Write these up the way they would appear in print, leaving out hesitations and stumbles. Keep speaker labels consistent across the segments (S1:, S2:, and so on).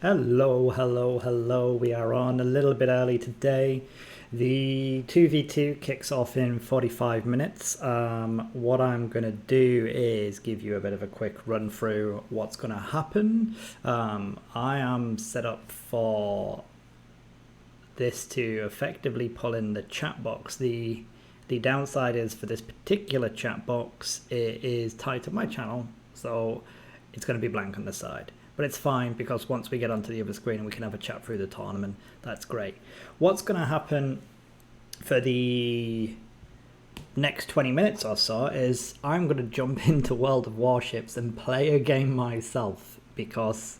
S1: Hello, hello, hello. We are on a little bit early today. The 2v2 kicks off in 45 minutes. What I'm going to do is give you a bit of a quick run through what's going to happen. I am set up for this to effectively pull in the chat box. The downside is for this particular chat box, it is tied to my channel, so it's going to be blank on the side. But it's fine because once we get onto the other screen and we can have a chat through the tournament, that's great. What's going to happen for the next 20 minutes or so is I'm going to jump into World of Warships and play a game myself because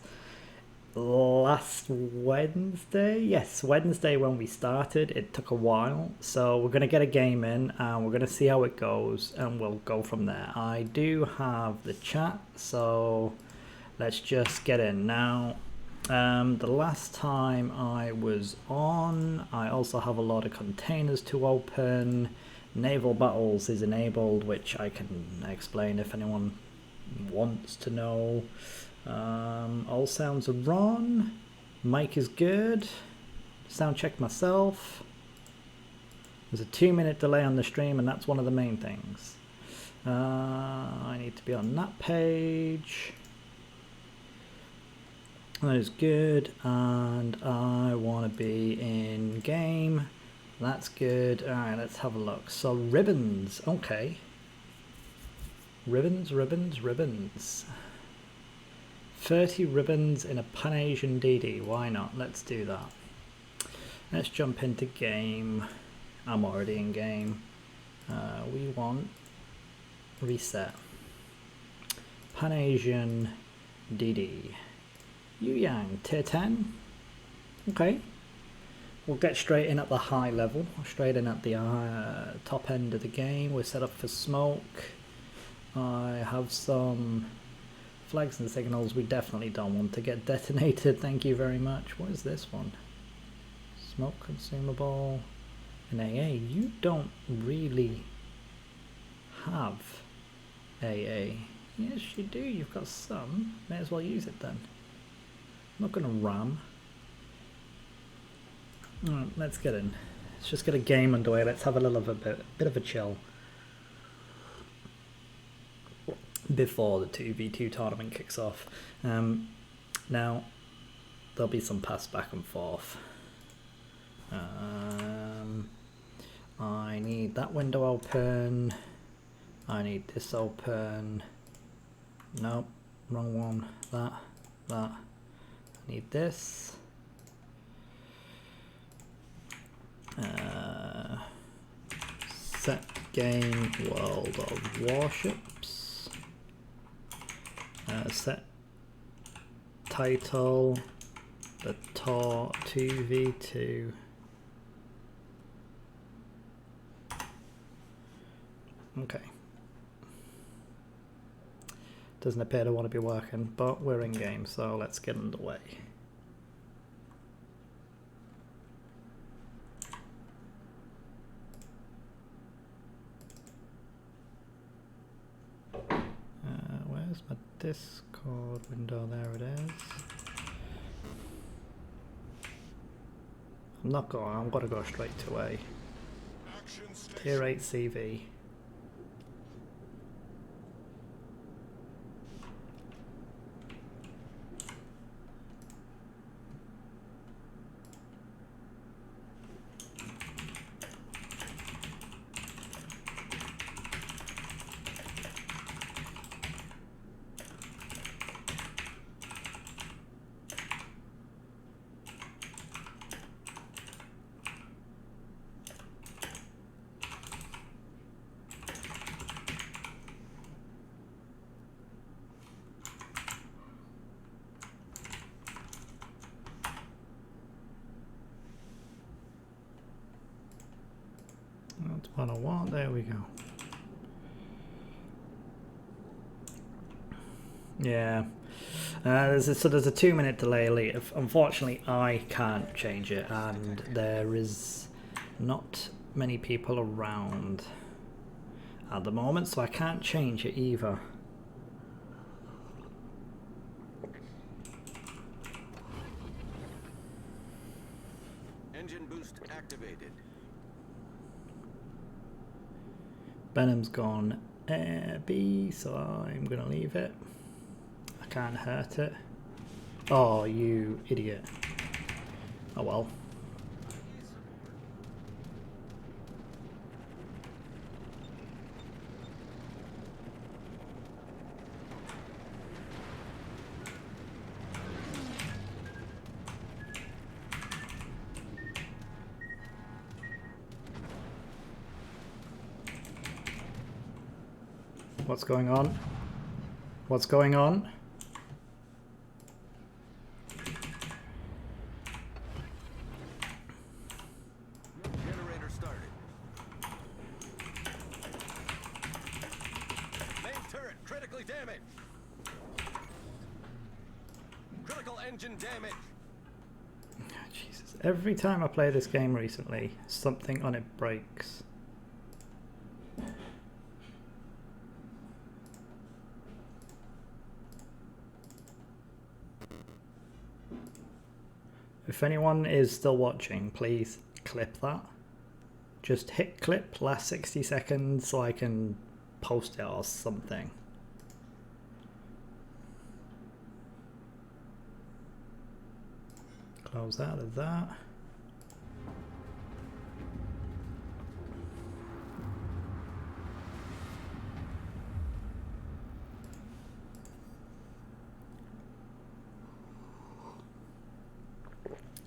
S1: last Wednesday, yes, Wednesday when we started, it took a while, so we're going to get a game in and we're going to see how it goes and we'll go from there. I do have the chat, so let's just get in now. The last time I was on, I also have a lot of containers to open. Naval battles is enabled, which I can explain if anyone wants to know. All sounds are on. Mic is good. Sound check myself. There's a 2-minute delay on the stream, and that's one of the main things. I need to be on that page. That is good, and I want to be in game. That's good. Alright, let's have a look. So ribbons, okay. Ribbons, ribbons, ribbons. 30 ribbons in a Pan-Asian DD, why not? Let's do that. Let's jump into game. I'm already in game. We want reset. Pan-Asian DD. Yu Yang, tier 10. Okay. We'll get straight in at the high level, straight in at the top end of the game. We're set up for smoke. I have some flags and signals we definitely don't want to get detonated. Thank you very much. What is this one? Smoke consumable. An AA. You don't really have AA. Yes, you do. You've got some. May as well use it then. I'm not going to ram. Alright, let's get in. Let's just get a game underway. Let's have a little bit of a chill before the 2v2 tournament kicks off. Now, there'll be some pass back and forth. I need that window open. I need this open. Nope, wrong one. That. I need this. Set game World of Warships. Set title the Tor 2v2. Okay. Doesn't appear to want to be working, but we're in game, so let's get underway. Where's my Discord window? There it is. I'm gonna go straight to a tier 8 CV. That's what I want. There we go. Yeah. There's a 2-minute delay. Unfortunately, I can't change it, and there is not many people around at the moment, so I can't change it either.
S2: boost activated.
S1: Benham's gone B, so I'm gonna leave it. I can't hurt it. Oh, you idiot. Oh well. What's going on? What's going on?
S2: Generator started. Main turret critically damaged. Critical engine damage.
S1: Oh, Jesus. Every time I play this game recently, something on it breaks. If anyone is still watching, please clip that. Just hit clip last 60 seconds so I can post it or something. Close out of that.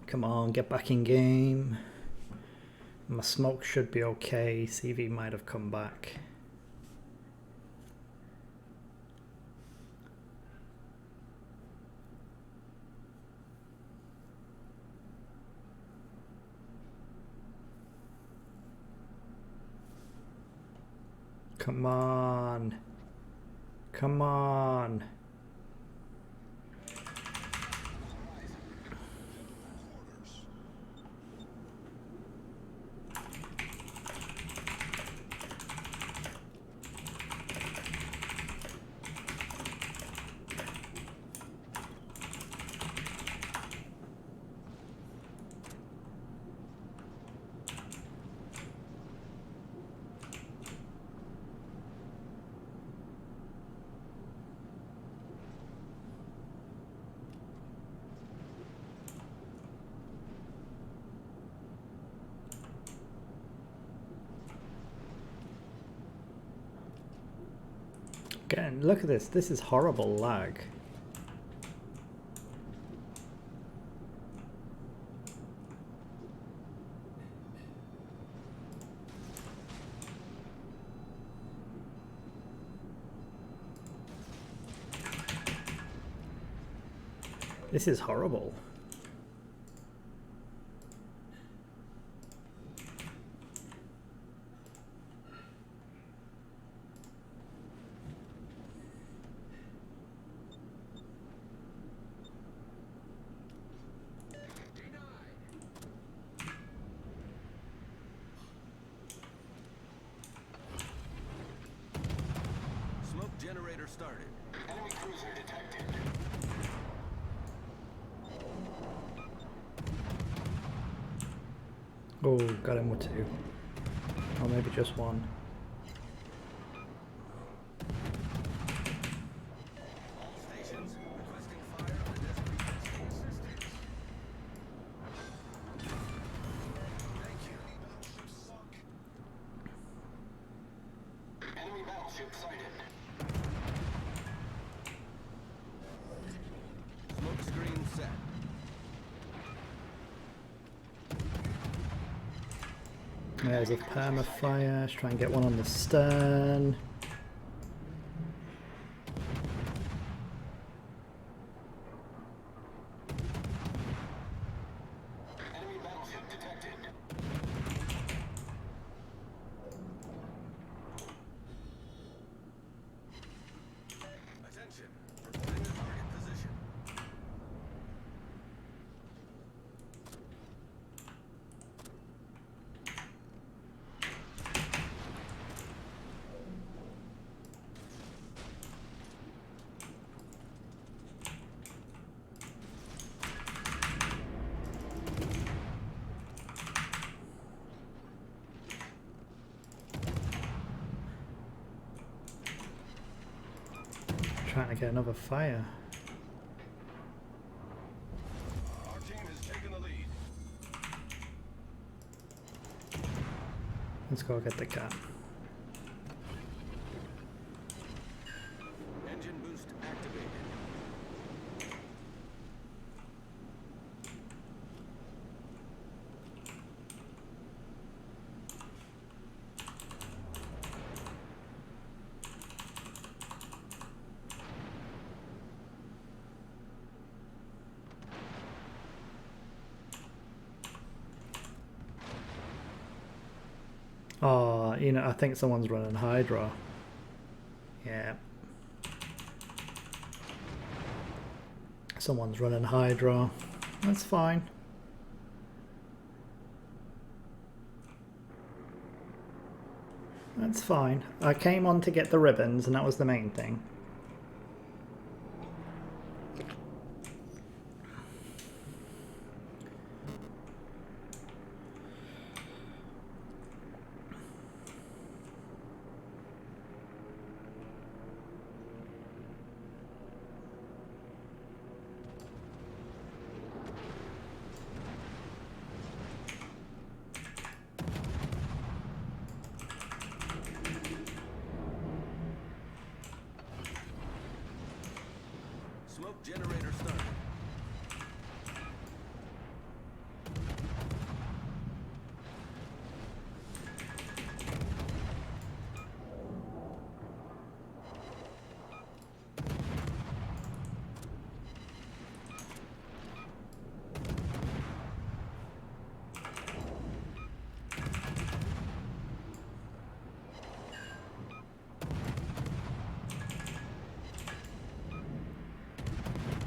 S1: Come on, get back in game. My smoke should be okay. CV might have come back. Come on. Come on. Again, look at this. This is horrible lag. This is horrible.
S2: Smoke generator started. Enemy cruiser detected.
S1: Oh, got him with two. Or maybe just one.
S2: Stations requesting fire on the desert assistance. Thank you. Enemy battleship sighted. Smoke screen set.
S1: There's a permafire. Let's try and get one on the stern.
S2: Enemy battleship detected. Attention. Reporting the target position.
S1: I get another fire?
S2: Our team has taken the lead.
S1: Let's go get the cat.
S2: Engine boost activated.
S1: Oh, you know, I think someone's running Hydra. Yeah. Someone's running Hydra. That's fine. That's fine. I came on to get the ribbons, and that was the main thing.
S2: Smoke generator started.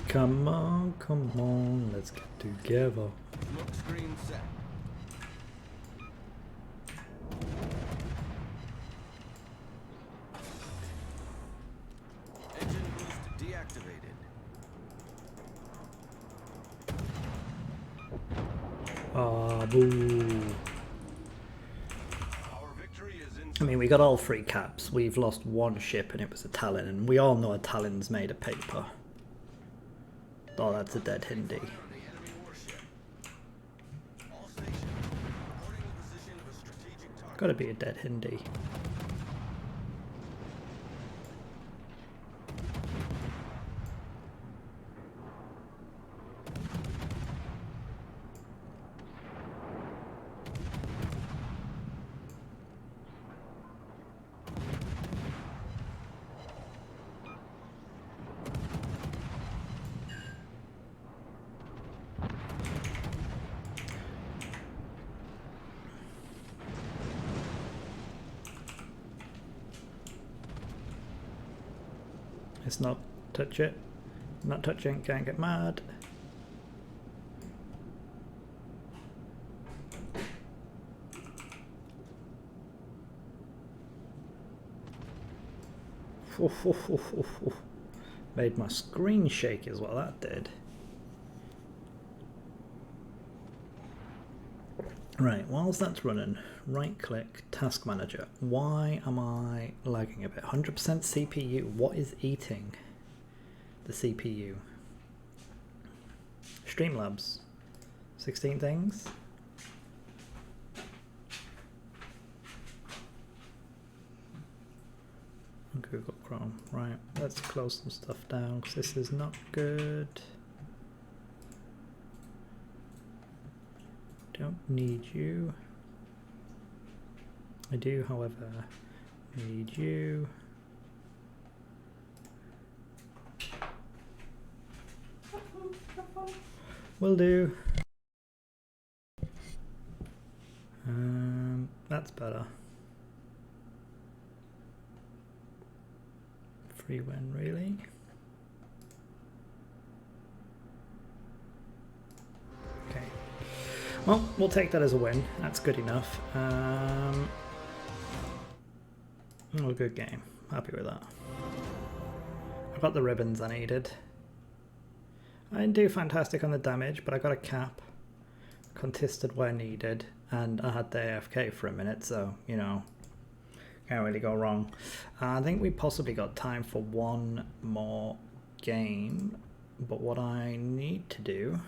S1: Come on, let's get together.
S2: Smoke screen set. Engine boost deactivated.
S1: Ah, boo.
S2: Our victory is in.
S1: I mean, we got all 3 caps. We've lost 1 ship, and it was a Talon, and we all know a Talon's made of paper. Oh, that's a dead Hindi.
S2: The enemy warship. All stations reporting the position of a strategic target.
S1: Gotta be a dead Hindi. It's not touch it. Not touching, can't get mad. Made my screen shake is what that did. Right, whilst that's running, right click, task manager. Why am I lagging a bit? 100% CPU, what is eating the CPU? Streamlabs, 16 things. Google Chrome, right, let's close some stuff down because this is not good. Don't need you. I do, however, need you. Will do. That's better. Free win, really? Okay. Well, we'll take that as a win. That's good enough. Well, good game. Happy with that. I got the ribbons I needed. I didn't do fantastic on the damage, but I got a cap. Contested where needed, and I had the AFK for a minute, so, you know, Can't really go wrong. I think we possibly got time for one more game, but what I need to do...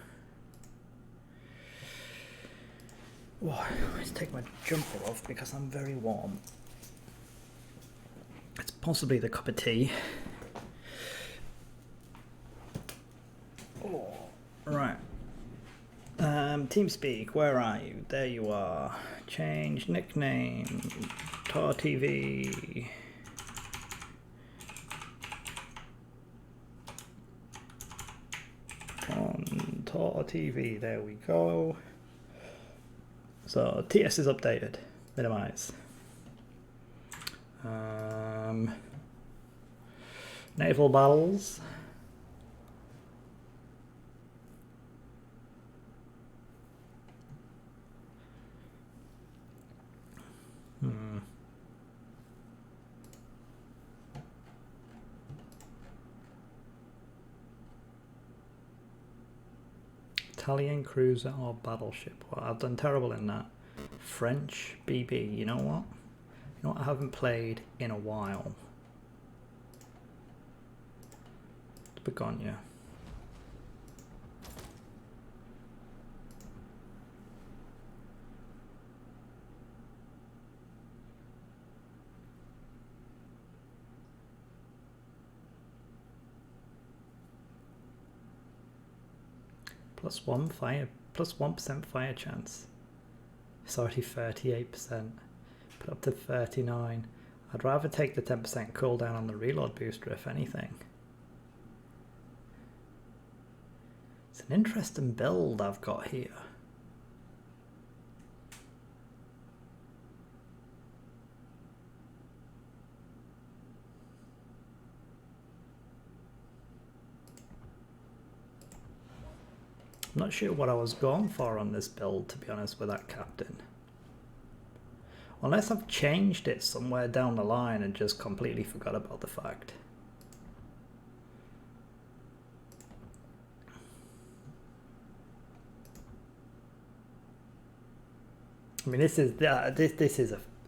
S1: Oh, let's take my jumper off because I'm very warm. It's possibly the cup of tea. Oh, right. TeamSpeak, where are you? There you are. Change nickname. Tor TV. On Tor TV, there we go. So TS is updated. Minimize. Naval battles. Italian cruiser or battleship. Well, I've done terrible in that. French BB. You know what? You know what I haven't played in a while? Begonia. +1 fire, +1% fire chance. It's already 38%. Put up to 39. I'd rather take the 10% cooldown on the reload booster if anything. It's an interesting build I've got here. I'm not sure what I was going for on this build, to be honest, with that captain. Unless I've changed it somewhere down the line and just completely forgot about the fact. I mean, this is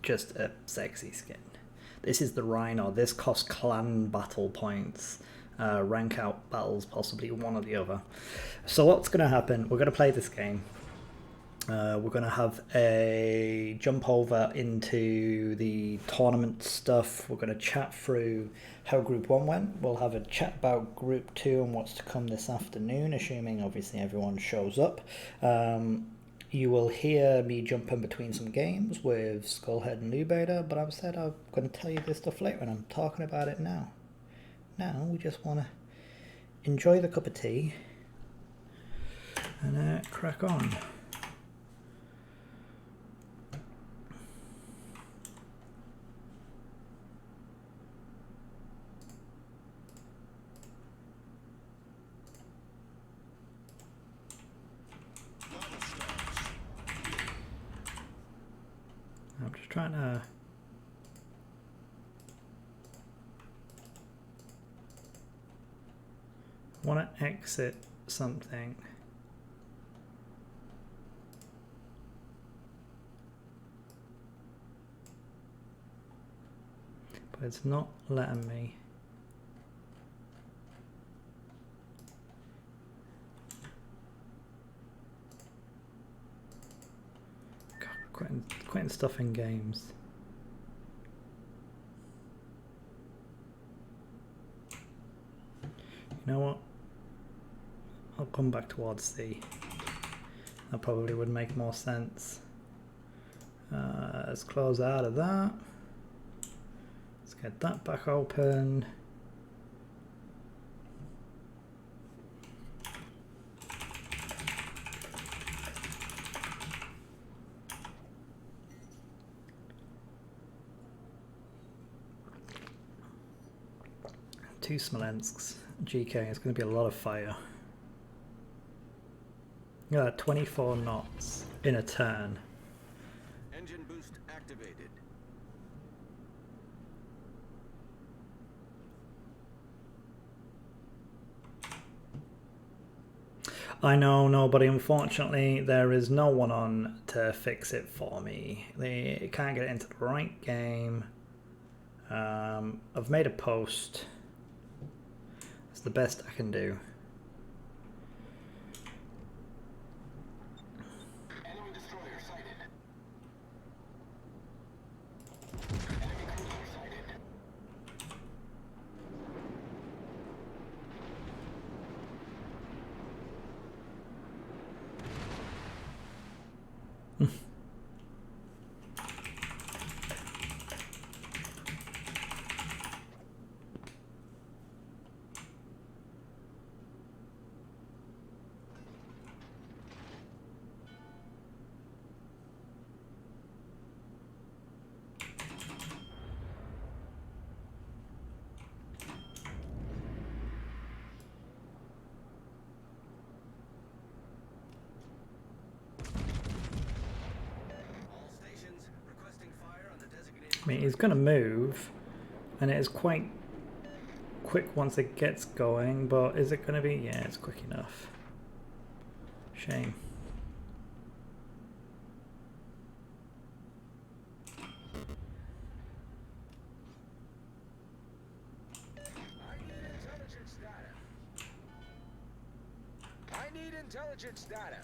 S1: just a sexy skin. This is the Rhino. This costs clan battle points. Rank out battles, possibly one or the other. So what's going to happen? We're going to play this game. We're going to have a jump over into the tournament stuff. We're going to chat through how Group 1 went. We'll have a chat about Group 2 and what's to come this afternoon, assuming obviously everyone shows up. You will hear me jumping between some games with Skullhead and Lubeda, but I've said I'm going to tell you this stuff later and I'm talking about it now. Now we just want to enjoy the cup of tea and crack on. I'm just trying to... want to exit something. But it's not letting me. God, quitting stuff in games. You know what? I'll come back towards C. That probably would make more sense. Let's close out of that. Let's get that back open. Two Smolensks. GK, it's going to be a lot of fire. Yeah, 24 knots in a turn.
S2: Engine boost activated.
S1: I know, but unfortunately there is no one on to fix it for me. They can't get it into the right game. I've made a post. It's the best I can do.
S2: Enemy destroyer sighted. Enemy cruiser sighted. All stations requesting fire on the designated.
S1: I mean, he's going to move, and it is quite quick once it gets going, but is it going to be? Yeah, it's quick enough. Shame.
S3: I need intelligence data.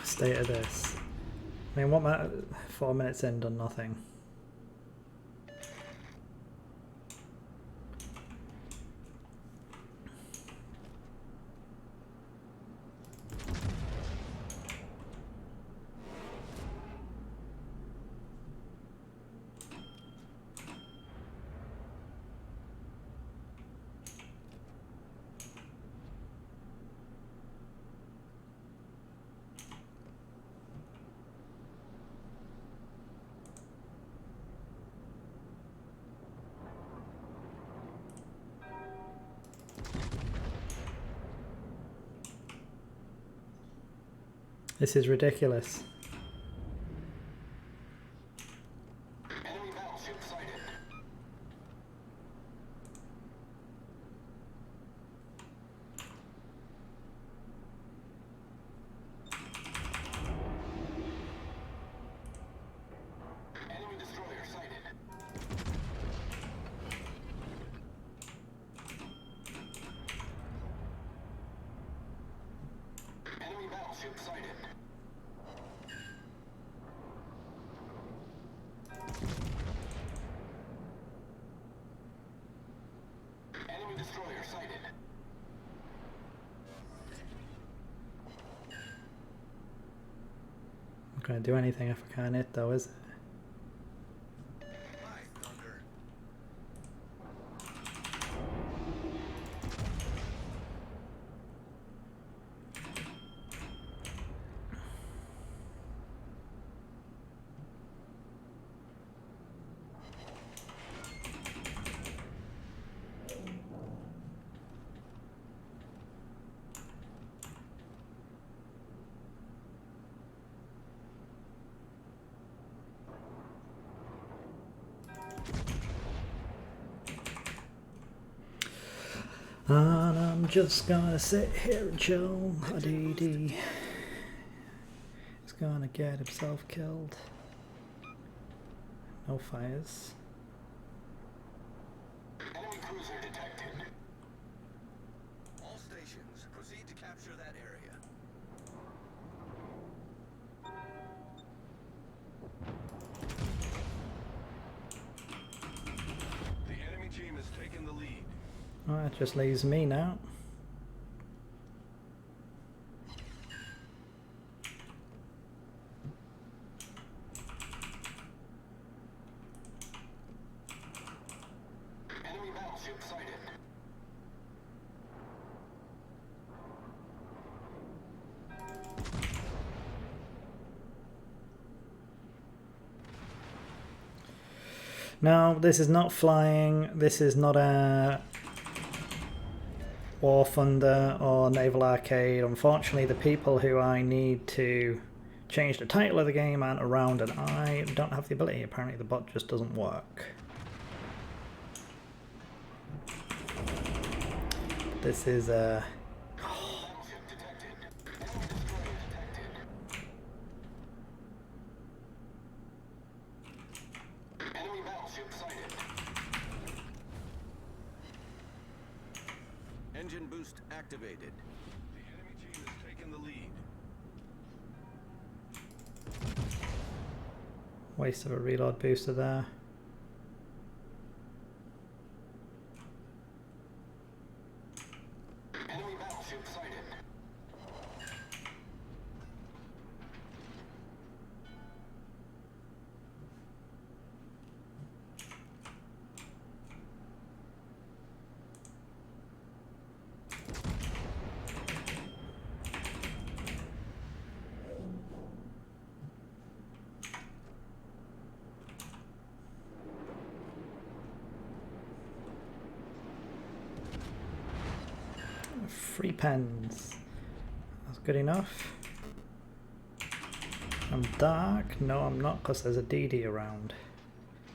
S1: State of this. I mean, what matter? 4 minutes in, done nothing. This is ridiculous.
S2: Enemy battleship sighted. Enemy destroyer sighted. Enemy battleship sighted. Enemy destroyer sighted.
S1: Not gonna do anything if I can't hit, though, is it?
S2: High thunder.
S1: And I'm just gonna sit here and chill. Aditi is gonna get himself killed. No fires.
S2: Enemy cruiser detected. All stations, proceed to capture that area. The enemy team has taken the lead.
S1: Oh, that just leaves me now.
S2: Enemy battleship sighted.
S1: No, this is not flying. This is not a... War Thunder or Naval Arcade. Unfortunately, the people who I need to change the title of the game aren't around, and I don't have the ability. Apparently the bot just doesn't work. This is a...
S2: Engine boost activated. The enemy team has taken the lead.
S1: Waste of a reload booster there.
S2: Enemy battleship sighted.
S1: Free pens. That's good enough. I'm dark? No, I'm not, because there's a DD around.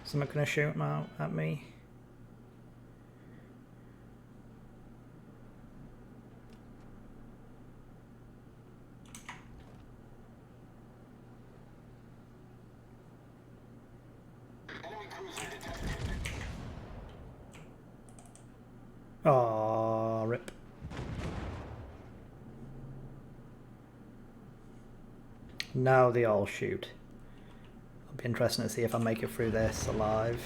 S1: Someone gonna shoot him out at me?
S2: Enemy cruiser detected.
S1: Oh, rip. Now they all shoot. It'll be interesting to see if I make it through this alive.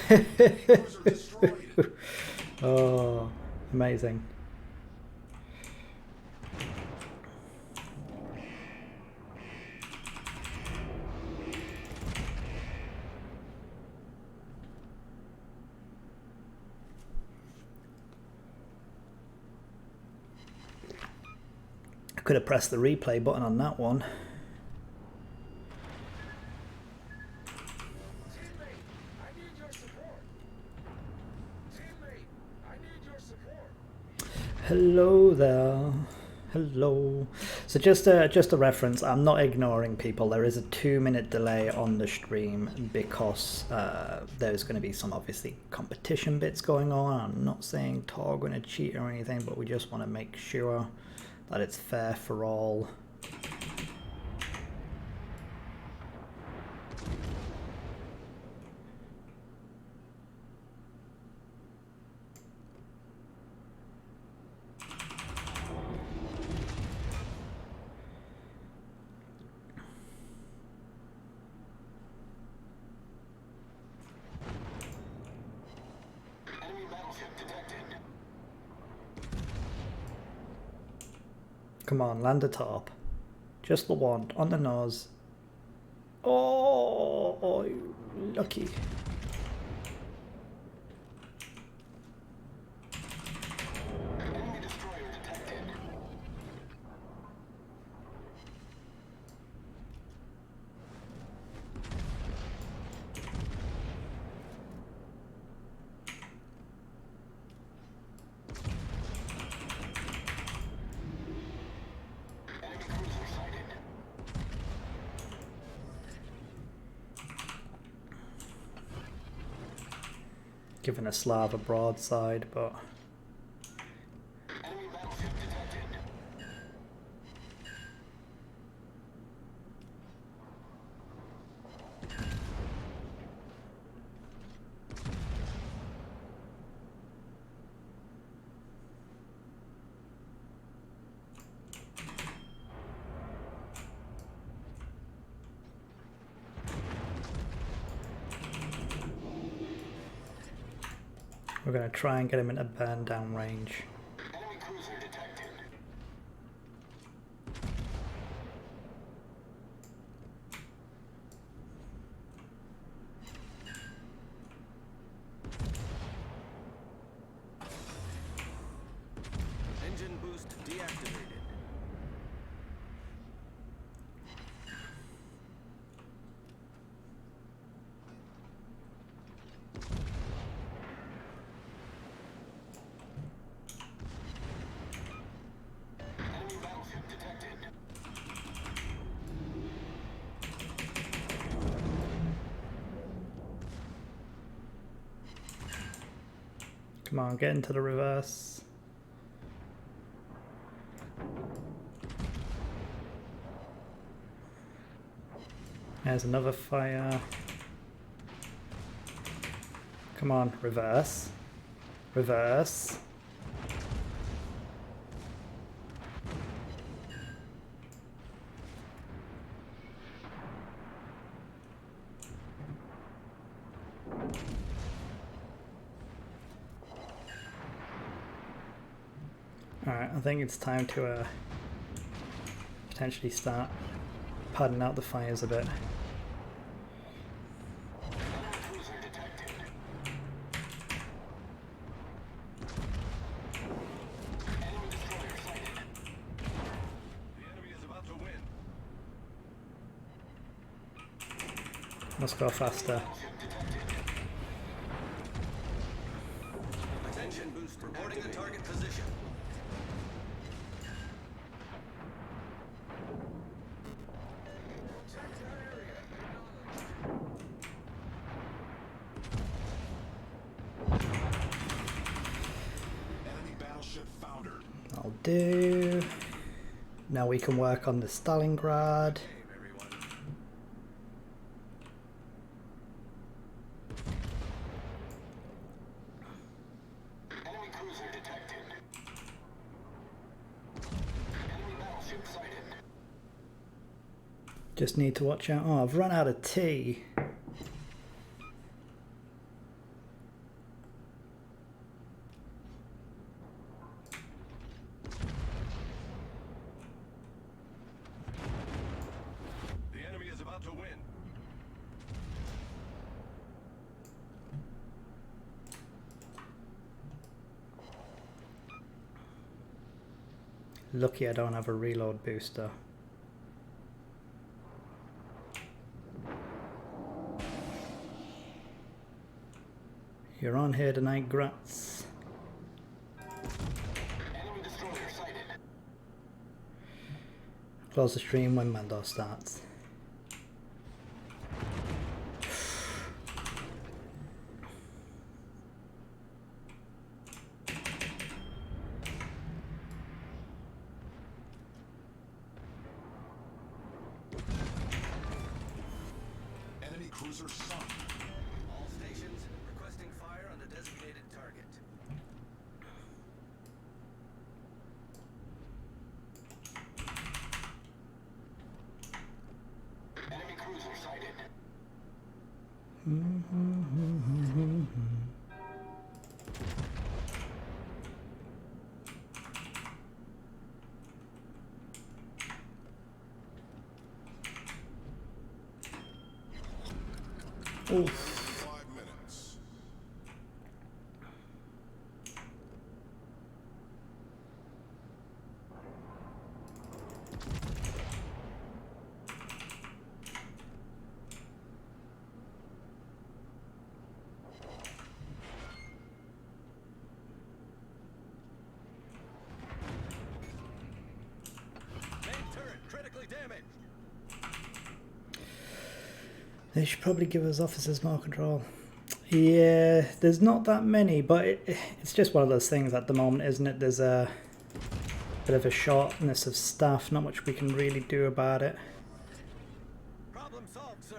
S2: Cruiser destroyed.
S1: Oh, amazing. I could have pressed the replay button on that one.
S3: Teammate, I need your support. Teammate, I need your support.
S1: Hello there. Hello. So just a reference, I'm not ignoring people. There is a 2-minute delay on the stream because there's going to be some obviously competition bits going on. I'm not saying Tor going to cheat or anything, but we just want to make sure that it's fair for all.
S2: Enemy battleship detected.
S1: Come on, land atop. Just the one, on the nose. Oh, lucky.
S2: Enemy destroyer detected. Enemy cruiser sighted.
S1: Giving a Slav a broadside, but
S2: Enemy battleship detected.
S1: we're going to try and get him into burn down range.
S2: Enemy cruiser detected. Engine boost deactivated.
S1: Come on, get into the reverse. There's another fire. Come on, reverse. Reverse. Alright, I think it's time to potentially start padding out the fires a bit. Let's go faster.
S2: Attention boost reporting the target position.
S3: Protect that area.
S4: Enemy battleship foundered.
S1: I'll do. Now we can work on the Stalingrad.
S2: Everyone.
S4: Enemy cruiser detected. Enemy battleship sighted.
S1: Just need to watch out. Oh, I've run out of tea.
S4: The enemy is about to win.
S1: Lucky I don't have a reload booster. You're on here tonight, Gratz.
S4: Enemy destroyer sighted.
S1: Close the stream when Mando starts.
S4: Enemy cruiser sunk.
S2: All stations requesting fire on the designated target.
S4: Enemy cruiser sighted.
S1: Oof.
S4: 5 minutes.
S2: Main turret critically damaged.
S1: They should probably give us officers more control. Yeah, there's not that many, but it's just one of those things at the moment, isn't it? There's a bit of a shortness of staff, not much we can really do about it.
S2: Problem solved, sir.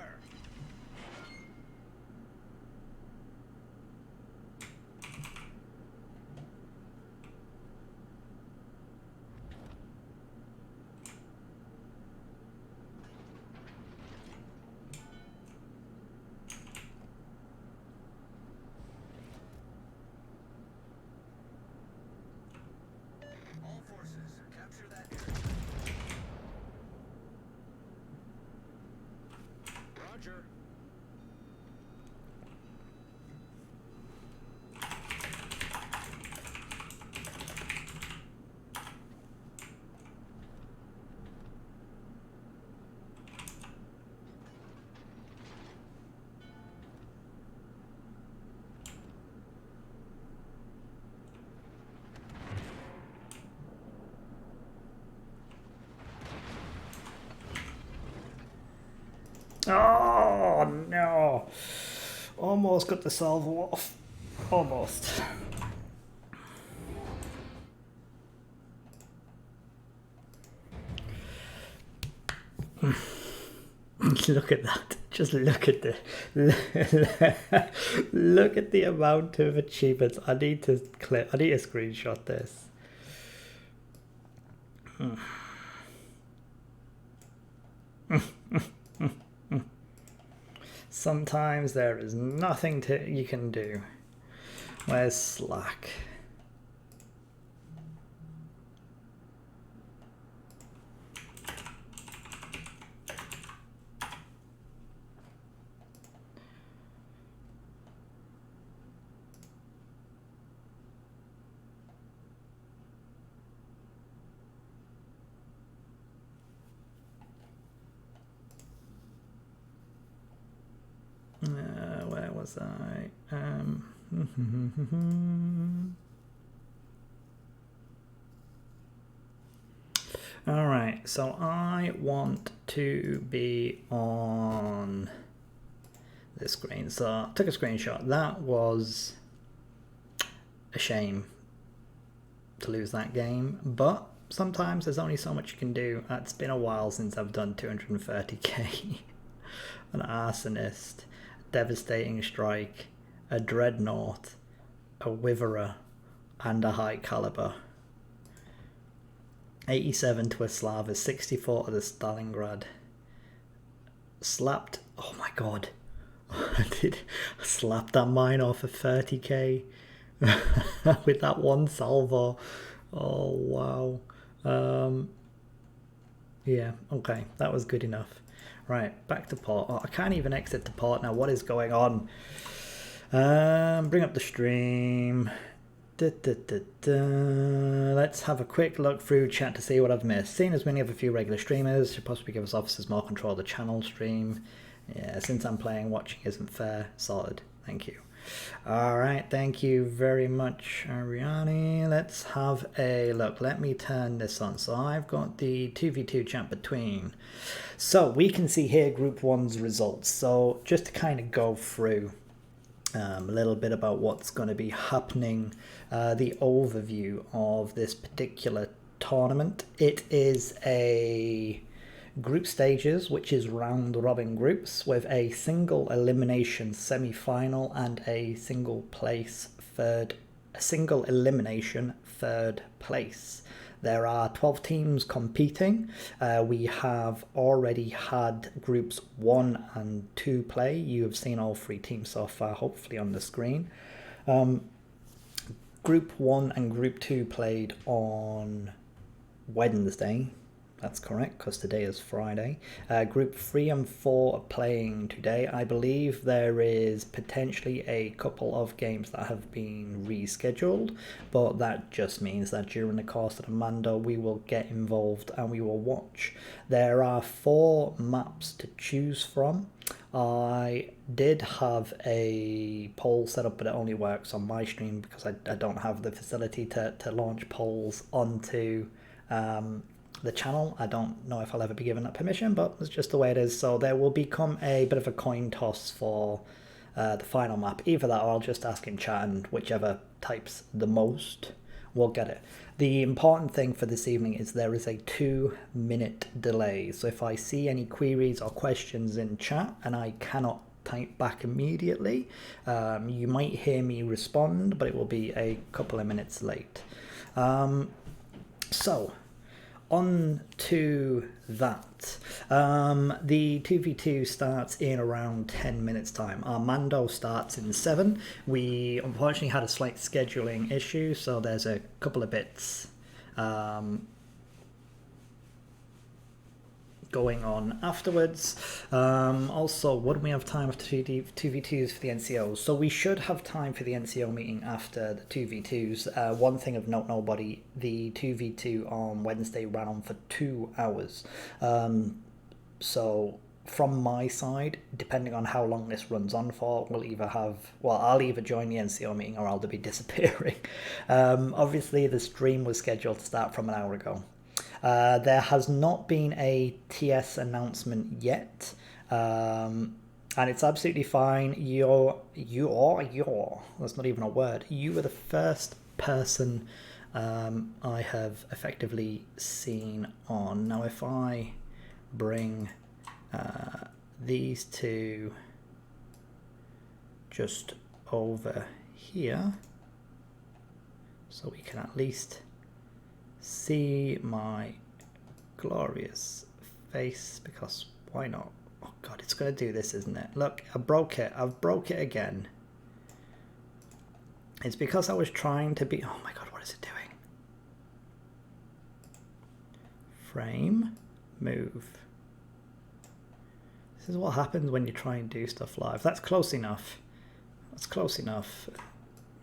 S2: All forces, capture that area. Roger.
S1: Oh no! Almost got the salvo off. Almost. Look at that. Just look at the look at the amount of achievements. I need to screenshot this. Sometimes there is nothing you can do. Where's Slack? Where was I? All right, so I want to be on this screen. So I took a screenshot. That was a shame to lose that game, but sometimes there's only so much you can do. It's been a while since I've done 230k. An arsonist, devastating strike, a dreadnought, a witherer, and a high caliber. 87 to a Slava, 64 to the Stalingrad. Slapped, oh my god, I slapped that mine off of 30k with that one salvo. Oh wow. Yeah, okay, that was good enough. Right, back to port. Oh, I can't even exit the port now. What is going on? Bring up the stream. Let's have a quick look through chat to see what I've missed. Seeing as we only have a few regular streamers, should possibly give us officers more control of the channel stream. Yeah, since I'm playing, watching isn't fair. Sorted. Thank you. Alright, thank you very much, Ariani. Let's have a look. Let me turn this on. So I've got the 2v2 chat between. So we can see here Group 1's results. So just to kind of go through a little bit about what's going to be happening, the overview of this particular tournament. It is a group stages, which is round robin groups with a single elimination semi-final and a single elimination third place. There are 12 teams competing. We have already had groups 1 and 2 play. You have seen all 3 teams so far, hopefully on the screen. Group 1 and Group 2 played on Wednesday. That's correct, because today is Friday. Group 3 and 4 are playing today. I believe there is potentially a couple of games that have been rescheduled, but that just means that during the course of the Mando, we will get involved and we will watch. There are 4 maps to choose from. I did have a poll set up, but it only works on my stream because I don't have the facility to launch polls onto the channel. I don't know if I'll ever be given that permission, but it's just the way it is. So there will become a bit of a coin toss for the final map. Either that or I'll just ask in chat, and whichever types the most will get it. The important thing for this evening is there is a 2-minute delay. So if I see any queries or questions in chat and I cannot type back immediately, you might hear me respond, but it will be a couple of minutes late. So on to that. The 2v2 starts in around 10 minutes time. Our Mando starts in 7. We unfortunately had a slight scheduling issue, so there's a couple of bits going on afterwards. Also, wouldn't we have time after 2v2s for the NCOs? So we should have time for the NCO meeting after the 2v2s. One thing of note, nobody, the 2v2 on Wednesday ran on for 2 hours. So from my side, depending on how long this runs on for, we'll either have, well, I'll either join the NCO meeting or I'll be disappearing. Obviously, the stream was scheduled to start from an hour ago. There has not been a TS announcement yet, and it's absolutely fine. That's not even a word. You were the first person I have effectively seen on. Now, if I bring these two just over here so we can at least see my glorious face, because why not? Oh god, it's going to do this, isn't it? Look, I broke it. I've broke it again. It's because I was trying to be... Oh my god, what is it doing? Frame, move. This is what happens when you try and do stuff live. That's close enough. That's close enough.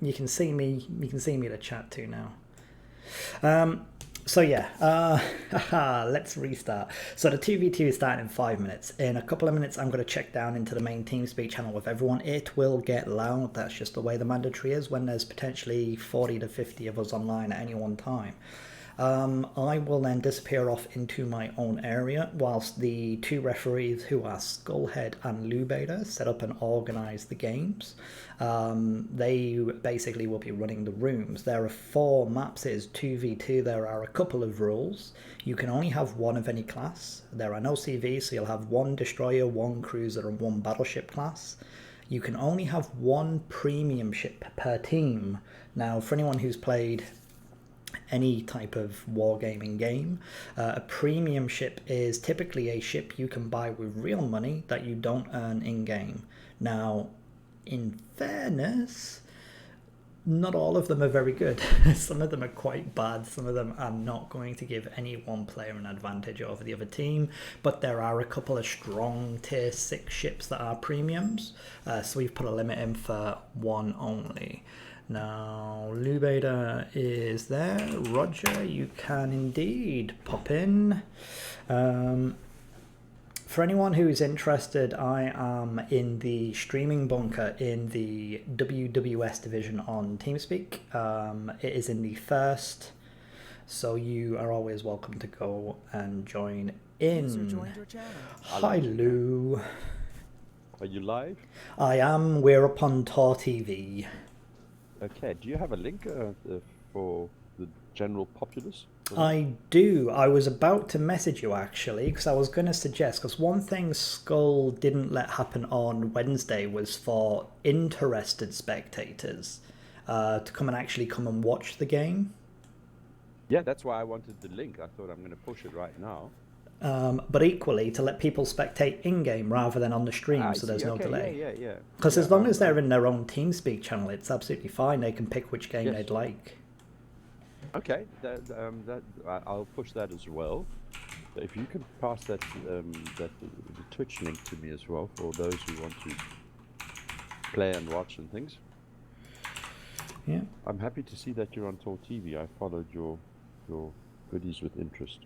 S1: You can see me. You can see me in the chat too now. So yeah, let's restart. So the 2v2 is starting in 5 minutes. In a couple of minutes, I'm going to check down into the main TeamSpeak channel with everyone. It will get loud. That's just the way the mandatory is when there's potentially 40 to 50 of us online at any one time. I will then disappear off into my own area whilst the two referees, who are Skullhead and Lubader, set up and organise the games. They basically will be running the rooms. There are 4 maps. It is 2v2. There are a couple of rules. You can only have one of any class. There are no CVs, so you'll have 1 destroyer, 1 cruiser and 1 battleship class. You can only have 1 premium ship per team. Now, for anyone who's played any type of wargaming game, a premium ship is typically a ship you can buy with real money that you don't earn in-game. Now, in fairness, not all of them are very good. Some of them are quite bad. Some of them are not going to give any one player an advantage over the other team, but there are a couple of strong tier 6 ships that are premiums, so we've put a limit in for 1 only. Now, Lubader is there. Roger, you can indeed pop in. For anyone who's interested, I am in the streaming bunker in the WWS division on TeamSpeak. It is in the 1st, so you are always welcome to go and join in. Hi, Lou.
S5: Are you live?
S1: I am. We're up on Tor TV.
S5: Okay, do you have a link for the general populace?
S1: I do. I was about to message you actually, because I was going to suggest, because one thing Skull didn't let happen on Wednesday was for interested spectators to come and watch the game.
S5: Yeah, that's why I wanted the link. I thought I'm going to push it right now.
S1: But equally to let people spectate in-game rather than on the stream, so there's no delay.
S5: Yeah.
S1: Because as long as they're in their own TeamSpeak channel, it's absolutely fine. They can pick which game they'd like.
S5: Okay, I'll push that as well. If you can pass that the Twitch link to me as well for those who want to play and watch and things.
S1: Yeah. I'm
S5: happy to see that you're on Tor TV. I followed your goodies with interest.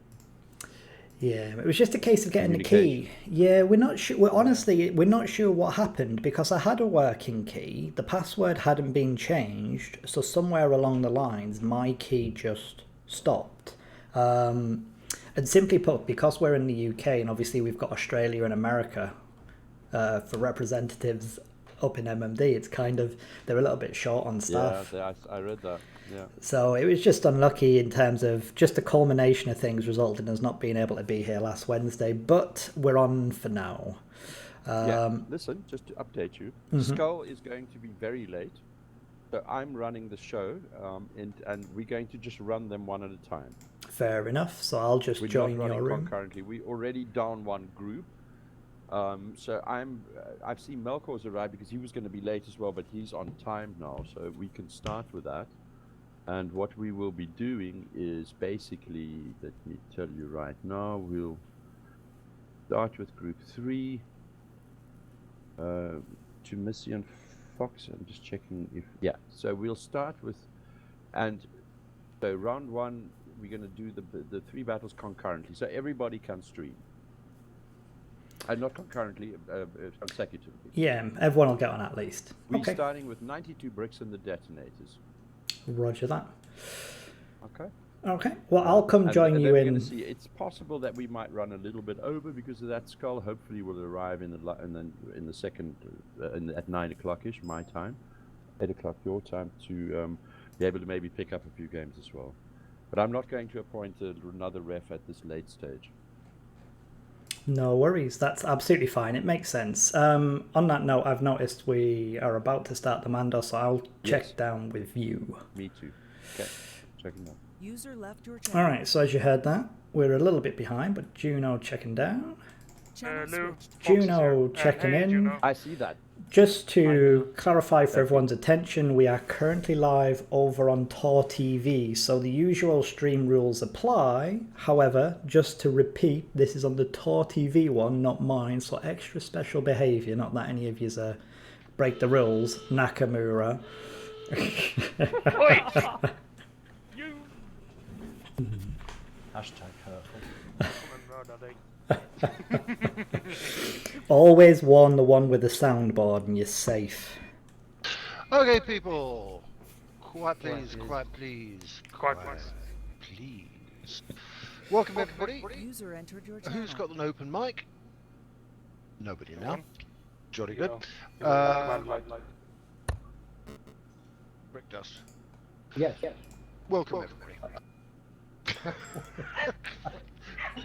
S1: Yeah, it was just a case of getting the key. Yeah, we're not sure. Well, honestly, we're not sure what happened because I had a working key. The password hadn't been changed, so somewhere along the lines, my key just stopped. And simply put, because we're in the UK and obviously we've got Australia and America for representatives up in MMD, it's kind of, they're a little bit short on staff.
S5: Yeah, I read that. Yeah.
S1: So it was just unlucky in terms of just the culmination of things resulted in us not being able to be here last Wednesday, but we're on for now.
S5: Listen, just to update you, Skull is going to be very late. So I'm running the show, and we're going to just run them one at a time.
S1: Fair enough. So I'll just join your room.
S5: Concurrently. We already down one group. So I've seen Melkor's arrive because he was going to be late as well, but he's on time now, so we can start with that. And what we will be doing is basically, let me tell you right now, we'll start with group 3. Missy and Fox, I'm just checking if, so we'll start with, and so round 1, we're going to do the 3 battles concurrently, so everybody can stream. Not concurrently, consecutively.
S1: Yeah, everyone will get on at least.
S5: We're starting with 92 bricks and the detonators.
S1: Roger that.
S5: Okay.
S1: Well, I'll come join you in.
S5: See, it's possible that we might run a little bit over because of that. Skull hopefully will arrive in the second at 9 o'clock-ish my time, 8 o'clock your time, to be able to maybe pick up a few games as well. But I'm not going to appoint another ref at this late stage.
S1: No worries, that's absolutely fine. It makes sense. On that note, I've noticed we are about to start the Mando, so I'll check
S5: Yes.
S1: down with you.
S5: Me too. Okay, checking out.
S6: User left your channel.
S1: All right, so as you heard that, we're a little bit behind, but Juno checking down.
S6: Channel
S7: Lou,
S6: switched.
S7: Fox is
S1: Juno
S7: here.
S1: checking
S7: Hey,
S1: in.
S7: Juno.
S5: I see that.
S1: Just to clarify for everyone's attention, we are currently live over on Tor TV, so the usual stream rules apply. However, just to repeat, this is on the Tor TV one, not mine, so extra special behaviour, not that any of you break the rules. Nakamura.
S7: Oi! You
S8: Hashtag hurtful.
S7: come and murder they.
S1: Always warn the one with the soundboard and you're safe.
S9: Okay, people. Quiet, please.
S8: Quiet,
S9: Quiet, please.
S7: Quiet, please.
S9: please. Welcome, everybody.
S6: User entered your channel.
S9: Who's got an open mic? Nobody now.
S7: Anyone?
S9: Jolly
S7: You
S9: good.
S7: know,
S9: Brick dust.
S8: Yes.
S9: Welcome, everybody.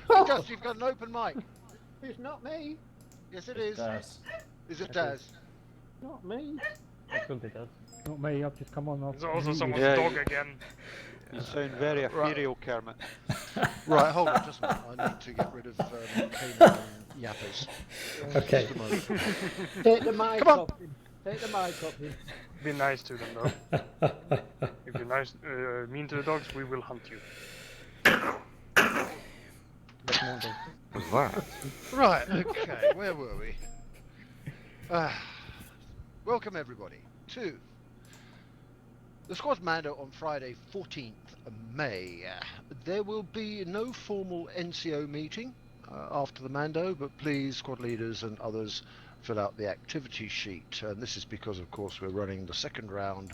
S9: Dust, you've got an open mic.
S8: It's not me.
S9: Yes, it is.
S8: Daz.
S9: Is it Daz?
S8: Not me. I could be Daz.
S10: Not me, I've just come on off.
S7: There's also someone's
S11: Yeah,
S7: dog
S11: you-
S7: again.
S11: You sound very ethereal, Kermit.
S9: Right, hold on just a minute. I need to get rid of canine yappers.
S1: Okay.
S9: Just a moment.
S8: Take the mic
S9: Come on.
S8: off him. Take the mic off him.
S7: Be nice to them though. If you're nice, mean to the dogs, we will hunt you.
S9: Right, okay, where were we? Welcome everybody to the Squad Mando on Friday 14th of May. There will be no formal NCO meeting after the Mando, but please, squad leaders and others, fill out the activity sheet. And this is because, of course, we're running the second round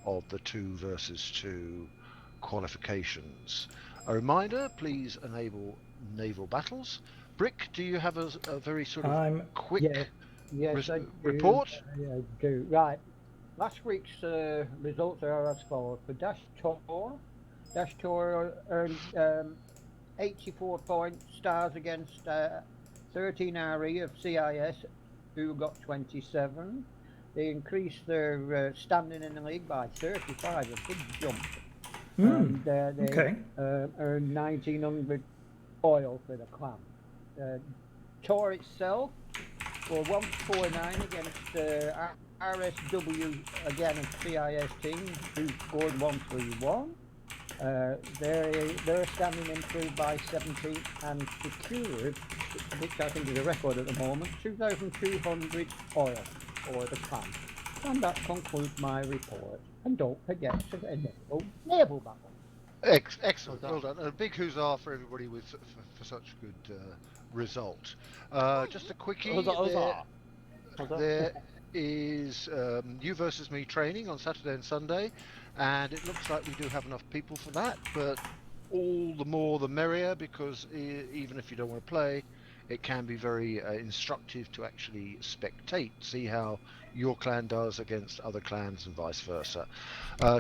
S9: of the 2 versus 2 qualifications. A reminder, please enable naval battles. Brick, do you have a very sort of
S1: I'm
S9: quick
S8: Yes, I do.
S9: report?
S8: I do. Right. Last week's results are as follows. For Dash Tor earned 84 points, stars against 13 RE of CIS, who got 27. They increased their standing in the league by 35, a big jump. And they
S1: okay.
S8: earned 1900 oil for the clan. Tor itself for 149 against RSW again a CIS team who scored 131. Their standing improved by 17 and secured, which I think is a record at the moment, 2,200 oil for the clan. And that concludes my report. And don't forget to enable naval battle.
S9: Excellent, well done. And a big huzzah for everybody for such good result. Just a quickie. There is you versus me training on Saturday and Sunday, and it looks like we do have enough people for that, but all the more the merrier, because even if you don't want to play, it can be very instructive to actually spectate, see how your clan does against other clans and vice versa.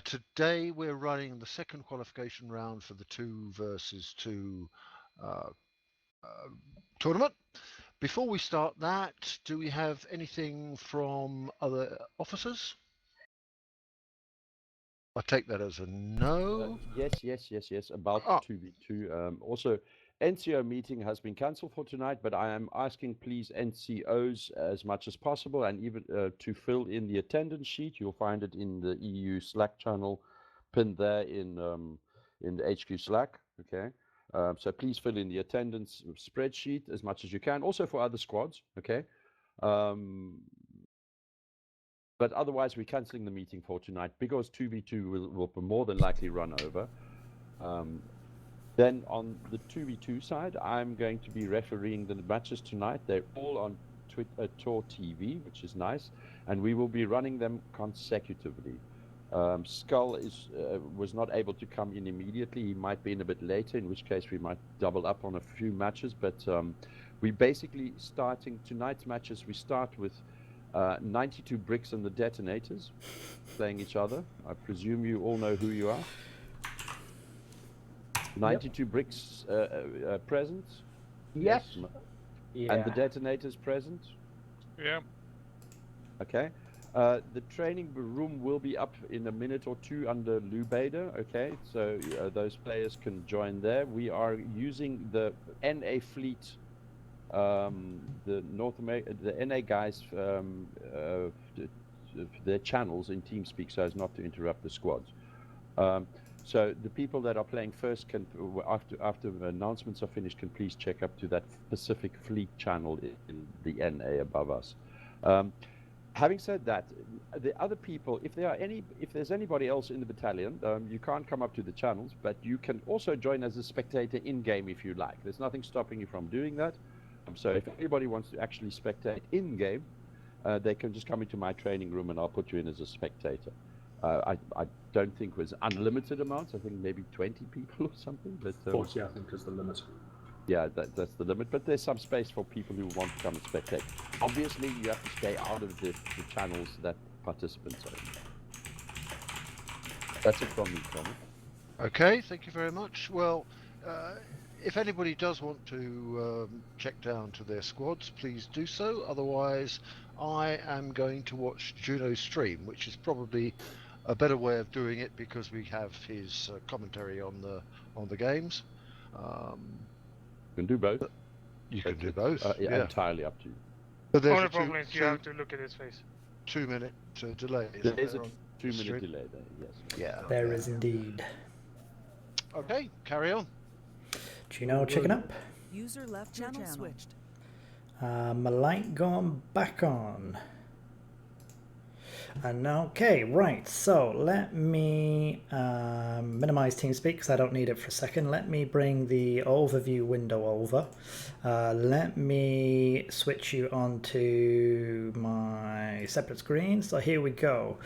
S9: Today we're running the second qualification round for the 2 versus 2 tournament. Before we start that, do we have anything from other officers? I take that as a no.
S5: Yes. About
S9: Ah.
S5: 2v2. Also, NCO meeting has been cancelled for tonight, but I am asking please NCOs as much as possible, and even to fill in the attendance sheet. You'll find it in the EU Slack channel, pinned there in the HQ Slack. Okay. So please fill in the attendance spreadsheet as much as you can. Also for other squads. Okay. But otherwise, we're cancelling the meeting for tonight because 2v2 will more than likely run over. Then on the 2v2 side, I'm going to be refereeing the matches tonight. They're all on Tor TV, which is nice, and we will be running them consecutively. Skull was not able to come in immediately. He might be in a bit later, in which case we might double up on a few matches. But we're basically starting tonight's matches. We start with 92 bricks and the detonators playing each other. I presume you all know who you are. 92 bricks present.
S8: Yes.
S5: And the detonator's present?
S7: Yeah.
S5: Okay. The training room will be up in a minute or two under Lou Bader, okay? So those players can join there. We are using the NA fleet, the NA guys, their channels in TeamSpeak so as not to interrupt the squads. So the people that are playing first can, after the announcements are finished, can please check up to that specific fleet channel in the NA above us. Having said that, the other people, if there's anybody else in the battalion, you can't come up to the channels, but you can also join as a spectator in game if you like. There's nothing stopping you from doing that. So if anybody wants to actually spectate in game, they can just come into my training room and I'll put you in as a spectator. I don't think it was unlimited amounts. I think maybe 20 people or something. But
S10: 40, I think, is the limit.
S5: Yeah, that's the limit. But there's some space for people who want to come and spectate. Obviously, you have to stay out of the channels that participants are in. That's it from me, Tommy.
S9: Okay, thank you very much. Well, if anybody does want to check down to their squads, please do so. Otherwise, I am going to watch Juno's stream, which is probably a better way of doing it because we have his commentary on the games.
S5: You can do both.
S9: You can do both.
S5: Yeah, entirely up to you.
S9: But
S7: The only problem is you have to look at his face.
S9: 2 minute delay.
S5: There is a 2 minute delay there, yes.
S9: Yeah.
S1: There is indeed.
S9: Okay, carry on.
S1: Juno, chicken up.
S6: User left your channel. Switched.
S1: My light gone back on. And okay, right, so let me minimize TeamSpeak because I don't need it for a second. Let me bring the overview window over. Let me switch you onto my separate screen. So here we go.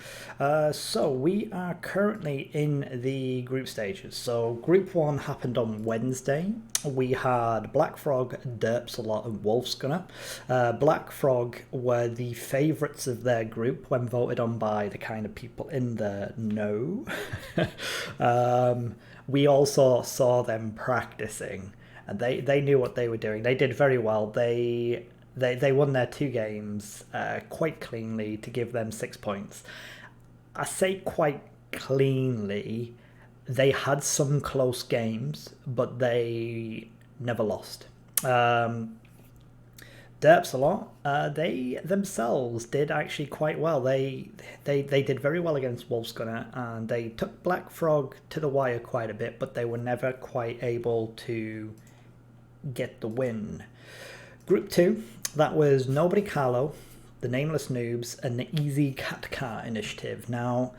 S1: So we are currently in the group stages. So group 1 happened on Wednesday. We had Black Frog, Derps a lot, and Wolfsgunner. Black Frog were the favourites of their group when voted on by the kind of people in the know. We also saw them practicing, and they knew what they were doing. They did very well. They won their 2 games quite cleanly to give them 6 points. I say quite cleanly. They had some close games, but they never lost. Derps a lot. They themselves did actually quite well. They did very well against Wolfsgunner, and they took Black Frog to the wire quite a bit, but they were never quite able to get the win. Group 2, that was Nobody Carlo, the Nameless Noobs, and the Easy Cat Car Initiative. Now,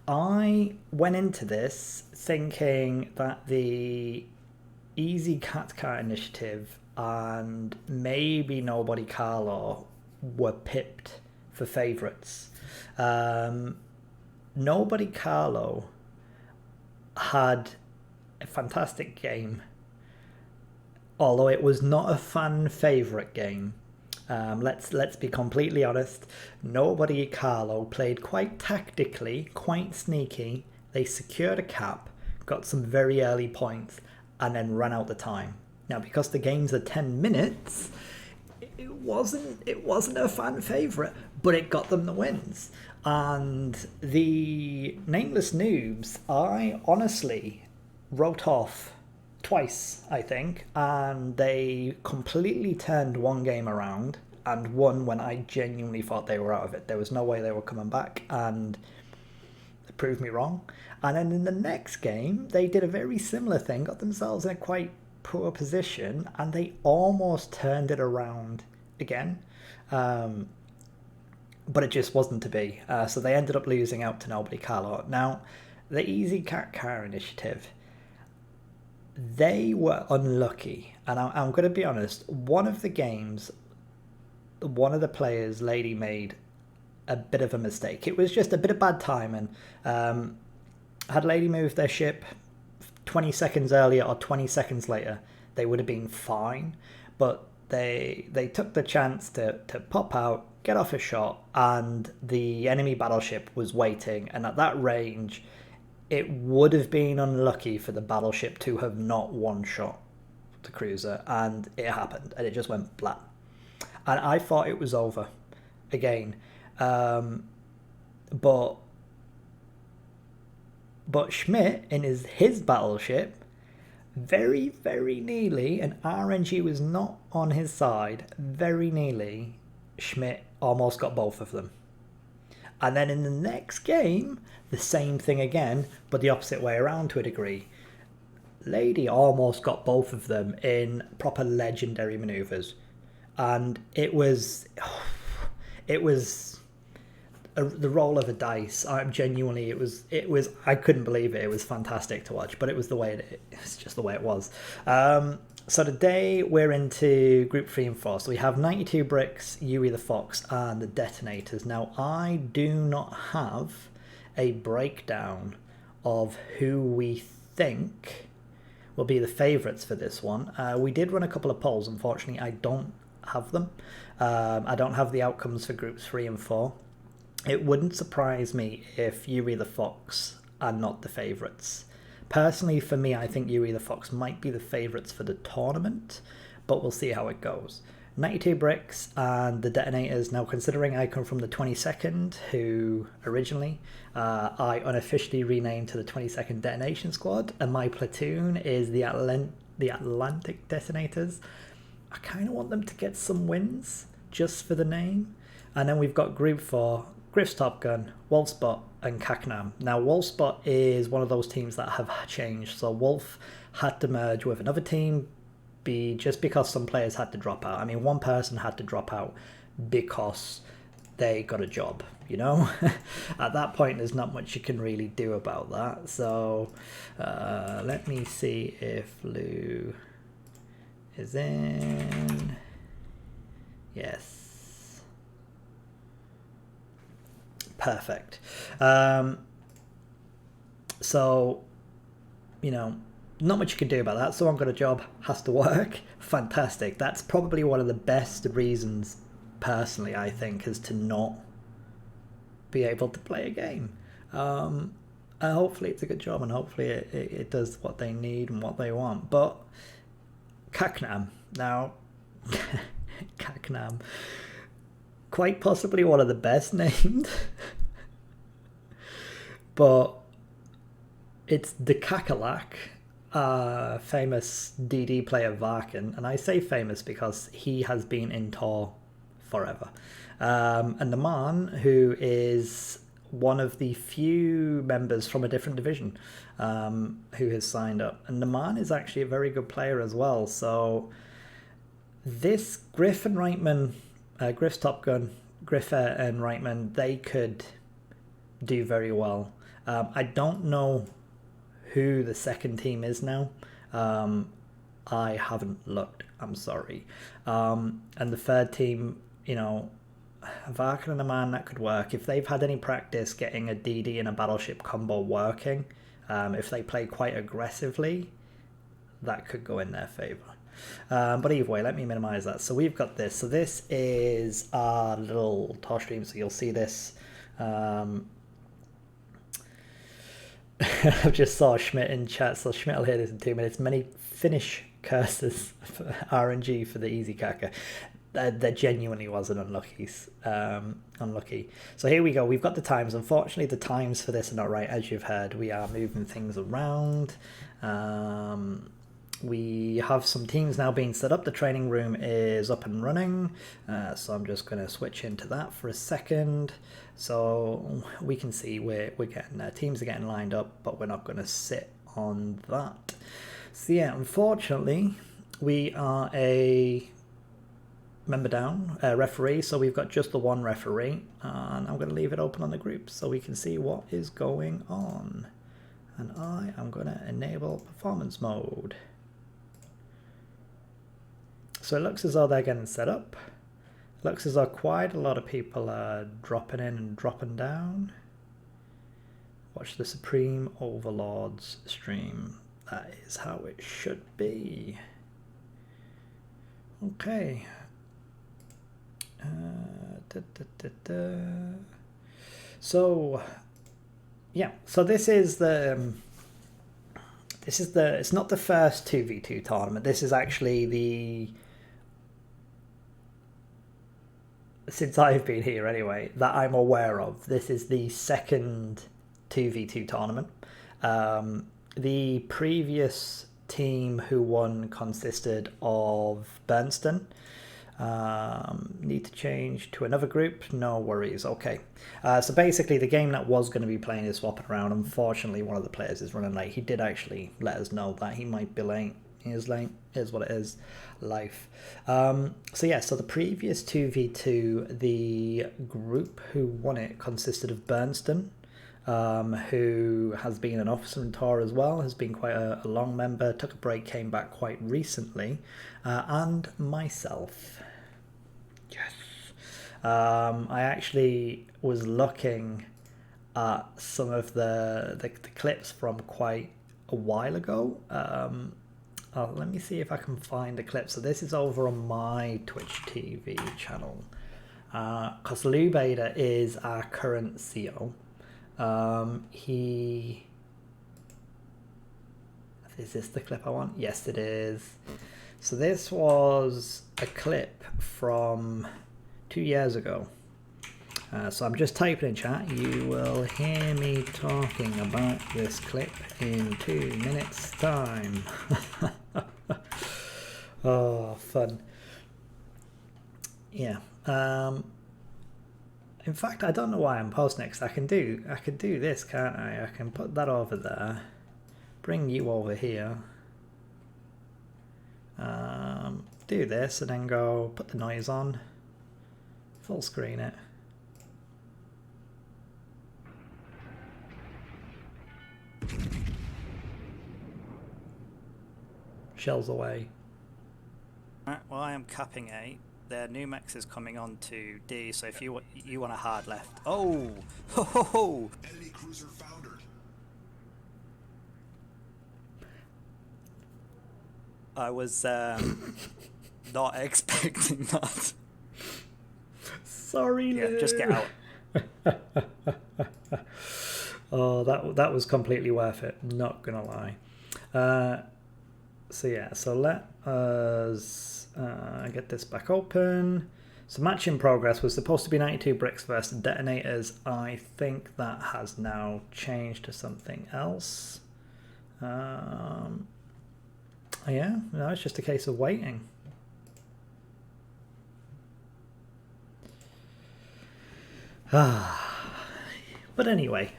S1: I went into this thinking that the Easy Cat Car Initiative and maybe Nobody Carlo were pipped for favourites. Nobody Carlo had a fantastic game, although it was not a fan favourite game. Let's be completely honest. Nobody Carlo played quite tactically, quite sneaky. They secured a cap, got some very early points, and then ran out the time. Now, because the games are 10 minutes, it wasn't a fan favourite, but it got them the wins. And the Nameless Noobs, I honestly wrote off twice, I think, and they completely turned one game around and won when I genuinely thought they were out of it. There was no way they were coming back, and they proved me wrong. And then in the next game, they did a very similar thing, got themselves in a quite poor position, and they almost turned it around again. But it just wasn't to be. So they ended up losing out to Nobody Carlo. Now, the Easy Cat Car Initiative, they were unlucky. And I'm going to be honest, one of the games, one of the players, Lady, made a bit of a mistake. It was just a bit of bad timing. Had Lady moved their ship 20 seconds earlier or 20 seconds later, they would have been fine. But they took the chance to pop out, get off a shot, and the enemy battleship was waiting. And at that range, it would have been unlucky for the battleship to have not one-shot the cruiser, and it happened, and it just went flat. and I thought it was over again. But Schmidt in his battleship, very, very nearly, and RNG was not on his side, very nearly, Schmidt almost got both of them. And then in the next game, the same thing again, but the opposite way around to a degree. Lady almost got both of them in proper legendary maneuvers. And it was the roll of a dice. Genuinely, it was. I couldn't believe it. It was fantastic to watch, but it was it's just the way it was. So today we're into Group 3 and 4. So we have 92 Bricks, Yuri the Fox, and the Detonators. Now, I do not have a breakdown of who we think will be the favourites for this one. We did run a couple of polls. Unfortunately, I don't have them. I don't have the outcomes for Groups 3 and 4. It wouldn't surprise me if Yuri the Fox are not the favourites. Personally, for me, I think Yuri the Fox might be the favourites for the tournament, but we'll see how it goes. 92 Bricks and the Detonators. Now, considering I come from the 22nd, who originally I unofficially renamed to the 22nd Detonation Squad, and my platoon is the Atlantic Detonators, I kind of want them to get some wins just for the name. And then we've got Group 4, Griff's Top Gun, Wolfspot, and Kaknam. Now, Wolfspot is one of those teams that have changed. So Wolf had to merge with another team just because some players had to drop out. I mean, one person had to drop out because they got a job, you know? At that point, there's not much you can really do about that. So let me see if Lou is in. Yes. Perfect. So, you know, not much you can do about that. Someone got a job, has to work. Fantastic. That's probably one of the best reasons, personally, I think, is to not be able to play a game. And hopefully it's a good job, and hopefully it does what they need and what they want. But Kaknam, now, Kaknam, quite possibly one of the best named, but it's the Kakalak, famous DD player Varkin, and I say famous because he has been in Tor forever. And the man, who is one of the few members from a different division who has signed up, and the man is actually a very good player as well. So this Griff and Reitman, Griff's Top Gun, Griff and Reitman, they could do very well. I don't know who the second team is now. I haven't looked, I'm sorry. And the third team, you know, Varkin and a man, that could work. If they've had any practice getting a DD and a battleship combo working, if they play quite aggressively, that could go in their favour. But either way, let me minimize that. So we've got this. So this is our little Tor stream. So you'll see this. I've just saw Schmidt in chat. So Schmidt will hear this in 2 minutes. Many Finnish curses for RNG for the easy caca. There genuinely was an unlucky. So here we go. We've got the times. Unfortunately, the times for this are not right. As you've heard, we are moving things around. We have some teams now being set up. The training room is up and running. So I'm just going to switch into that for a second. So we can see we're getting teams are getting lined up, but we're not going to sit on that. So yeah, unfortunately, we are a member down, referee. So we've got just the one referee, and I'm going to leave it open on the group so we can see what is going on. And I am going to enable performance mode. So it looks as though they're getting set up. It looks as though quite a lot of people are dropping in and dropping down. Watch the Supreme Overlords stream. That is how it should be. Okay. So yeah, so this is the it's not the first 2v2 tournament. This is actually since I've been here anyway, that I'm aware of. This is the second 2v2 tournament. The previous team who won consisted of Bernston. Need to change to another group? No worries, okay. So basically the game that was going to be playing is swapping around. Unfortunately, one of the players is running late. He did actually let us know that he might be late. He is late, is what it is, life. So yeah, so the previous 2v2, the group who won it consisted of Bernston, who has been an officer in Tor as well, has been quite a long member, took a break, came back quite recently, and myself. Yes. I actually was looking at some of the clips from quite a while ago. Let me see if I can find the clip. So this is over on my Twitch TV channel. Because Lou Bader is our current CO. Is this the clip I want? Yes, it is. So this was a clip from 2 years ago. So I'm just typing in chat. You will hear me talking about this clip in 2 minutes time. Oh, fun. Yeah. In fact, I don't know why I'm posting next. I can do this, can't I? I can put that over there. Bring you over here. Do this and then go put the noise on. Full screen it. Shells away. Right, well, I am capping A. Their new max is coming on to D, so if you want a hard left. Oh! Ho ho ho!
S4: Enemy cruiser foundered.
S1: I was not expecting that. Sorry, Lou. Yeah, just get out. Oh, that was completely worth it. Not gonna lie. So yeah, so let us get this back open. So match in progress was supposed to be 92 bricks versus detonators. I think that has now changed to something else. Yeah, no, it's just a case of waiting. But anyway,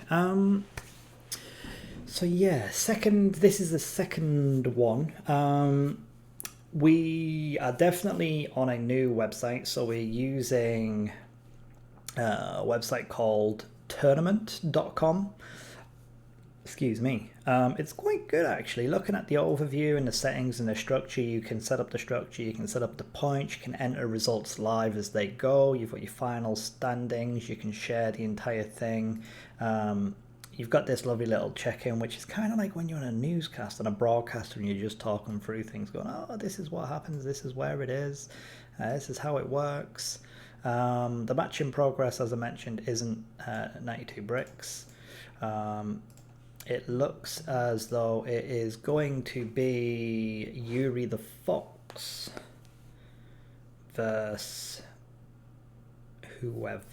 S1: so yeah, this is the second one. We are definitely on a new website, so we're using a website called tournament.com. Excuse me. It's quite good actually. Looking at the overview and the settings and the structure, you can set up the structure, you can set up the points, you can enter results live as they go, you've got your final standings, you can share the entire thing. You've got this lovely little check-in, which is kind of like when you're on a newscast and a broadcaster and you're just talking through things, going, oh, this is what happens, this is where it is, this is how it works. The match in progress, as I mentioned, isn't 92 bricks. It looks as though it is going to be Yuri the Fox versus whoever.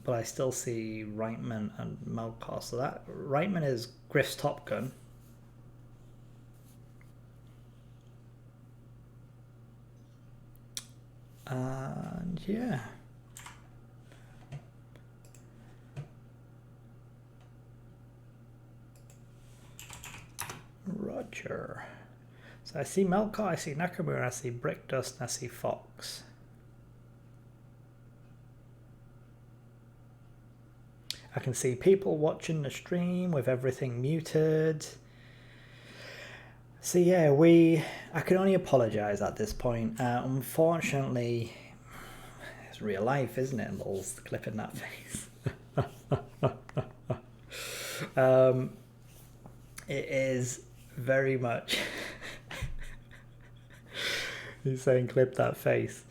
S1: But I still see Reitman and Melkor. So that Reitman is Griff's Top Gun. And yeah. Roger. So I see Melkor, I see Nakamura, I see Brickdust, and I see Fox. I can see people watching the stream with everything muted. So yeah, I can only apologise at this point. Unfortunately, it's real life, isn't it? Lulz, clipping that face. It is very much. He's saying clip that face.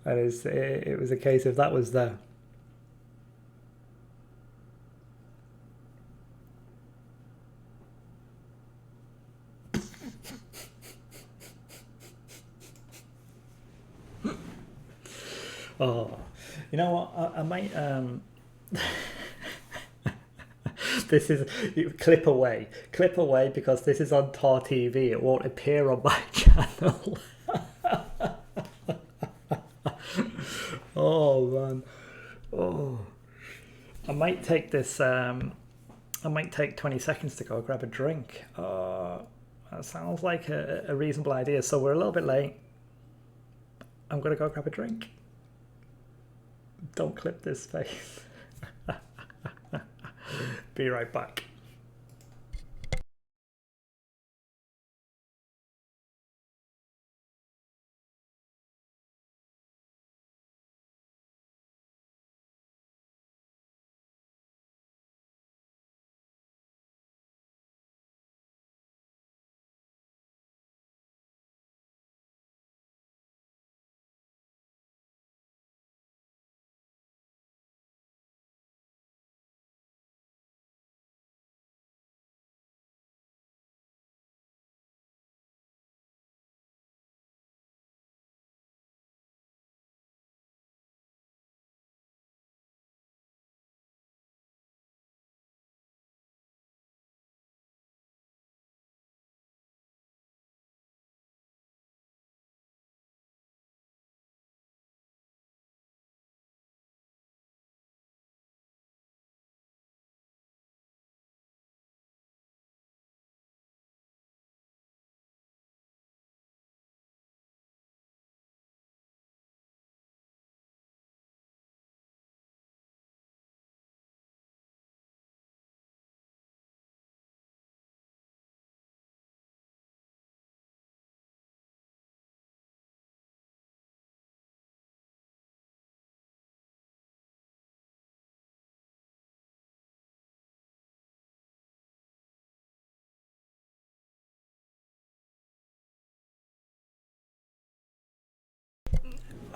S1: And it was a case of that was there. Oh, you know what? I might this is clip away because this is on Tor TV. It won't appear on my channel. Oh man. Oh, I might take this. I might take 20 seconds to go grab a drink. That sounds like a reasonable idea. So we're a little bit late. I'm gonna go grab a drink. Don't clip this face. Be right back.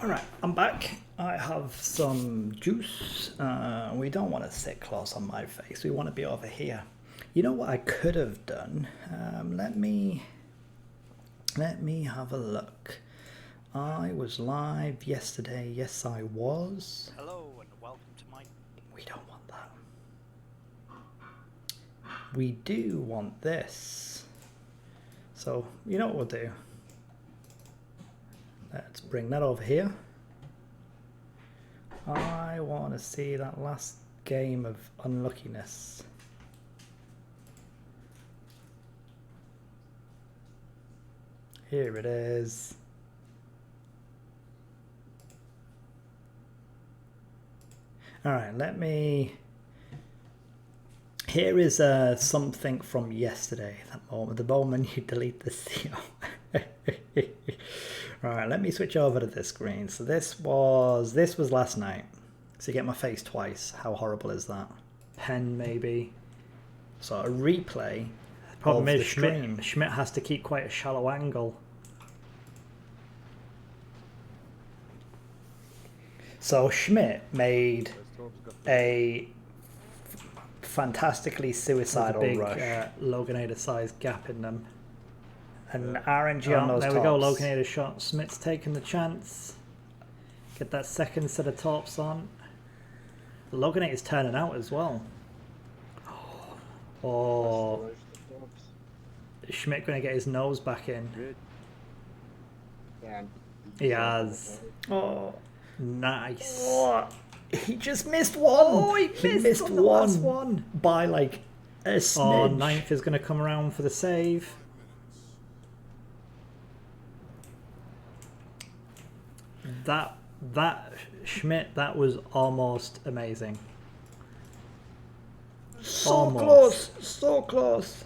S1: Alright, I'm back. I have some juice. We don't want to sit close on my face. We want to be over here. You know what I could have done? Let me have a look. I was live yesterday. Yes, I was.
S10: Hello and welcome to my...
S1: We don't want that. We do want this. So, you know what we'll do? Let's bring that over here. I want to see that last game of unluckiness. Here it is. All right, let me... Here is something from yesterday, the moment you delete the CO. Right, let me switch over to this screen. So this was last night. So you get my face twice. How horrible is that? Pen maybe. So a replay. The problem is Schmidt has to keep quite a shallow angle. So Schmidt made a fantastically suicidal rush. Loganator sized gap in them. And RNG on those tops. There we go, Loganator shot. Smith's taking the chance. Get that second set of tops on. Loganator's turning out as well. Oh. Schmidt going to get his nose back in.
S12: Yeah.
S1: He has. Oh, nice. Oh, he just missed one. Oh, he missed on the last one. By like a smidge. Oh, ninth is going to come around for the save. That Schmidt, that was almost amazing. So close, so close.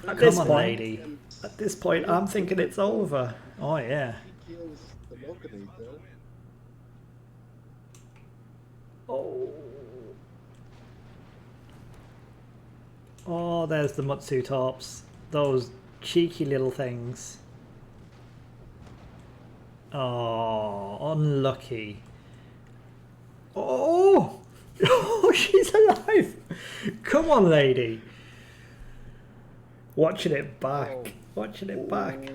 S1: At this point, lady. At this point, I'm thinking it's over. Oh yeah.
S12: He kills the Loganator.
S1: Oh. Oh, there's the Mutsu tops. Those cheeky little things. Oh, unlucky. Oh! Oh, she's alive! Come on, lady. Watching it back. watching it back.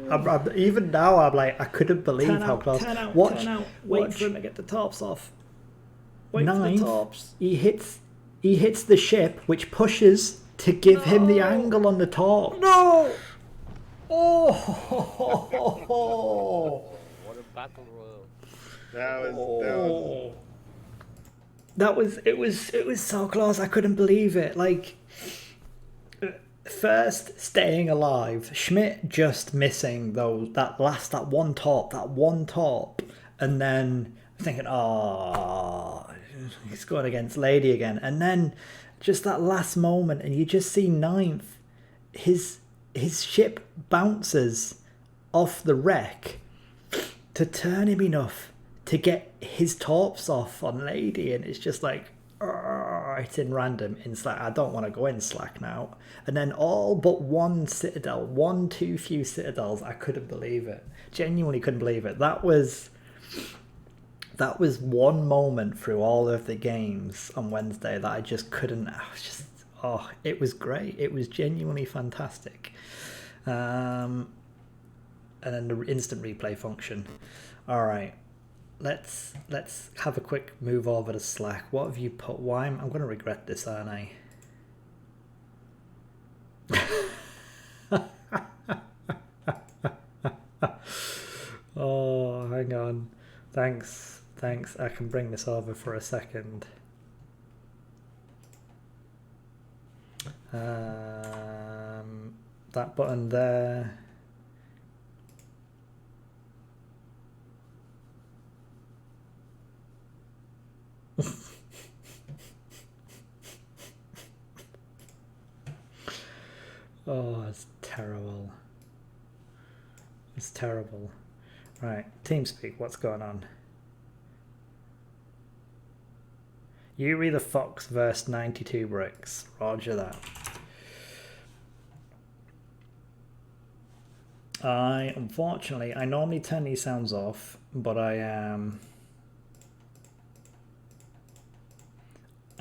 S1: Even now, I'm like, I couldn't believe how close.
S10: 10 out,
S1: Watch,
S10: 10 out. Wait for him to get the tops off. Wait for
S1: ninth,
S10: the tops.
S1: He hits the ship, which pushes to give him the angle on the top.
S10: No!
S1: Oh!
S11: What a battle royal.
S1: It was so close. I couldn't believe it. Like, first staying alive, Schmidt just missing that one top, and then thinking, oh, he's going against Lady again, and then just that last moment, and you just see ninth, his ship bounces off the wreck to turn him enough to get his torps off on Lady, and it's just like, it's in random in Slack. I don't want to go in Slack now. And then all but one Citadel, one too few Citadels. I couldn't believe it. Genuinely couldn't believe it. That was one moment through all of the games on Wednesday that I just couldn't. It was great. It was genuinely fantastic. And then the instant replay function. All right. Let's have a quick move over to Slack. What have you put? Why I'm going to regret this, aren't I? Oh, hang on. Thanks. I can bring this over for a second. That button there. Oh, it's terrible. It's terrible. Right, TeamSpeak, what's going on? Yuri the Fox versus 92 bricks. Roger that. Unfortunately, I normally turn these sounds off, but I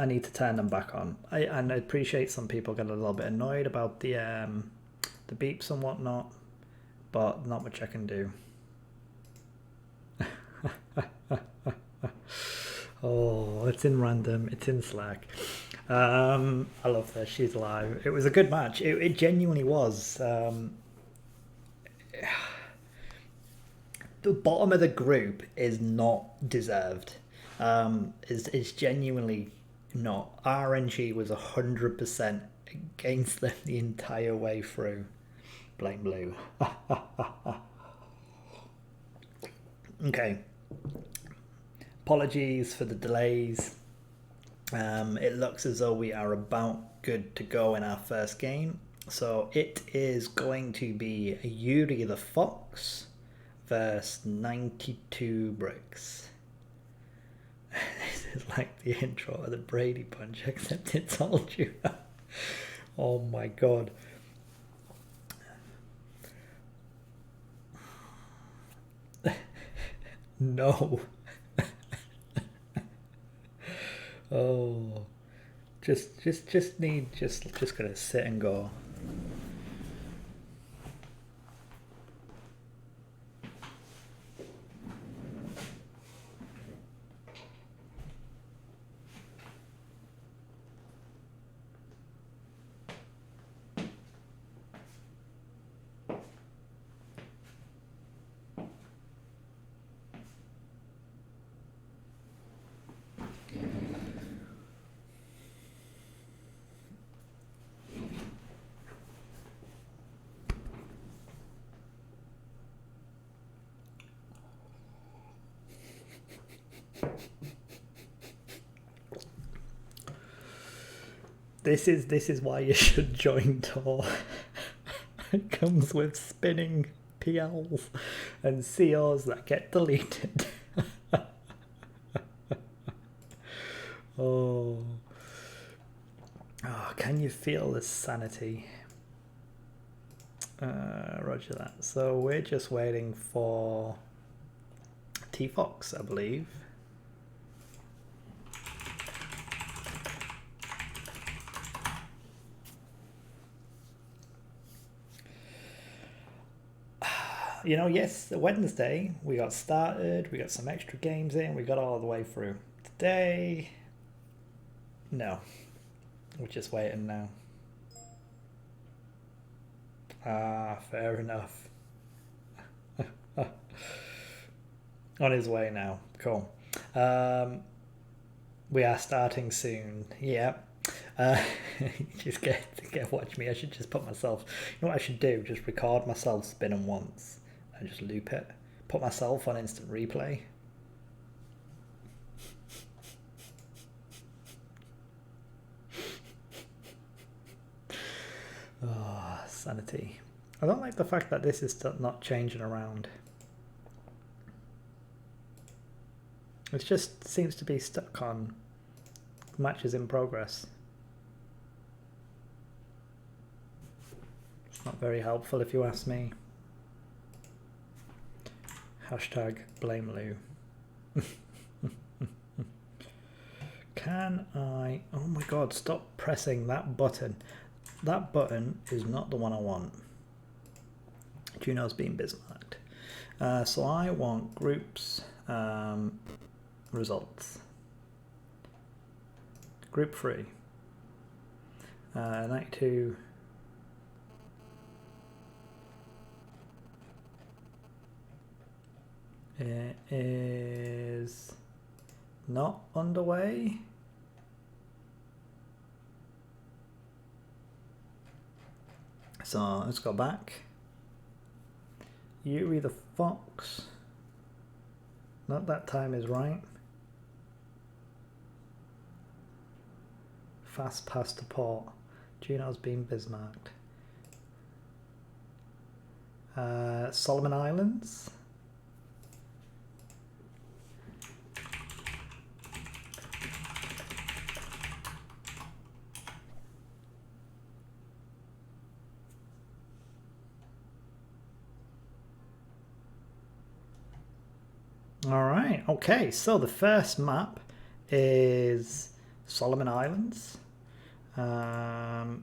S1: need to turn them back on. And I appreciate some people get a little bit annoyed about the beeps and whatnot, but not much I can do. Oh, it's in random. It's in Slack. I love this. She's alive. It was a good match. It genuinely was. The bottom of the group is not deserved. Is genuinely not. RNG was 100% against them the entire way through. Blame Blue. Okay. Apologies for the delays. It looks as though we are about good to go in our first game. So it is going to be Yuri the Fox versus 92 bricks. This is like the intro of the Brady Bunch, except it told you. Oh my god. No. Oh, just gonna sit and go. This is why you should join Tor. It comes with spinning PLs and COs that get deleted. Oh, can you feel the sanity? Roger that. So we're just waiting for T-Fox, I believe. you know, yes, Wednesday we got started, we got some extra games in, we got all the way through. Today, no, we're just waiting now. Ah, fair enough. On his way now. Cool. We are starting soon. Yeah. Just get watch me. I should just put myself. You know what I should do? Just record myself spinning once and just loop it. Put myself on instant replay. Oh, sanity. I don't like the fact that this is still not changing around. It just seems to be stuck on matches in progress. It's not very helpful if you ask me. Hashtag blame Lou. Can I... Oh my god, stop pressing that button. That button is not the one I want. Juno's been bismarcked. So I want groups, results. Group 3. 92. It is not underway. So let's go back. Yuri the Fox. Not that time is right. Fast past the port. Juno's been bismarcked. Solomon Islands. All right, okay, so the first map is Solomon Islands. Update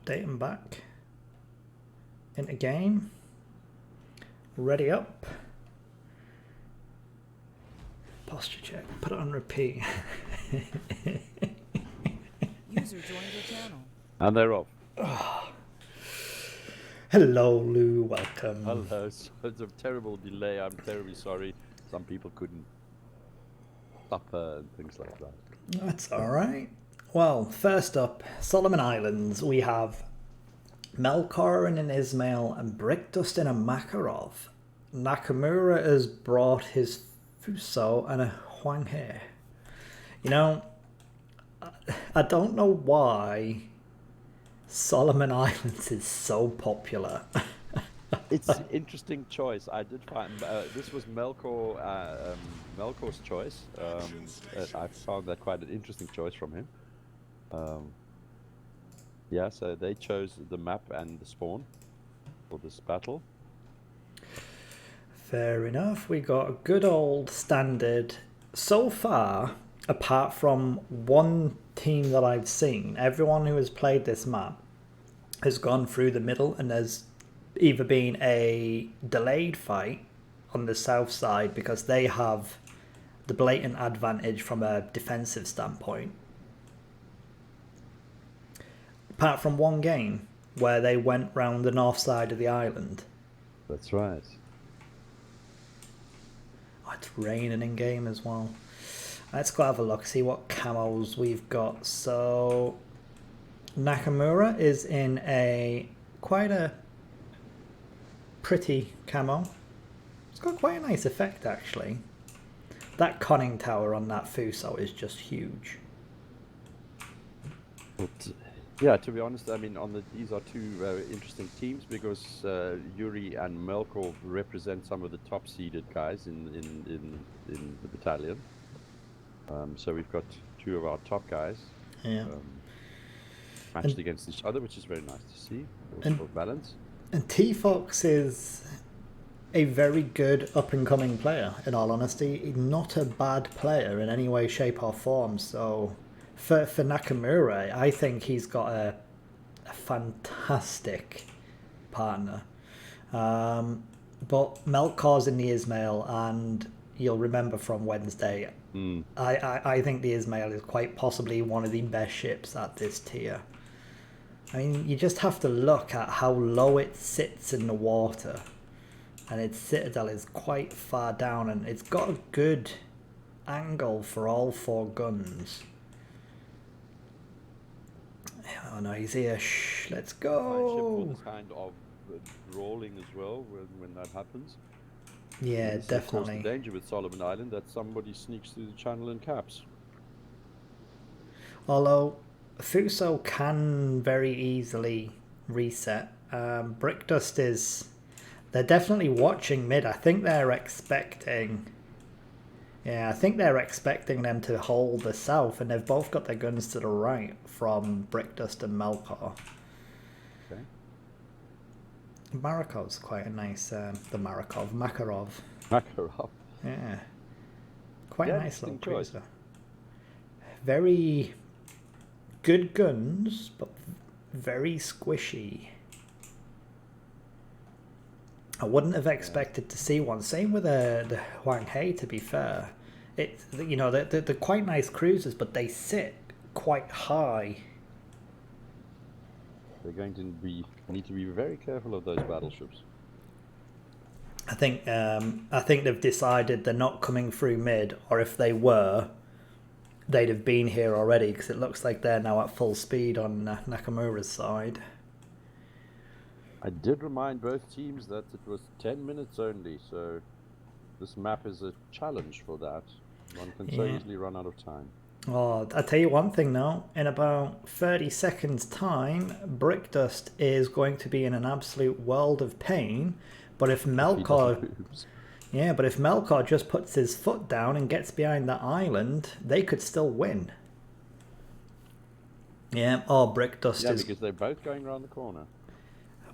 S1: and back into game. Ready up. Posture check, put it on repeat.
S6: User joined your channel.
S5: And they're off.
S1: Hello, Lou. Welcome.
S5: Hello. So it's a terrible delay. I'm terribly sorry. Some people couldn't suffer and things like that.
S1: That's all right. Well, first up, Solomon Islands. We have Melkor and Ismail and Brickdustin and Makarov. Nakamura has brought his Fuso and a Huang He. You know, I don't know why Solomon Islands is so popular.
S5: It's an interesting choice. I did find this was Melkor's choice. I found that quite an interesting choice from him. Yeah, so they chose the map and the spawn for this battle.
S1: Fair enough. We got a good old standard. So far, apart from one team that I've seen, everyone who has played this map has gone through the middle, and there's either been a delayed fight on the south side because they have the blatant advantage from a defensive standpoint. Apart from one game where they went round the north side of the island.
S5: That's right.
S1: Oh, it's raining in game as well. Let's go have a look, see what camos we've got. So Nakamura is in quite a pretty camo. It's got quite a nice effect actually. That conning tower on that Fuso is just huge.
S5: But, yeah, to be honest, I mean, these are two very interesting teams because Yuri and Melkor represent some of the top-seeded guys in the battalion. So we've got two of our top guys matched against each other, which is very nice to see. Also for balance.
S1: And T-Fox is a very good up-and-coming player, in all honesty. Not a bad player in any way, shape or form. So for Nakamura, I think he's got a fantastic partner. But Melkor's in the Ismail, and you'll remember from Wednesday, I think the Ismail is quite possibly one of the best ships at this tier. I mean, you just have to look at how low it sits in the water, and its citadel is quite far down, and it's got a good angle for all 4 guns. Oh no, he's here. Shh, let's go.
S5: Ship for this kind of rolling as well when that happens.
S1: Yeah,
S5: This is,
S1: definitely.
S5: Of course, the danger with Solomon Island that somebody sneaks through the channel and caps.
S1: Although Fuso can very easily reset. Brickdust is... They're definitely watching mid. I think they're expecting... Yeah, I think they're expecting them to hold the south, and they've both got their guns to the right from Brickdust and Melkor.
S5: Okay.
S1: Marakov's quite a nice... Makarov.
S5: Makarov.
S1: Yeah. Quite
S5: Yeah,
S1: a nice little
S5: interesting choice.
S1: cruiser. Very good guns, but very squishy. I wouldn't have expected to see one. Same with the Huang He, to be fair. It's, you know, they're quite nice cruisers, but they sit quite high.
S5: They're going to need to be very careful of those battleships.
S1: I think they've decided they're not coming through mid, or if they were, they'd have been here already, because it looks like they're now at full speed on Nakamura's side.
S5: I did remind both teams that it was 10 minutes only, so this map is a challenge for that. One can so easily run out of time.
S1: Oh, I'll tell you one thing now. In about 30 seconds time, Brickdust is going to be in an absolute world of pain. But if Melkor... Yeah, but if Melkor just puts his foot down and gets behind the island, they could still win. Yeah, Brickdust is...
S5: Yeah, because they're both going around the corner.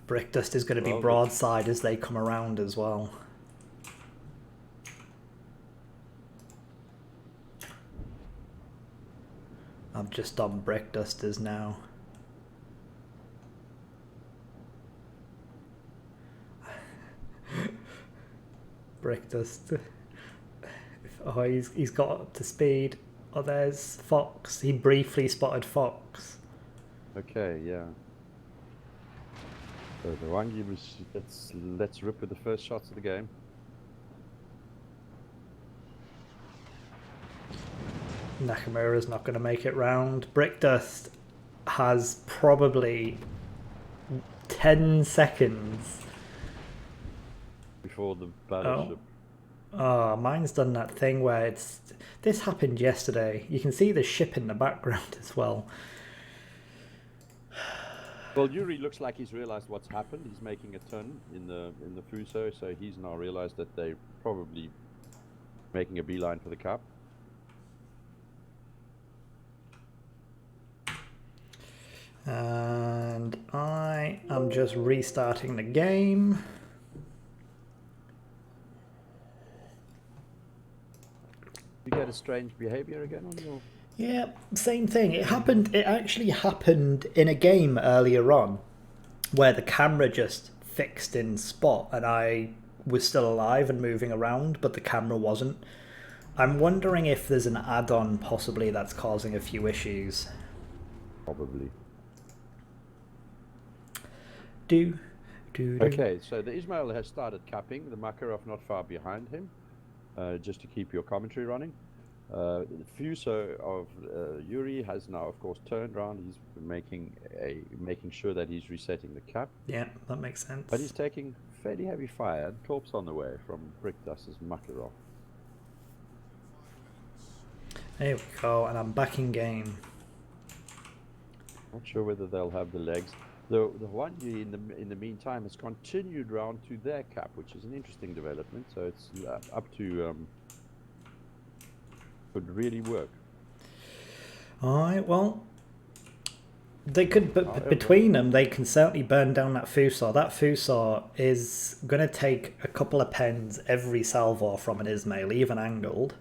S1: Brickdust is going to be broadside as they come around as well. I'm just on Brickdusters now. Brickdust. Oh, he's got up to speed. Oh, there's Fox. He briefly spotted Fox.
S5: Okay, yeah. So the Wangi was... Let's rip with the first shots of the game.
S1: Nakamura's not going to make it round. Brickdust has probably 10 seconds
S5: before the battleship.
S1: Oh, mine's done that thing where it's... This happened yesterday. You can see the ship in the background as well.
S5: Well, Yuri looks like he's realized what's happened. He's making a turn in the Fuso, so he's now realized that they're probably making a beeline for the cap.
S1: And I am just restarting the game.
S5: You get a strange behavior again on your...
S1: Yeah, same thing. It actually happened in a game earlier on where the camera just fixed in spot and I was still alive and moving around, but the camera wasn't. I'm wondering if there's an add-on possibly that's causing a few issues.
S5: Probably.
S1: Okay,
S5: so the Ismail has started capping, the Makarov not far behind him, just to keep your commentary running. The Fuso of Yuri has now, of course, turned around. He's making sure that he's resetting the cap.
S1: Yeah, that makes sense.
S5: But he's taking fairly heavy fire, and Torp's on the way from Brickdust's Makarov.
S1: There we go, and I'm back in game.
S5: Not sure whether they'll have the legs. The Huanyi in the meantime has continued round to their cap, which is an interesting development. So it's up to could really work.
S1: All right, well, they could, between them, they can certainly burn down that Fusar. That Fusar is going to take a couple of pens every salvo from an Ismail, even angled.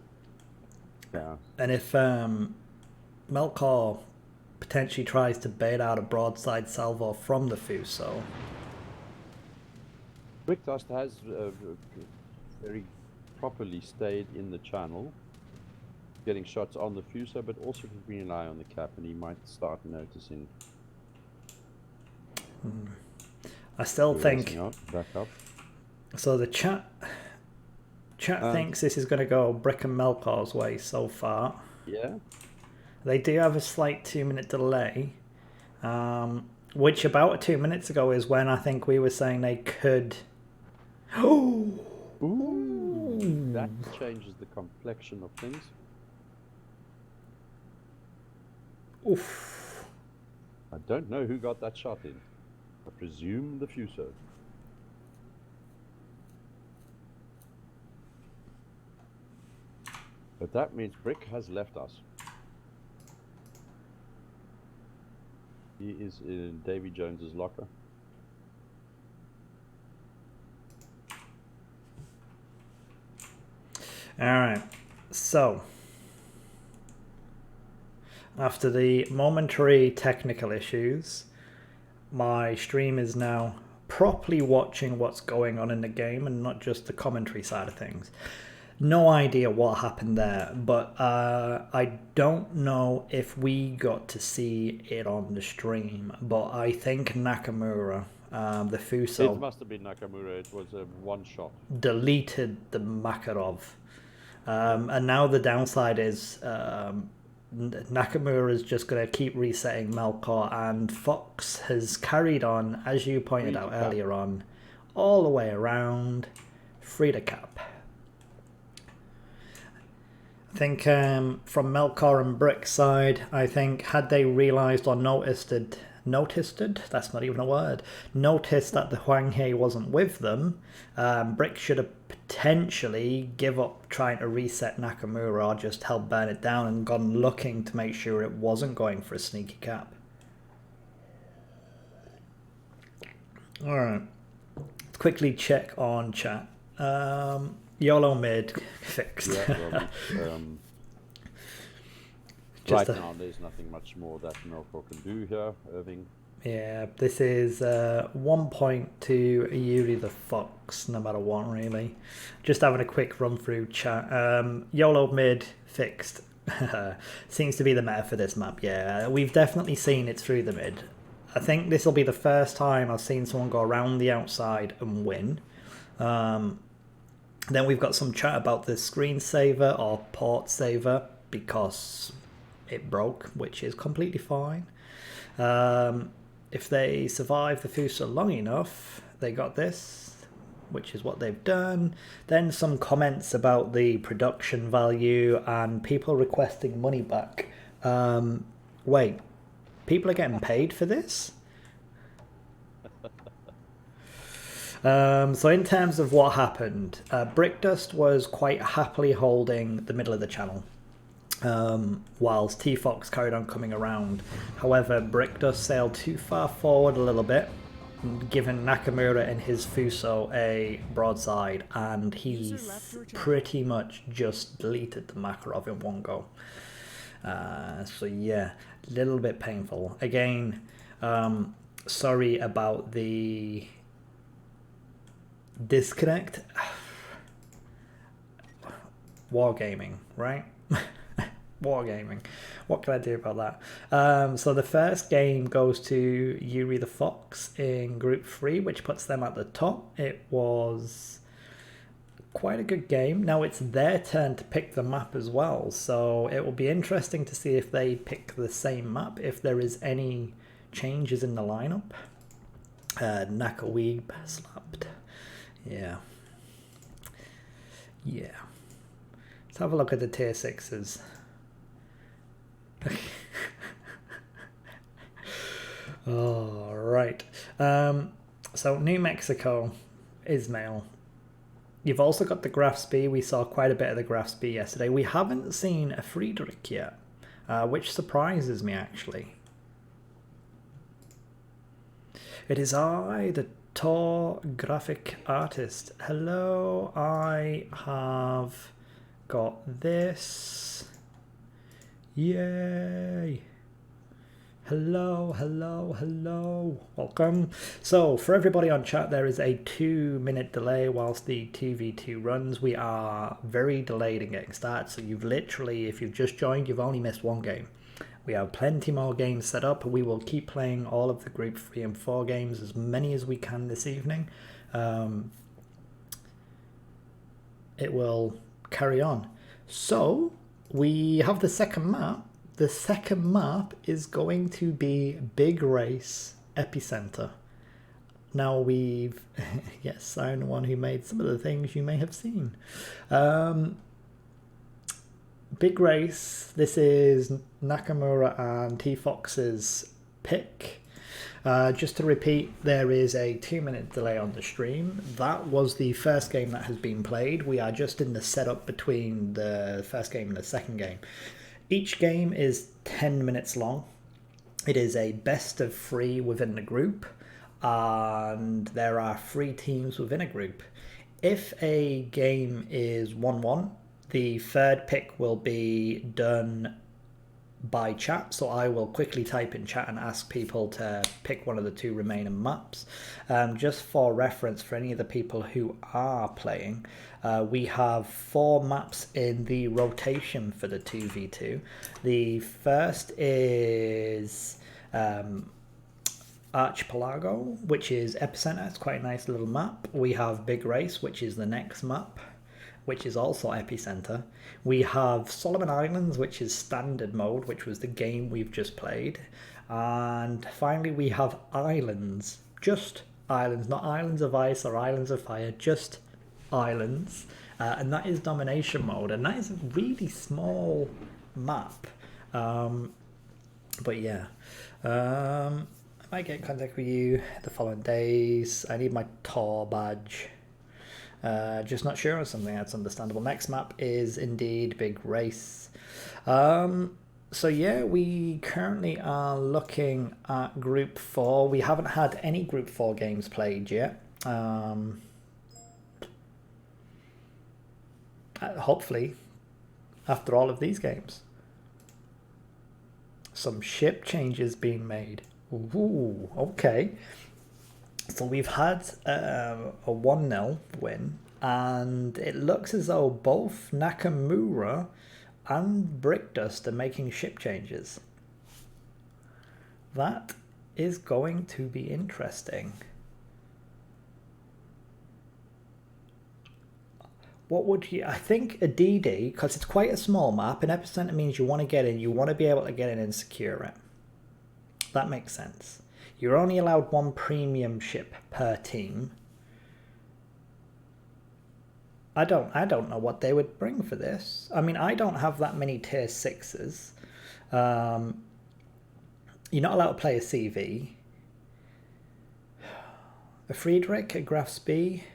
S5: Yeah.
S1: And if Melkor potentially tries to bait out a broadside salvo from the Fuso,
S5: Brickdust has very properly stayed in the channel, getting shots on the Fuso, but also keeping an eye on the cap, and he might start noticing.
S1: I still think
S5: back up.
S1: so. The chat thinks this is going to go Brick and Melkor's way so far.
S5: Yeah.
S1: They do have a slight 2-minute delay, which about 2 minutes ago is when I think we were saying they could.
S5: Ooh, that changes the complexion of things.
S1: Oof.
S5: I don't know who got that shot in. I presume the Fuso. But that means Brick has left us. He is in Davy Jones's locker.
S1: Alright, so after the momentary technical issues, my stream is now properly watching what's going on in the game and not just the commentary side of things. No idea what happened there, but I don't know if we got to see it on the stream, but I think Nakamura, the Fuso...
S5: It must have been Nakamura, it was a one shot.
S1: ...deleted the Makarov. And now the downside is Nakamura is just going to keep resetting Melkor, and Fox has carried on, as you pointed out earlier on, all the way around, free to cap. I think from Melkor and Brick's side, I think had they realised or noticed, that's not even a word, noticed that the Huang He wasn't with them, Brick should have potentially give up trying to reset Nakamura or just help burn it down and gone looking to make sure it wasn't going for a sneaky cap. Alright, let's quickly check on chat. YOLO mid fixed.
S5: Yeah, right now there's nothing much more that Melkor can do here, Irving.
S1: Yeah, this is 1 point to Yuri the Fox, no matter what, really. Just having a quick run through chat. YOLO mid fixed. Seems to be the meta for this map, yeah. We've definitely seen it through the mid. I think this will be the first time I've seen someone go around the outside and win. Then we've got some chat about the screensaver or port saver because it broke, which is completely fine. If they survive the Fuso long enough, they got this, which is what they've done. Then some comments about the production value and people requesting money back. Wait, people are getting paid for this? So in terms of what happened, Brickdust was quite happily holding the middle of the channel, whilst T-Fox carried on coming around. However, Brickdust sailed too far forward a little bit, giving Nakamura and his Fuso a broadside, and he's pretty much just deleted the Makarov in one go. So yeah, a little bit painful. Again, sorry about the disconnect. Wargaming, right? Wargaming. What can I do about that? So the first game goes to Yuri the Fox in Group 3, which puts them at the top. It was quite a good game. Now it's their turn to pick the map as well, so it will be interesting to see if they pick the same map, if there is any changes in the lineup. Nakaweeb slapped. Yeah. Let's have a look at the tier 6s. All right. So New Mexico, Ismail. You've also got the Graf Spee. We saw quite a bit of the Graf Spee yesterday. We haven't seen a Friedrich yet, which surprises me actually. It is I, the Tor graphic artist. Hello, I have got this. Yay. Hello, hello, hello. Welcome. So, for everybody on chat, there is a 2-minute delay whilst the 2v2 runs. We are very delayed in getting started, so you've literally, if you've just joined, you've only missed one game. We have plenty more games set up. We will keep playing all of the Group 3 and 4 games, as many as we can this evening. It will carry on. So, we have the second map. The second map is going to be Big Race Epicenter. Now we've... yes, I'm the one who made some of the things you may have seen. Big Race, this is Nakamura and T-Fox's pick. Just to repeat, there is a 2-minute delay on the stream. That was the first game that has been played. We are just in the setup between the first game and the second game. Each game is 10 minutes long. It is a best of 3 within the group, and there are 3 teams within a group. If a game is 1-1, the third pick will be done by chat, so I will quickly type in chat and ask people to pick one of the 2 remaining maps. Just for reference for any of the people who are playing, we have 4 maps in the rotation for the 2v2. The first is Archipelago, which is Epicenter. It's quite a nice little map. We have Big Race, which is the next map, which is also Epicenter. We have Solomon Islands, which is standard mode, which was the game we've just played. And finally we have Islands. Just Islands, not Islands of Ice or Islands of Fire, just Islands. And that is domination mode, and that is a really small map. But yeah. I might get in contact with you the following days. I need my Tor badge. Just not sure on something, that's understandable. Next map is indeed Big Race. So yeah, we currently are looking at Group 4. We haven't had any Group 4 games played yet. Hopefully, after all of these games. Some ship changes being made. Ooh, okay. So we've had a 1-0 win, and it looks as though both Nakamura and Brickdust are making ship changes. That is going to be interesting. What would you... I think a DD, because it's quite a small map, and Epicenter means you want to get in, you want to be able to get in and secure it. That makes sense. You're only allowed 1 premium ship per team. I don't know what they would bring for this. I mean, I don't have that many tier 6s. You're not allowed to play a CV. A Friedrich, a Graf Spee.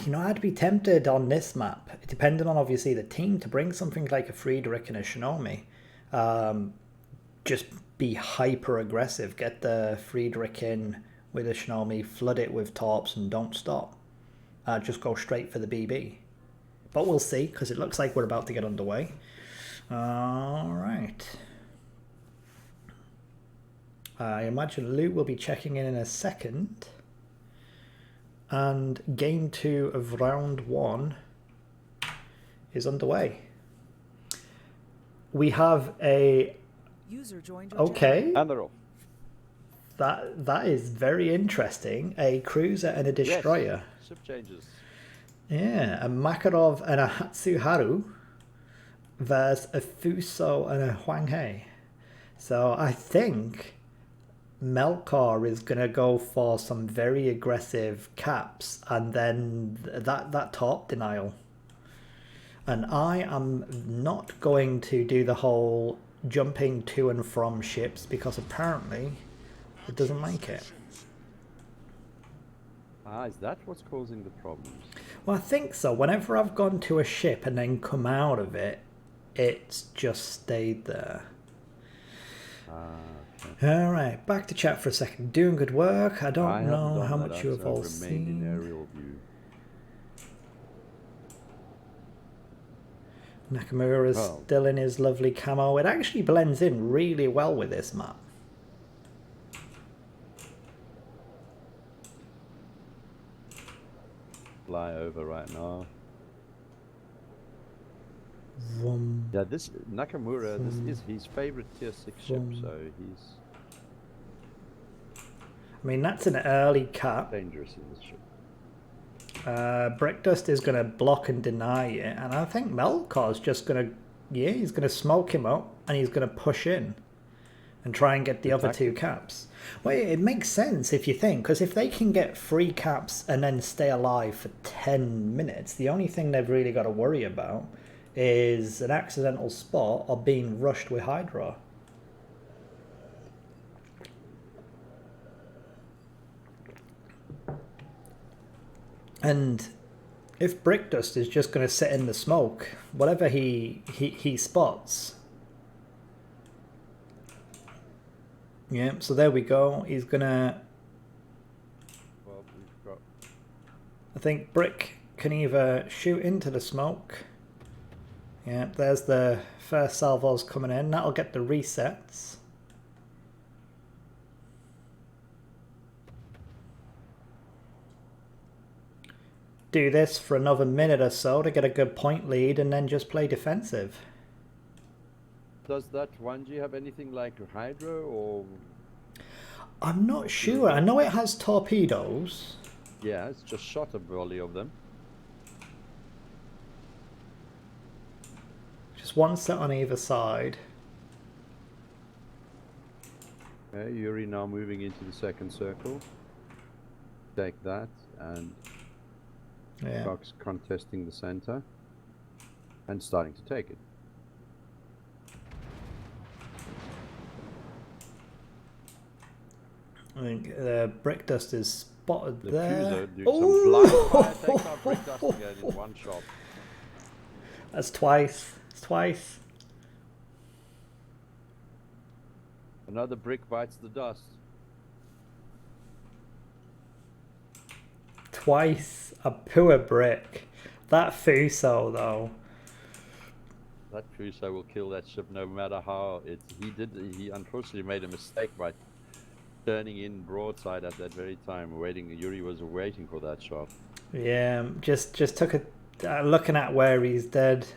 S1: You know, I'd be tempted on this map, depending on obviously the team, to bring something like a Friedrich and a Shinomi. Just be hyper aggressive, get the Friedrich in with a Shinomi, flood it with torps and don't stop. Just go straight for the BB. But we'll see, because it looks like we're about to get underway. Alright. I imagine Luke will be checking in a second. And game 2 of round 1 is underway. We have a...
S6: User joined your
S1: okay.
S5: And they're off.
S1: That is very interesting. A cruiser and a destroyer.
S5: Yes. Ship changes.
S1: Yeah, a Makarov and a Hatsuharu versus a Fuso and a Hwanghae. So I think Melkor is going to go for some very aggressive caps and then that top denial. And I am not going to do the whole jumping to and from ships because apparently it doesn't like it.
S5: Ah, is that what's causing the problems?
S1: Well, I think so. Whenever I've gone to a ship and then come out of it, it's just stayed there.
S5: Okay.
S1: Alright, back to chat for a second. Doing good work. I don't know how much you have all
S5: remained in
S1: seen.
S5: aerial view.
S1: Nakamura's still in his lovely camo. It actually blends in really well with this map.
S5: Fly over right now.
S1: Vroom.
S5: Yeah, this Nakamura, this is his favorite tier 6 ship, so he's
S1: I mean, that's an early cap.
S5: dangerous in this ship.
S1: Brickdust is going to block and deny it, and I think Melkor's just going to, yeah, he's going to smoke him up, and he's going to push in and try and get the other two caps. Well, it makes sense if you think, because if they can get 3 caps and then stay alive for 10 minutes, the only thing they've really got to worry about is an accidental spot or being rushed with Hydra. And if Brickdust is just going to sit in the smoke, whatever he spots. Yeah, so there we go. He's going to...
S5: Well, we've got...
S1: I think Brick can either shoot into the smoke. Yeah, there's the first salvos coming in. That'll get the resets. Do this for another minute or so to get a good point lead and then just play defensive.
S5: Does that 1G have anything like Hydra or...
S1: I'm not sure. I know it has torpedoes.
S5: Yeah, it's just shot a volley of them.
S1: Just one set on either side.
S5: Okay, Yuri now moving into the second circle. Take that, and
S1: yeah.
S5: Fox contesting the center and starting to take it.
S1: I think Brickdust is spotted
S5: The
S1: there.
S5: Fuser doing some blind fire, takes out Brickdust again in one shot.
S1: That's twice. It's twice.
S5: Another brick bites the dust.
S1: Twice. A poor brick. That Fuso though.
S5: That Fuso will kill that ship no matter how it. He unfortunately made a mistake by turning in broadside at that very time. Yuri was waiting for that shot.
S1: Yeah, just took a looking at where he's dead.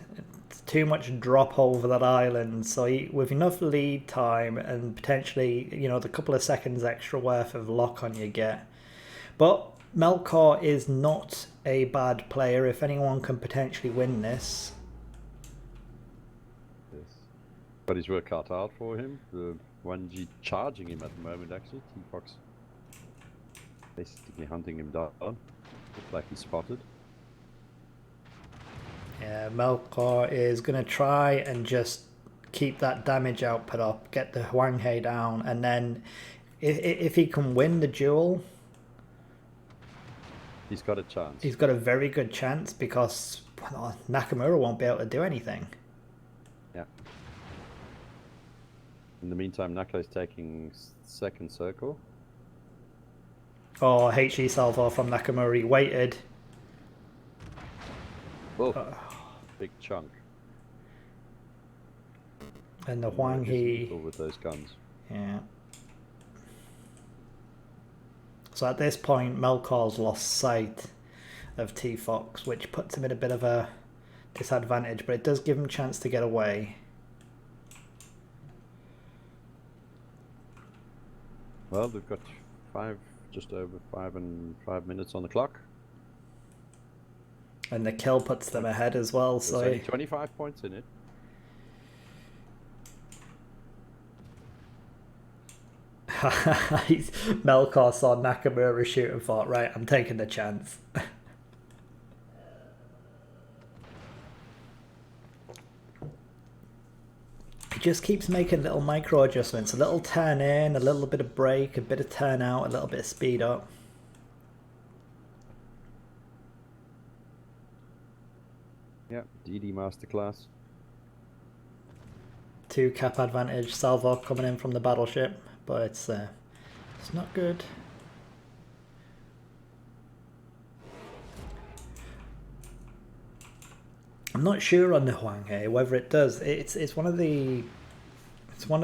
S1: It's too much drop over that island. So with enough lead time and potentially, you know, the couple of seconds extra worth of lock on you get. But Melkor is not a bad player. If anyone can potentially win this.
S5: Yes. But his work cut out for him. The 1G charging him at the moment, actually. T-Fox basically hunting him down. Looks like he's spotted.
S1: Yeah, Melkor is going to try and just keep that damage output up, get the Hwang Hei down, and then if he can win the duel,
S5: he's got a chance.
S1: He's got a very good chance because Nakamura won't be able to do anything.
S5: Yeah. In the meantime, Naka is taking second circle.
S1: Oh, HE salvo from Nakamura. He waited.
S5: Oh, big chunk.
S1: And the Hwang Hei
S5: with those guns.
S1: Yeah. So at this point, Melkor's lost sight of T-Fox, which puts him in a bit of a disadvantage, but it does give him a chance to get away.
S5: Well, they've got just over 5 minutes on the clock.
S1: And the kill puts them ahead as well.
S5: There's
S1: So
S5: only 25 points in it.
S1: Melkor saw Nakamura shoot and thought, right, I'm taking the chance. He just keeps making little micro adjustments, a little turn in, a little bit of brake, a bit of turn out, a little bit of speed up.
S5: Yeah, DD Masterclass.
S1: 2 cap advantage, salvo coming in from the battleship, but it's not good. I'm not sure on the Huanghe whether it does. It's one of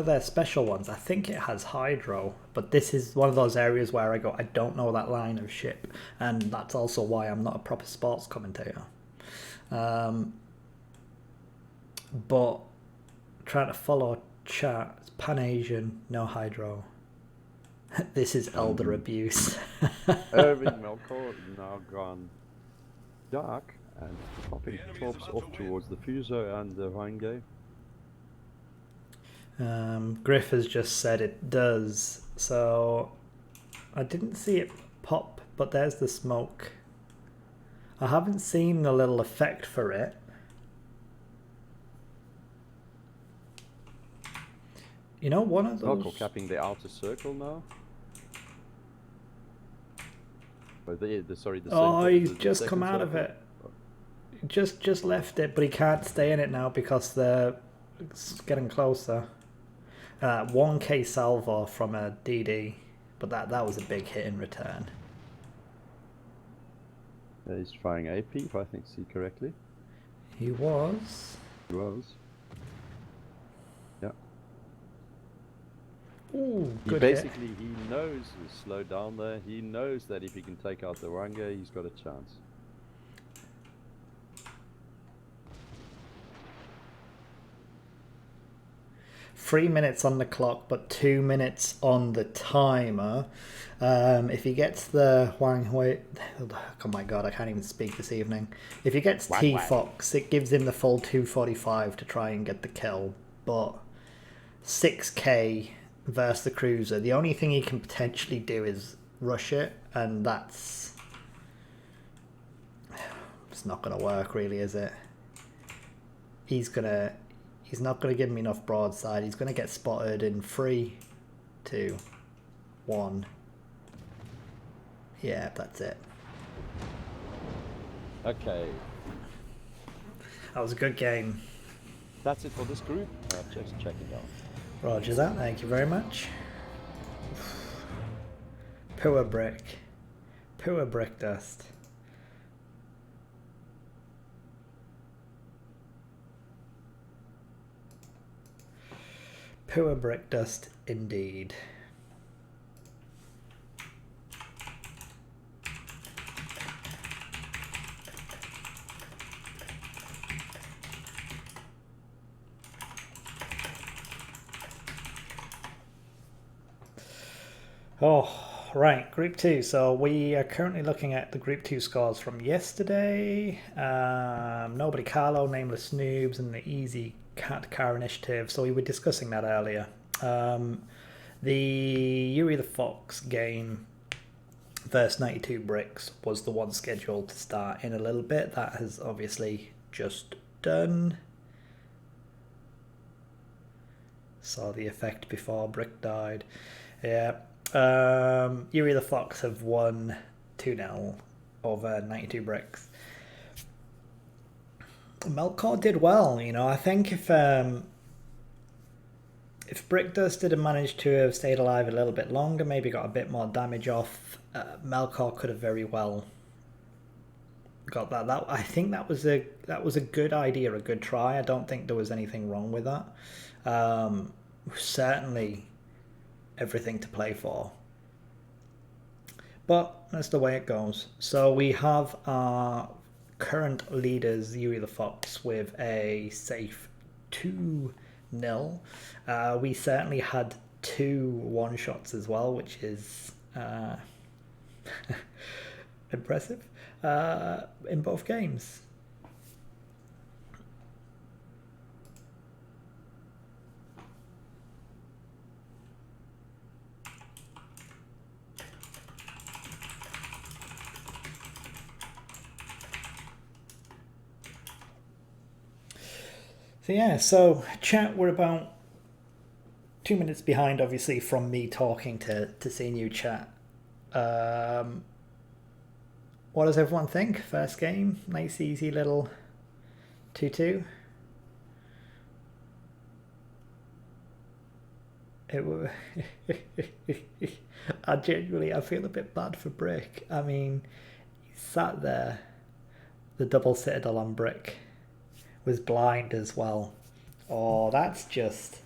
S1: their special ones. I think it has hydro, but this is one of those areas where I go, I don't know that line of ship, and that's also why I'm not a proper sports commentator. But trying to follow chat, it's Pan-Asian, no hydro. This is elder abuse.
S5: Irving Melkor is now gone dark and popping torps off towards the Fuso and the Huanghe.
S1: Griff has just said it does, so I didn't see it pop, but there's the smoke. I haven't seen the little effect for it. You know, one of those...
S5: Melkor capping the outer circle now. Oh, sorry, the
S1: oh,
S5: circle,
S1: he's
S5: the
S1: just
S5: second
S1: come out of
S5: circle.
S1: it. Just left it, but he can't stay in it now because they're getting closer. 1k salvo from a DD, but that was a big hit in return.
S5: He's firing AP, if I see correctly.
S1: He was.
S5: He was. Yeah.
S1: Ooh,
S5: he
S1: good
S5: basically
S1: hit.
S5: he knows he's slowed down there. He knows that if he can take out the Huanghe, he's got a chance.
S1: Three minutes on the clock, but 2 minutes on the timer. If he gets the Huanghe, oh my god, I can't even speak this evening. If he gets T-Fox, it gives him the full 245 to try and get the kill. But 6k versus the cruiser, the only thing he can potentially do is rush it, and it's not going to work really, is it? He's not going to give him enough broadside. He's going to get spotted in 3, 2, 1. Yeah, that's it.
S5: Okay.
S1: That was a good game.
S5: That's it for this group. Just checking out.
S1: Roger that. Thank you very much. Pure brick. Pure brick dust. Pure brick dust indeed. Oh, right, Group 2. So we are currently looking at the Group 2 scores from yesterday. Nobody Carlo, Nameless Noobs, and the Easy Cat Car Initiative. So we were discussing that earlier. The Yuri the Fox game versus 92 Bricks was the one scheduled to start in a little bit. That has obviously just done. Saw the effect before Brick died. Yeah. Yuri the Fox have won 2-0 over 92 Bricks. Melkor did well, you know. I think if Brickdust had managed to have stayed alive a little bit longer, maybe got a bit more damage off, Melkor could have very well got that. I think that was a good idea, a good try. I don't think there was anything wrong with that. Certainly everything to play for. But that's the way it goes. So we have our current leaders, Yuri the Fox, with a safe 2-0. We certainly had 2 one-shots as well, which is impressive in both games. So yeah, so chat, we're about 2 minutes behind, obviously, from me talking to seeing you chat. What does everyone think? First game, nice easy little 2-2. I feel a bit bad for Brick. I mean, he sat there, the double citadel on Brick. was blind as well. Oh, that's just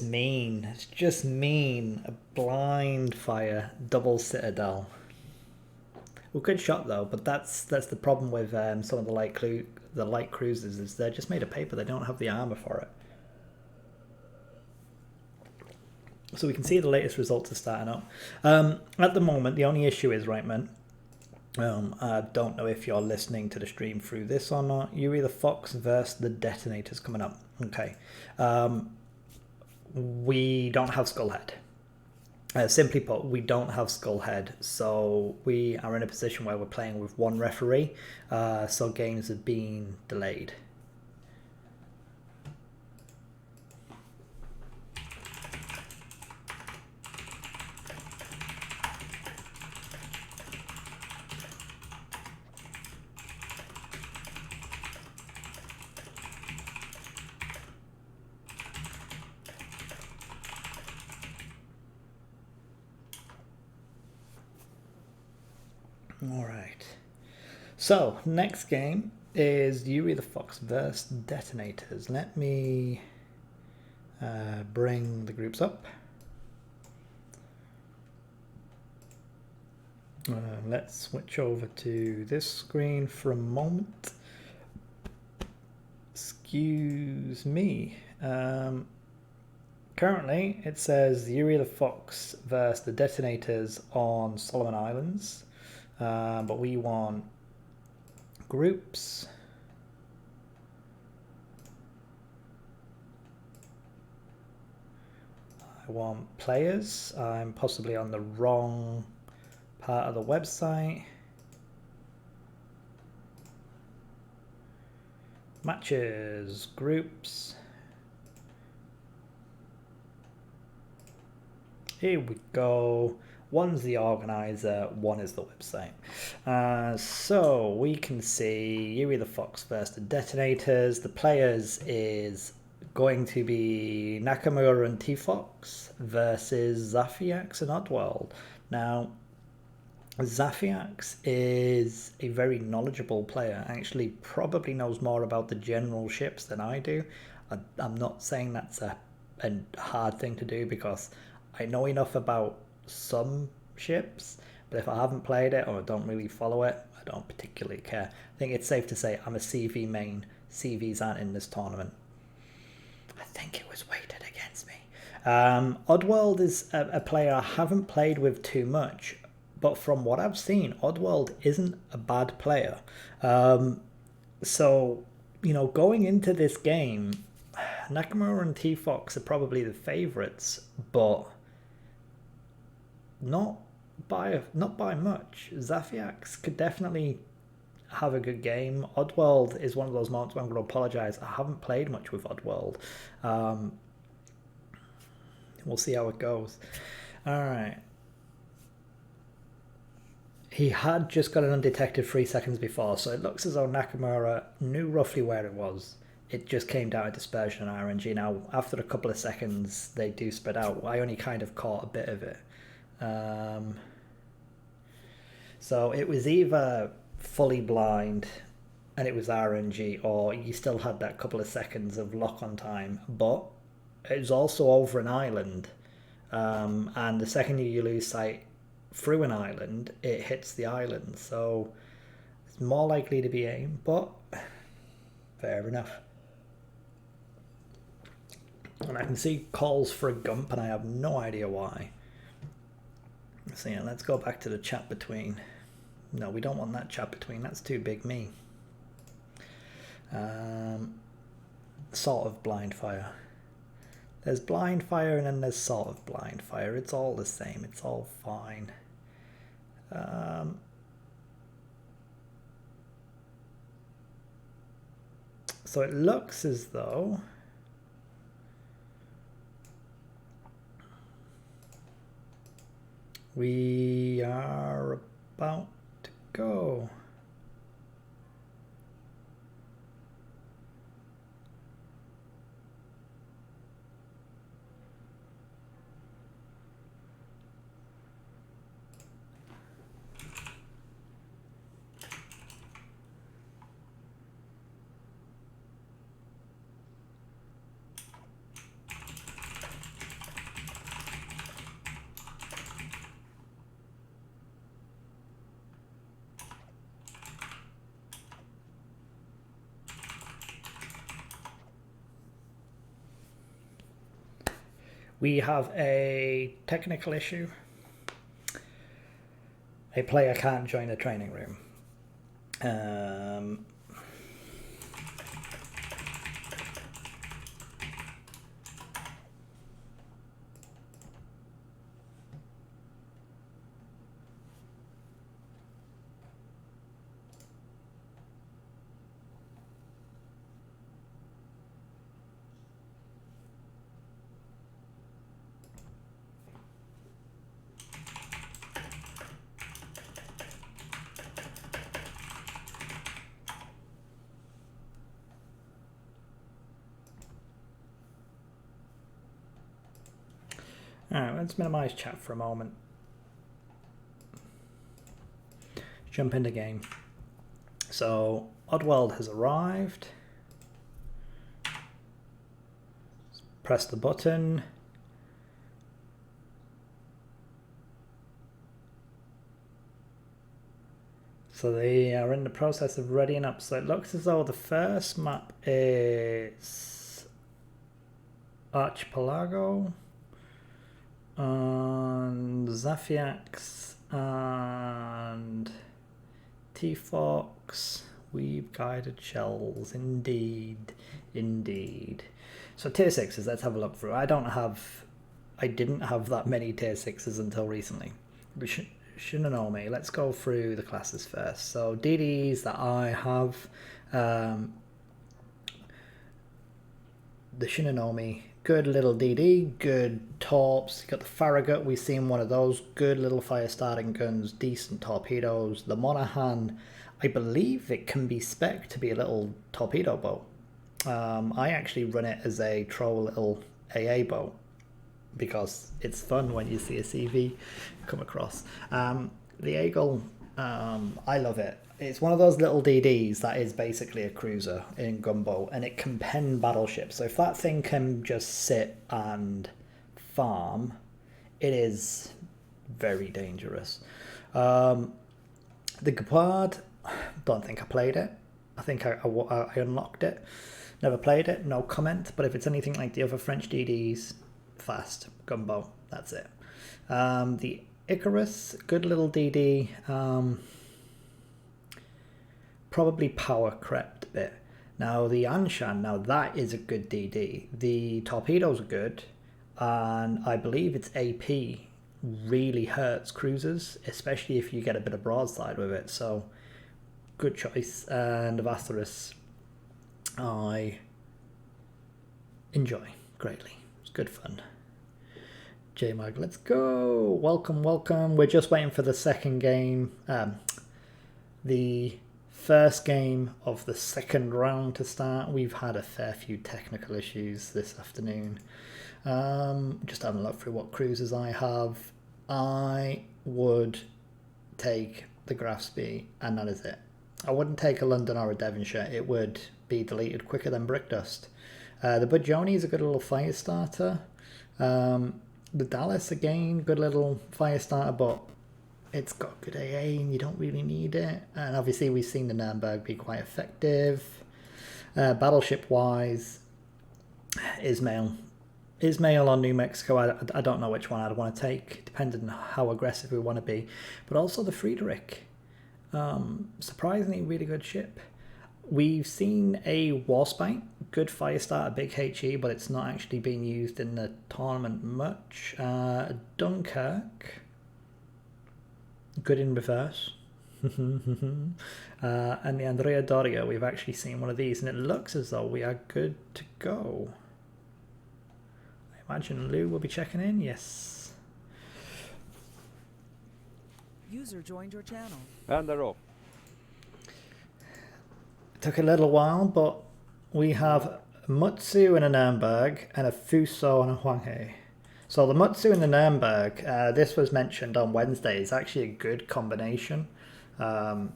S1: mean. It's just mean. A blind fire, double citadel. Well, good shot though, but that's the problem with some of the light cruisers is they're just made of paper. They don't have the armor for it. So we can see the latest results are starting up. At the moment, the only issue is, right, man, I don't know if you're listening to the stream through this or not. Yuri the Fox versus the Detonators coming up. Okay. We don't have Skullhead. Simply put, we don't have Skullhead, so we are in a position where we're playing with one referee, so games have been delayed. Alright, so next game is Yuri the Fox versus Detonators. Let me bring the groups up. Let's switch over to this screen for a moment. Excuse me. Currently it says Yuri the Fox versus the Detonators on Solomon Islands. But we want groups. I want players. I'm possibly on the wrong part of the website. Matches, groups. Here we go. One's the organizer, one is the website. So we can see Yuri the Fox versus the Detonators. The players is going to be Nakamura and T-Fox versus Zafiax and Oddworld. Now, Zafiax is a very knowledgeable player, actually probably knows more about the general ships than I do. I'm not saying that's a hard thing to do because I know enough about some ships, but if I haven't played it or don't really follow it, I don't particularly care. I think it's safe to say I'm a CV main. CVs aren't in this tournament. I think it was weighted against me. Oddworld is a player I haven't played with too much, but from what I've seen, Oddworld isn't a bad player. So, you know, going into this game, Nakamura and T-Fox are probably the favourites, but not by much. Zafiax could definitely have a good game. Oddworld is one of those moments where I'm going to apologise. I haven't played much with Oddworld. We'll see how it goes. Alright. He had just got an undetected 3 seconds before, so it looks as though Nakamura knew roughly where it was. It just came down to dispersion and RNG. Now, after a couple of seconds, they do spread out. I only kind of caught a bit of it. So it was either fully blind and it was RNG, or you still had that couple of seconds of lock-on time, but it was also over an island, and the second you lose sight through an island, it hits the island, so it's more likely to be aim, but fair enough. And I can see calls for a gump, and I have no idea why. So yeah, let's go back to the chat between. No, we don't want that chat between. That's too big me. Sort of blind fire. There's blind fire and then there's sort of blind fire. It's all the same. It's all fine. So it looks as though we are about to go. We have a technical issue. A player can't join the training room. Alright, let's minimize chat for a moment. Jump into game. So, Oddworld has arrived. Press the button. So they are in the process of readying up. So it looks as though the first map is Archipelago. And Zafiax and T-Fox, we've guided shells, indeed. So tier 6s, let's have a look through. I didn't have that many tier 6s until recently. Shinonome, let's go through the classes first. So DDs that I have, the Shinonome, good little DD, good torps. You got the Farragut, we've seen one of those. Good little fire starting guns, decent torpedoes. The Monahan, I believe it can be spec'd to be a little torpedo boat. I actually run it as a troll little AA boat because it's fun when you see a CV come across. The Eagle, I love it. It's one of those little DDs that is basically a cruiser in gunboat, and it can pen battleships. So if that thing can just sit and farm, it is very dangerous. The Gepard, don't think I played it. I think I unlocked it. Never played it, no comment. But if it's anything like the other French DDs, fast, gunboat, that's it. The Icarus, good little DD. Probably power crept a bit. Now the Anshan, now that is a good DD. The torpedoes are good, and I believe its AP really hurts cruisers, especially if you get a bit of broadside with it. So good choice. And the Vasterus, I enjoy greatly. It's good fun. JMag, let's go. Welcome. We're just waiting for the second game. The first game of the second round to start. We've had a fair few technical issues this afternoon. Just having a look through what cruisers I have. I would take the Grafspy, and that is it. I wouldn't take a London or a Devonshire. It would be deleted quicker than Brickdust. The Bajoni is a good little fire starter. The Dallas, again, good little fire starter, but it's got good AA and you don't really need it. And obviously we've seen the Nuremberg be quite effective. Battleship-wise, Ismail on New Mexico, I don't know which one I'd want to take, depending on how aggressive we want to be. But also the Friedrich, surprisingly really good ship. We've seen a Warspite, good fire starter, big HE, but it's not actually being used in the tournament much. Dunkirk, good in reverse. And the Andrea Doria, we've actually seen one of these, and it looks as though we are good to go. I imagine Lou will be checking in. Yes.
S6: User joined your channel.
S5: And they're off.
S1: It took a little while, but we have a Mutsu and a Nuremberg, and a Fuso and a Huanghe. So the Mutsu and the Nuremberg, this was mentioned on Wednesday, is actually a good combination. Can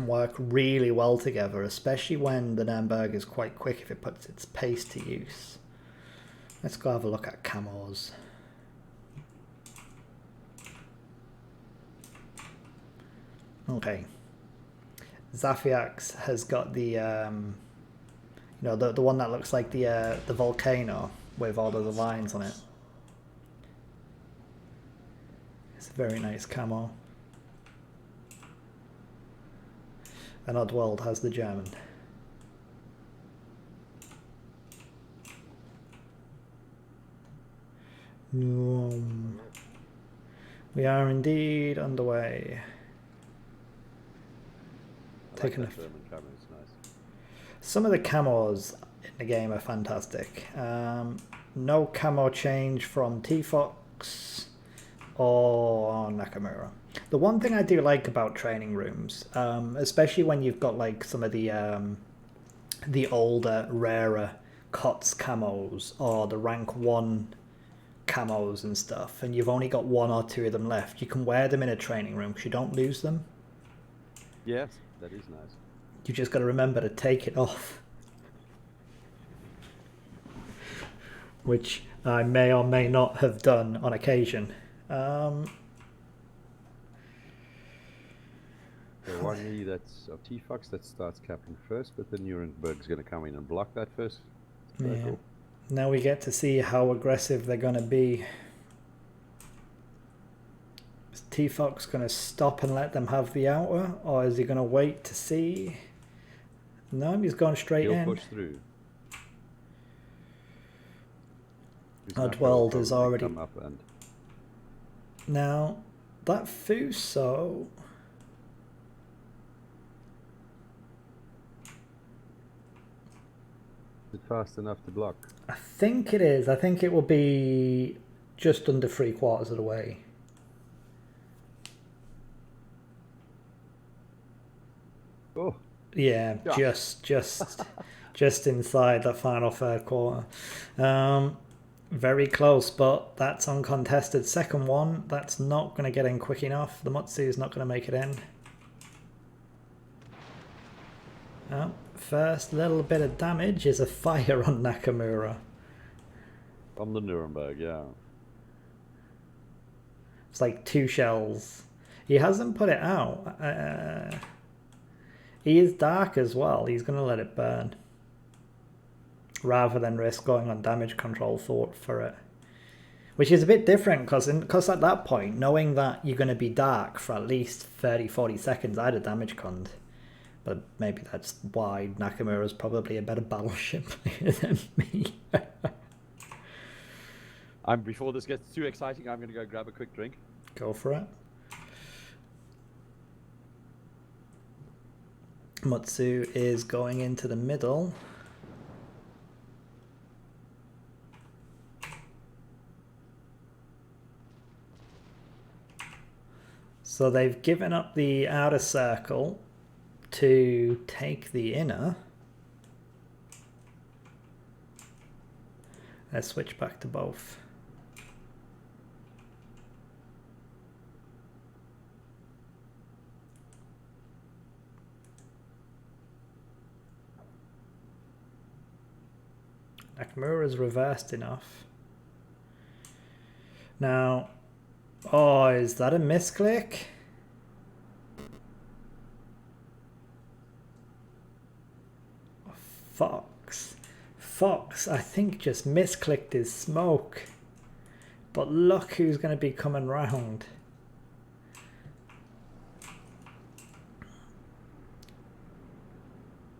S1: work really well together, especially when the Nuremberg is quite quick if it puts its pace to use. Let's go have a look at camos. Okay. Zafiax has got the, the one that looks like the volcano with all of the lines on it. very nice camo. And Oddworld has the German. We are indeed underway. Taking
S5: German camo, it's nice.
S1: some of the camos in the game are fantastic. No camo change from T-Fox or Nakamura. The one thing I do like about training rooms, especially when you've got like some of the older, rarer COTS camos or the rank 1 camos and stuff, and you've only got 1 or 2 of them left, you can wear them in a training room because you don't lose them.
S5: Yes, that is nice.
S1: You just got to remember to take it off. Which I may or may not have done on occasion.
S5: The one that's of T-Fox that starts capping first, but then Nuremberg's going to come in and block that first.
S1: Yeah.
S5: Cool.
S1: Now we get to see how aggressive they're going to be. Is T-Fox going to stop and let them have the outer, or is he going to wait to see? No, he's gone straight
S5: He'll
S1: in.
S5: push through.
S1: Oddworld is already...
S5: Come up and...
S1: Now, that Fuso...
S5: Is it fast enough to block?
S1: I think it is. I think it will be just under 3/4 of the way.
S5: Oh.
S1: Yeah,
S5: Yeah.
S1: just inside the final third quarter. Very close, but that's uncontested. Second one, that's not going to get in quick enough. The Mutsu is not going to make it in. First little bit of damage is a fire on Nakamura.
S5: From the Nuremberg, yeah.
S1: It's like 2 shells. He hasn't put it out. He is dark as well. He's going to let it burn. Rather than risk going on damage control for it. Which is a bit different because at that point, knowing that you're going to be dark for at least 30-40 seconds, I'd have damage conned. But maybe that's why Nakamura's probably a better battleship player than me.
S5: Before this gets too exciting, I'm going to go grab a quick drink.
S1: Go for it. Mutsu is going into the middle. So they've given up the outer circle to take the inner. Let's switch back to both. Nakamura's reversed enough. Now, oh, is that a misclick? Fox, I think, just misclicked his smoke. But look who's going to be coming round.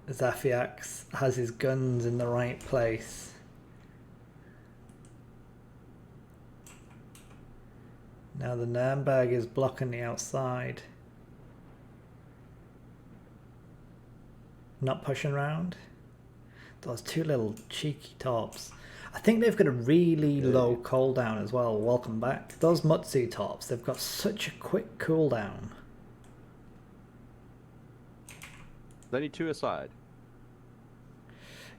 S1: Zafiax has his guns in the right place. Now the Nuremberg is blocking the outside. Not pushing round. Those 2 little cheeky tops. I think they've got a really low cooldown as well. Welcome back. Those Mutsu tops, they've got such a quick cooldown.
S5: They need 2 aside.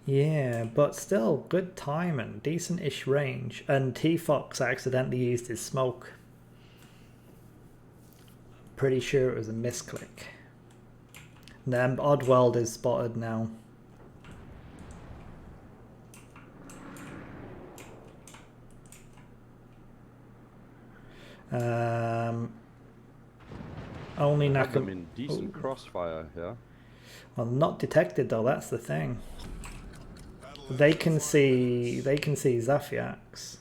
S1: Yeah, but still, good timing, decent-ish range. And T-Fox accidentally used his smoke. Pretty sure it was a misclick. Then Oddworld is spotted now. Only
S5: Them in decent crossfire here.
S1: Well, not detected though. That's the thing. They can see Zafiax.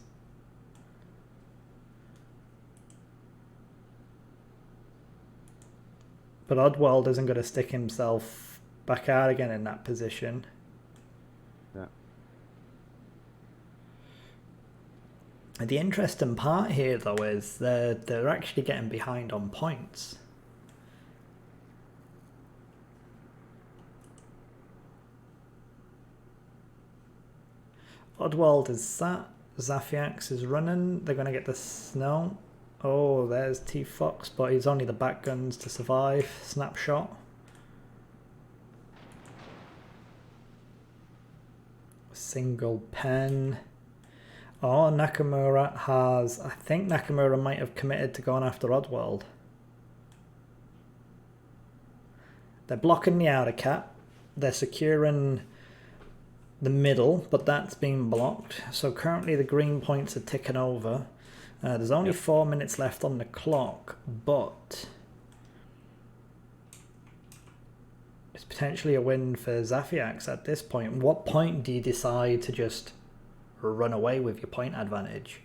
S1: But Oddworld isn't going to stick himself back out again in that position.
S5: Yeah.
S1: And the interesting part here, though, is they're actually getting behind on points. Oddworld is sat. Zafiax is running. They're going to get the snow. Oh, there's T-Fox, but he's only the back guns to survive. Snapshot. Single pen. Oh, Nakamura has... I think Nakamura might have committed to going after Oddworld. They're blocking the outer cap. They're securing the middle, but that's been blocked. So currently the green points are ticking over. There's only 4 minutes left on the clock, but it's potentially a win for Zafiax at this point. What point do you decide to just run away with your point advantage?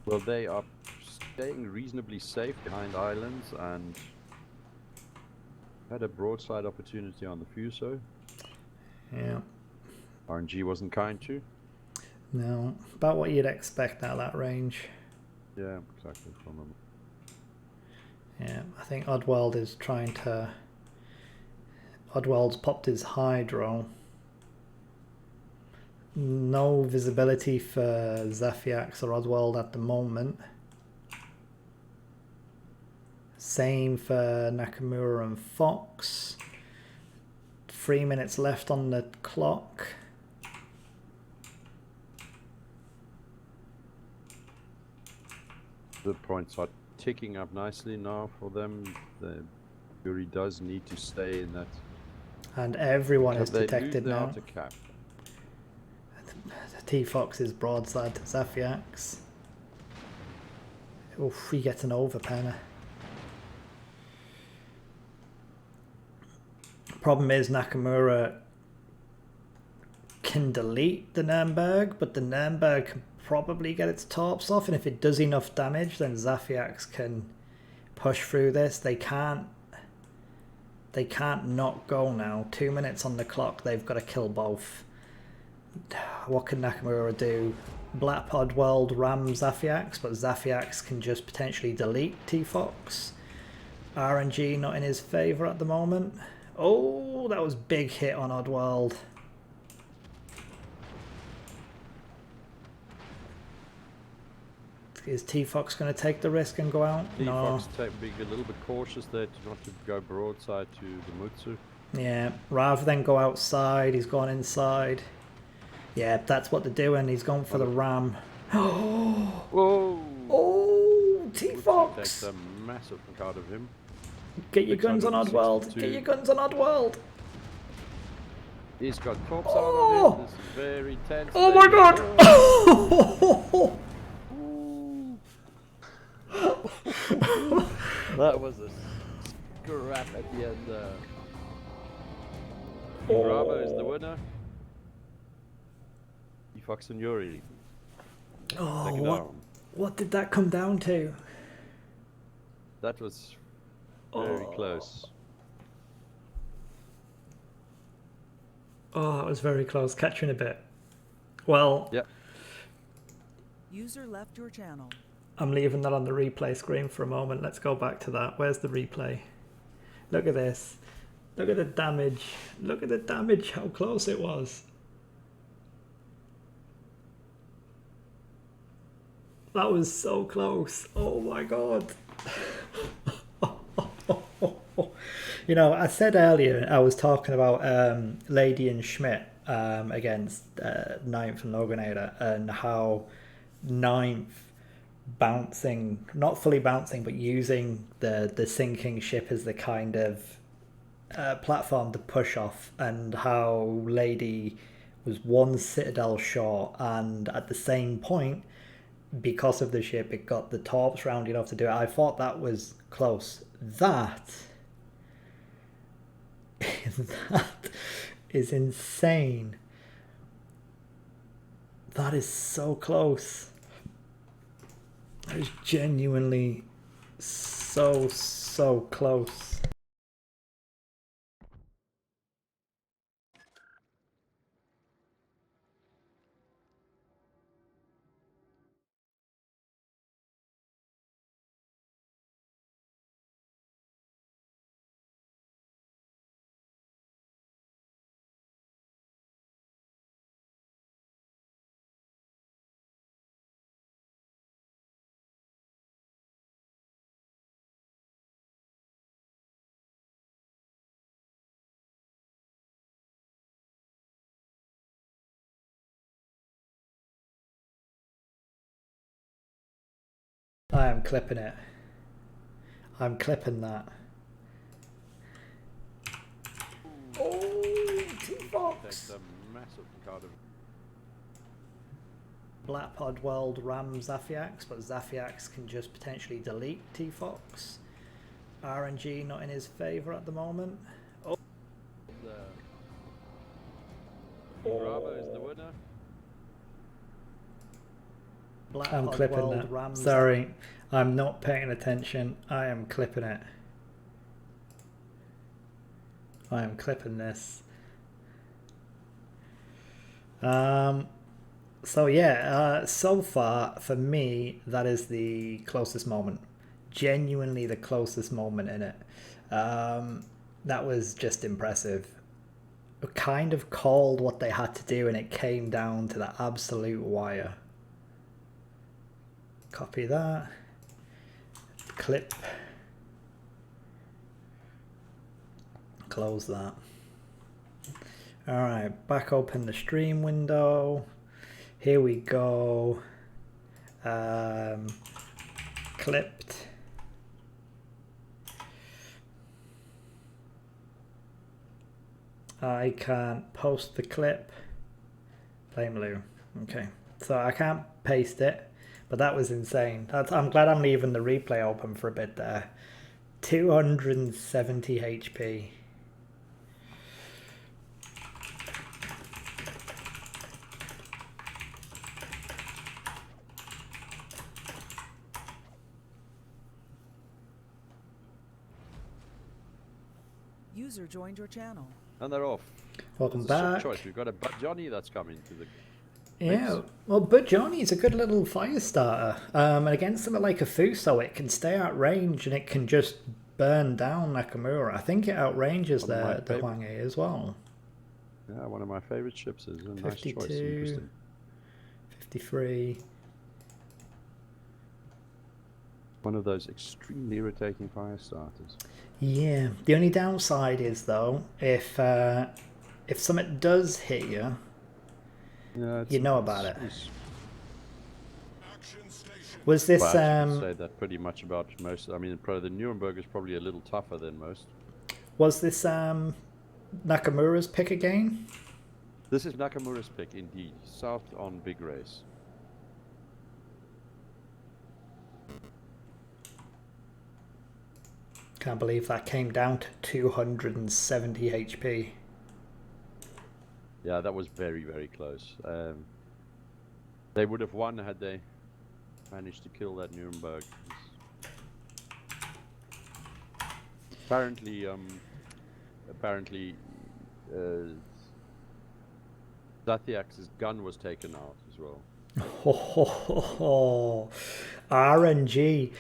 S5: Well, they are staying reasonably safe behind islands and had a broadside opportunity on the Fuso.
S1: Yeah.
S5: RNG wasn't kind to.
S1: No, about what you'd expect out of that range.
S5: Yeah, exactly from them.
S1: Yeah, I think Oddworld is trying to... Oddworld's popped his Hydro. No visibility for Zafiax or Oddworld at the moment. Same for Nakamura and Fox. 3 minutes left on the clock.
S5: The points are ticking up nicely now for them. The Yuri does need to stay in that.
S1: And everyone is
S5: They
S1: detected
S5: lose the
S1: now.
S5: outer cap.
S1: T-Fox is broadside to Zafiax. Oof, he gets an overpenner. Problem is Nakamura can delete the Nürnberg, but the Nürnberg can probably get its torps off, and if it does enough damage, then Zafiax can push through this. They can't not go now. 2 minutes on the clock. They've got to kill both. What can Nakamura do? Black Oddworld ram Zafiax, but Zafiax can just potentially delete T-Fox. RNG not in his favour at the moment. Oh, that was big hit on Oddworld. Is T-Fox going to take the risk and go out? No.
S5: T-Fox being a little bit cautious there to not to go broadside to the Mutsu.
S1: Yeah, rather than go outside, he's gone inside. Yeah, that's what they're doing. He's gone for the ram.
S5: Whoa!
S1: Oh, T-Fox!
S5: Takes a massive chunk out of him.
S1: Get your guns on Oddworld. Get your guns on Oddworld.
S5: He's got torps out of him. This is very tense.
S1: Oh my god!
S11: That was a scrap at the end.
S5: Bravo is the winner. T-Fox and Yuri.
S1: Oh, what did that come down to?
S5: That was very close.
S1: Oh, that was very close. Catch you in a bit. Well,
S5: yeah.
S6: User left your channel.
S1: I'm leaving that on the replay screen for a moment. Let's go back to that. Where's the replay? Look at this. Look at the damage. Look at the damage, how close it was. That was so close. Oh my god. You know, I said earlier, I was talking about Lady and Schmidt against Ninth and Loganator, and how Ninth bouncing, not fully bouncing, but using the sinking ship as the kind of platform to push off, and how Lady was one citadel short, and at the same point, because of the ship, it got the torps round enough to do it. I thought that was close. That is insane. That is so close. That is genuinely so close. I am clipping it. I'm clipping that. Oh, T-Fox!
S5: Takes a massive card of
S1: Black Pod World rams Zafiax, but Zafiax can just potentially delete T-Fox. RNG not in his favour at the moment. Oh.
S5: Bravo is the winner.
S1: Black I'm clipping World that. Rams Sorry, I'm not paying attention. I am clipping it. I am clipping this. So yeah, so far for me that is the closest moment. Genuinely the closest moment in it. That was just impressive. Kind of called what they had to do and it came down to the absolute wire. Copy that. Clip. Close that. Alright, back open the stream window. Here we go. Clipped. I can't post the clip. Plain blue. Okay, so I can't paste it. But that was insane. I'm glad I'm leaving the replay open for a bit there. 270 HP.
S6: User joined your channel.
S5: And they're off.
S1: Welcome back.
S5: Choice. We've got a Bud Johnny that's coming to the.
S1: Yeah, well, but Johnny's a good little fire starter. And against something like a Fuso, it can stay out range and it can just burn down Nakamura. I think it outranges the Hwang Ei as well.
S5: Yeah, one of my favorite ships is a
S1: 52,
S5: nice choice. Interesting.
S1: 53.
S5: One of those extremely irritating fire starters.
S1: Yeah, the only downside is though, if something does hit you, yeah, you know about it. Was this
S5: well, I can say that pretty much about most. I mean, the Nuremberg is probably a little tougher than most.
S1: Was this Nakamura's pick again?
S5: This is Nakamura's pick indeed. South on Big Race.
S1: Can't believe that came down to 270 HP.
S5: Yeah, that was very, very close. They would have won had they managed to kill that Nuremberg. Apparently, Zafiax's gun was taken out as well.
S1: RNG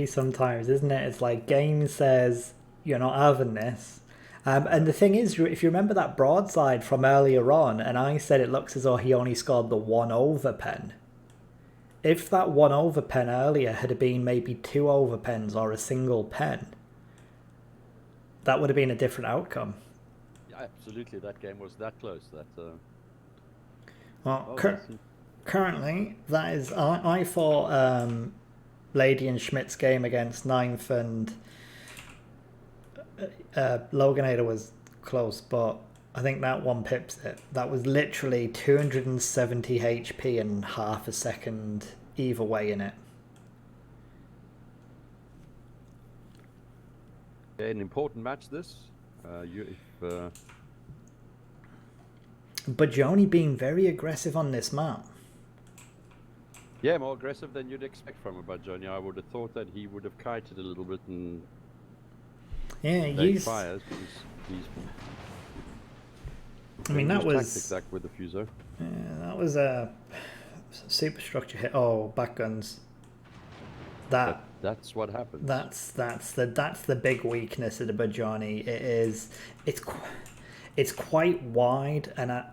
S1: sometimes, isn't it? It's like game says you're not having this. And the thing is, if you remember that broadside from earlier on, and I said it looks as though he only scored the 1 over pen. If that 1 over pen earlier had been maybe 2 over pens or a single pen, that would have been a different outcome.
S5: Yeah, absolutely, that game was that close.
S1: Well, currently, that is... I thought Lady and Schmidt's game against Ninth and Loganator was close, but I think that one pips it. That was literally 270 HP and half a second either way in it.
S5: An important match this.
S1: Bajoni being very aggressive on this map.
S5: Yeah, more aggressive than you'd expect from a Bajoni. I would have thought that he would have kited a little bit and fires. He's
S1: I mean, that was
S5: tactic with the fuser.
S1: Yeah, that was a superstructure hit. Oh, back guns.
S5: That's what happens.
S1: That's the big weakness of the Bajani. It's quite wide, and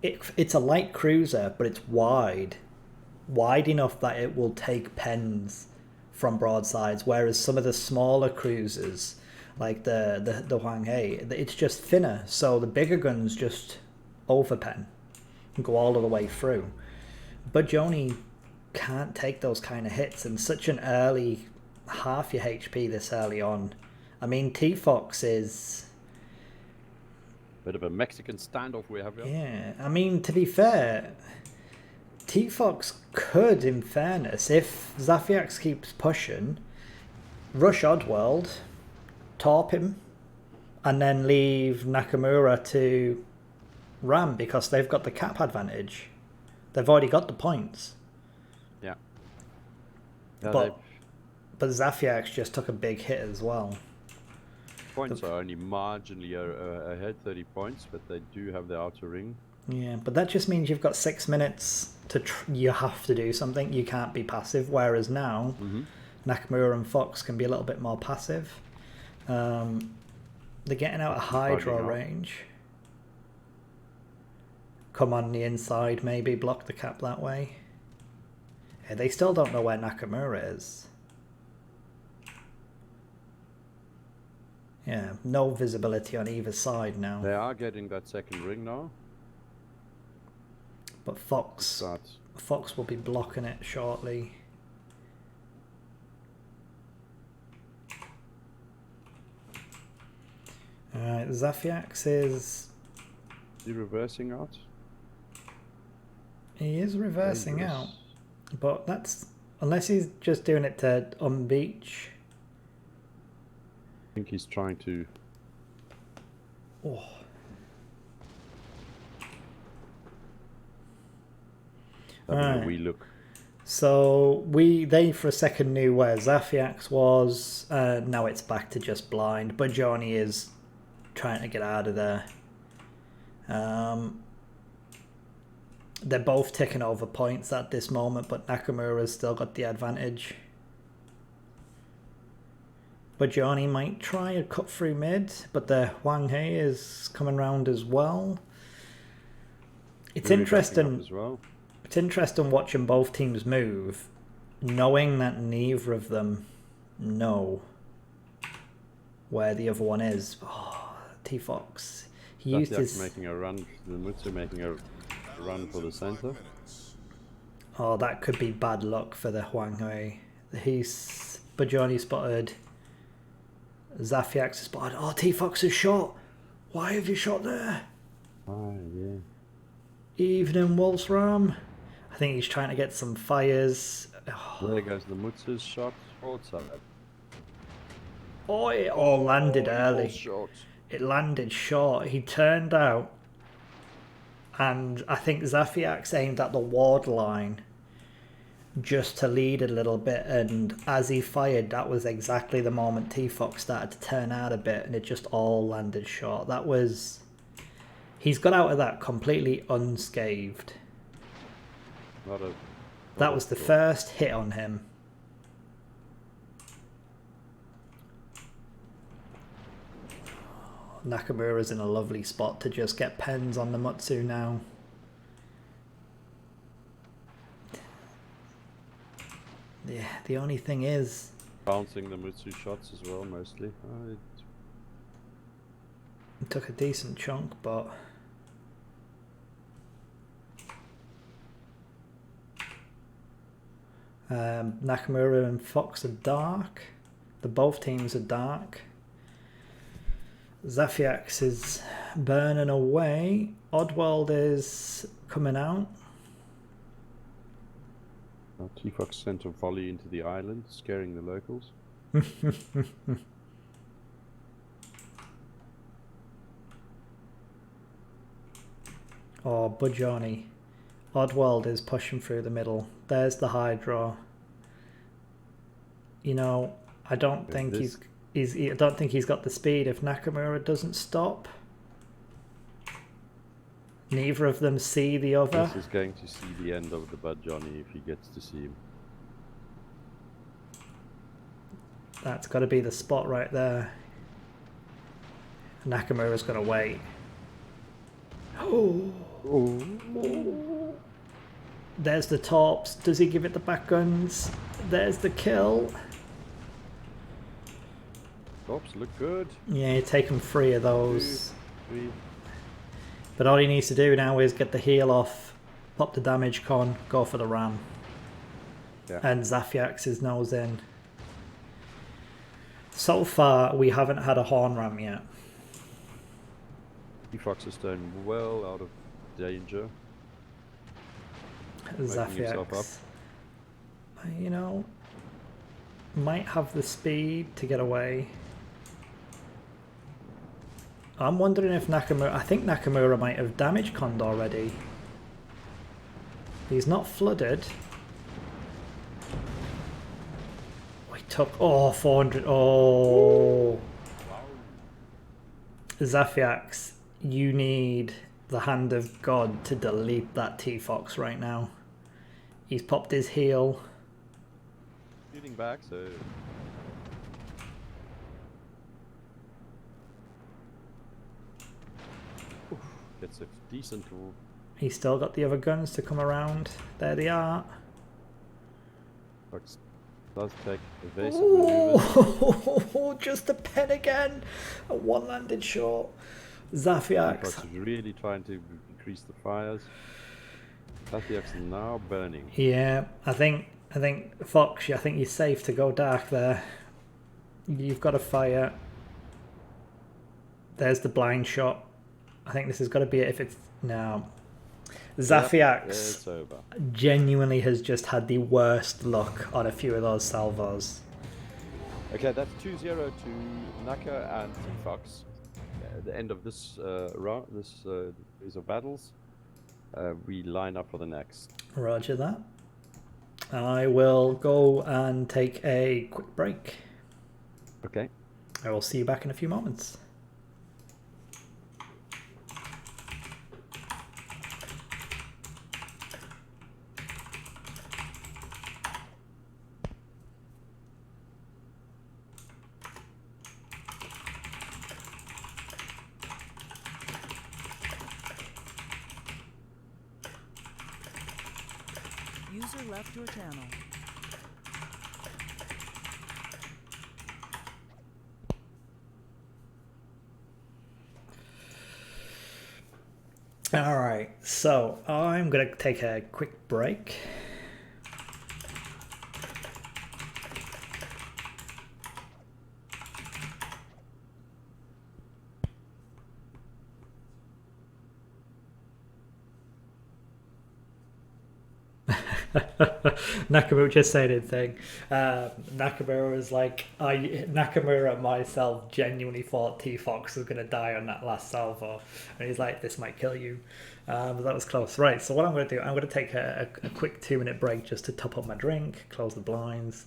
S1: it's a light cruiser, but it's wide enough that it will take pens from broadsides. Whereas some of the smaller cruisers, like the Hwang Hei, it's just thinner, so the bigger guns just overpen and go all of the way through. Bajoni can't take those kind of hits, and such an early half your HP this early on. I mean, T-Fox is
S5: bit of a Mexican standoff we have here.
S1: Yeah, I mean, to be fair, T-Fox could, in fairness, if Zafiax keeps pushing, rush Oddworld, torp him, and then leave Nakamura to ram because they've got the cap advantage. They've already got the points.
S5: Yeah.
S1: But Zafiax just took a big hit as well.
S5: Points are only marginally ahead, 30 points, but they do have the outer ring.
S1: Yeah, but that just means you've got 6 minutes to you have to do something. You can't be passive. Whereas now, Nakamura and Fox can be a little bit more passive. They're getting out of high draw range. Come on the inside, maybe block the cap that way. Yeah, they still don't know where Nakamura is. Yeah, no visibility on either side now.
S5: They are getting that second ring now.
S1: But Fox will be blocking it shortly. Alright, Zafiax is
S5: he reversing out?
S1: He is reversing out. But that's unless he's just doing it to unbeach.
S5: I think he's trying to
S1: Alright.
S5: a wee look.
S1: So they for a second knew where Zafiax was. Now it's back to just blind. But Johnny is trying to get out of there. They're both taking over points at this moment, but Nakamura's still got the advantage. But Johnny might try a cut through mid, but the Hwang Hei is coming round as well. It's interesting.
S5: As well.
S1: It's interesting watching both teams move, knowing that neither of them know where the other one is. Oh, T-Fox. He used his...
S5: making a run. The Mutsu making a run for the center.
S1: Oh, that could be bad luck for the Hwang Hei. Bajoni spotted. Zafiax spotted. Oh, T-Fox is shot. Why have you shot there?
S5: Oh, yeah.
S1: Evening, Wolfram. I think he's trying to get some fires. Oh.
S5: There goes the Mutsu's shot. Broadside.
S1: Oh, it all landed early.
S5: Short.
S1: It landed short. He turned out, and I think Zafiax aimed at the ward line just to lead a little bit, and as he fired, that was exactly the moment T-Fox started to turn out a bit, and it just all landed short. That was... He's got out of that completely unscathed. That was the first hit on him. Nakamura's in a lovely spot to just get pens on the Mutsu now. Yeah, the only thing is...
S5: Bouncing the Mutsu shots as well, mostly.
S1: It took a decent chunk, but... Nakamura and Fox are dark. Both teams are dark. Zafiax is burning away. Oddworld is coming out.
S5: T-Fox sent a volley into the island, scaring the locals.
S1: or Budjoni. Oddworld is pushing through the middle. There's the Hydra. You know, I don't think I don't think he's got the speed if Nakamura doesn't stop. Neither of them see the other.
S5: This is going to see the end of the Budjoni if he gets to see him.
S1: That's got to be the spot right there. Nakamura's going to wait. Oh. There's the tops. Does he give it the back guns? There's the kill.
S5: Tops look good.
S1: Yeah, taken 3 of those.
S5: 2, 3.
S1: But all he needs to do now is get the heal off, pop the damage con, go for the ram.
S5: Yeah.
S1: And Zafiax is nose in. So far, we haven't had a horn ram yet.
S5: T-Fox is staying well out of danger.
S1: Zafiax, you know, might have the speed to get away. I'm wondering if Nakamura... I think Nakamura might have damage conned already. He's not flooded. We took... Oh, 400... Oh. Zafiax, you need the hand of God to delete that T-Fox right now. He's popped his heel.
S5: Shooting back, so... Gets a decent tool.
S1: He's still got the other guns to come around. There they are.
S5: Fox does take evasive maneuvers.
S1: Oh, just a pen again. A one landed short. Zafiax.
S5: Fox is really trying to increase the fires. Zafiax is now burning.
S1: Yeah, I think Fox, I think you're safe to go dark there. You've got a fire. There's the blind shot. I think this has got to be it if it's... No. Zafiax genuinely has just had the worst luck on a few of those salvos.
S5: Okay, that's 2-0 to Naka and T-Fox. The end of this round, this series of battles. We line up for the next.
S1: Roger that. I will go and take a quick break.
S5: Okay.
S1: I will see you back in a few moments.
S6: User left your channel.
S1: All right, so I'm going to take a quick break. Nakamura just said a thing. Nakamura was like, Nakamura and myself genuinely thought T-Fox was going to die on that last salvo. And he's like, this might kill you. But that was close. Right, so what I'm going to do, I'm going to take a quick 2-minute break just to top up my drink, close the blinds,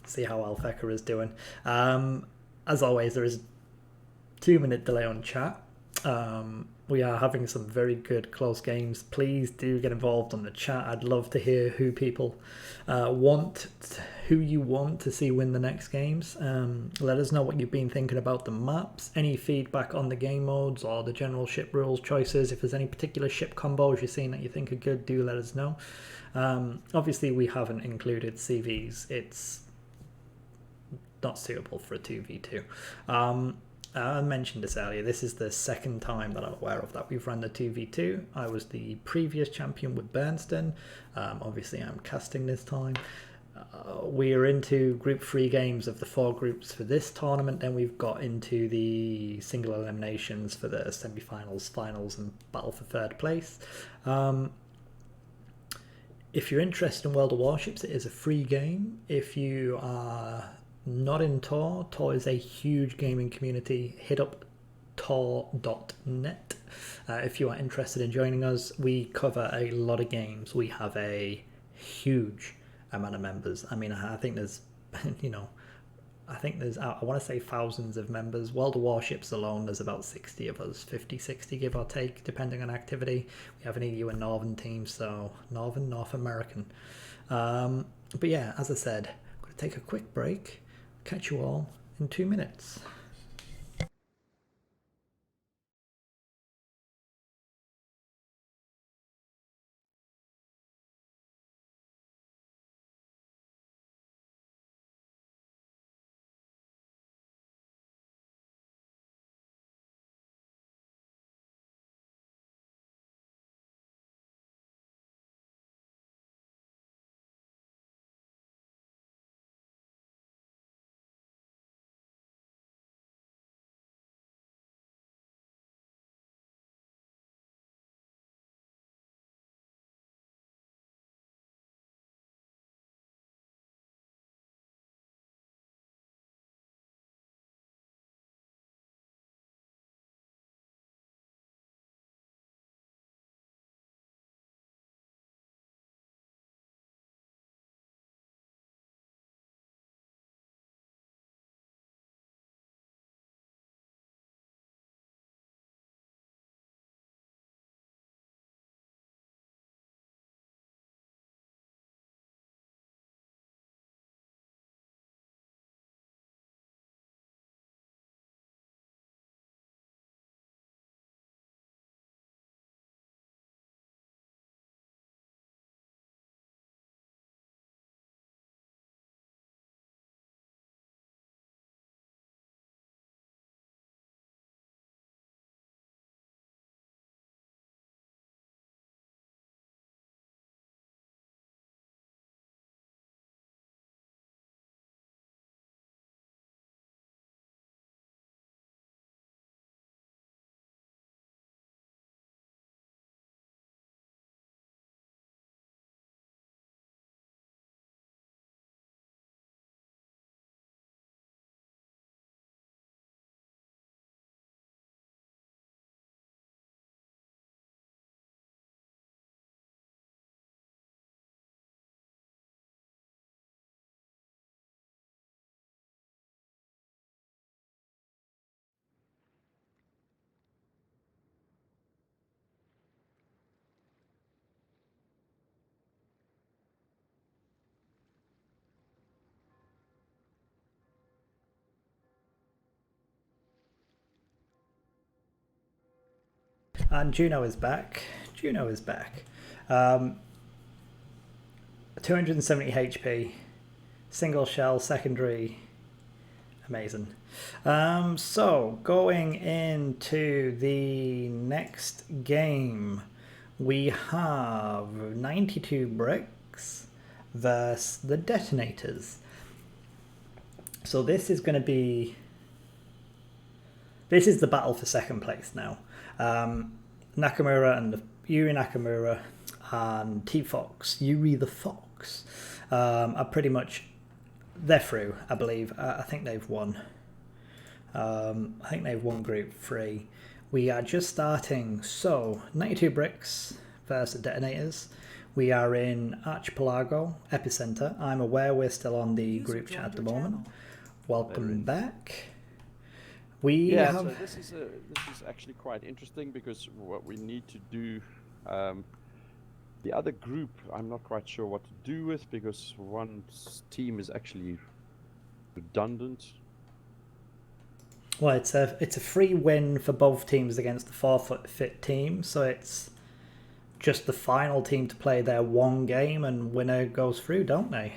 S1: see how Alfeka is doing. As always, there is a 2-minute delay on chat. We are having some very good close games. Please do get involved on the chat. I'd love to hear who people who you want to see win the next games. Let us know what you've been thinking about the maps, any feedback on the game modes or the general ship rules choices. If there's any particular ship combos you're seeing that you think are good, do let us know. Obviously, we haven't included CVs. It's not suitable for a 2v2. I mentioned this earlier. This is the second time that I'm aware of that we've run the 2v2. I was the previous champion with Bernston. Obviously, I'm casting this time. We are into group 3 games of the 4 groups for this tournament. Then we've got into the single eliminations for the semi-finals, finals, and battle for 3rd place. If you're interested in World of Warships, it is a free game. If you are not in Tor is a huge gaming community. Hit up tor.net. If you are interested in joining us, we cover a lot of games. We have a huge amount of members. I mean, I think there's, I want to say thousands of members. World of Warships alone, there's about 60 of us, 50, 60 give or take, depending on activity. We have an EU and Northern team, so North American. But yeah, as I said, I'm going to take a quick break. Catch you all in 2 minutes. And Juno is back. 270 HP, single shell, secondary, amazing. So going into the next game, we have 92 bricks versus the detonators. So this is going to be, this is the battle for second place now. Nakamura and Yuri Nakamura and T-Fox, Yuri the Fox, are pretty much, they're through, I believe. I think they've won. I think they've won Group 3. We are just starting, so 92 bricks versus detonators. We are in Archipelago Epicenter. I'm aware we're still on the group chat at the moment. Welcome back.
S5: So this is actually quite interesting, because what we need to do, the other group I'm not quite sure what to do with, because one team is actually redundant.
S1: Well, it's a free win for both teams against the forfeit team, so it's just the final team to play their one game, and winner goes through, don't they?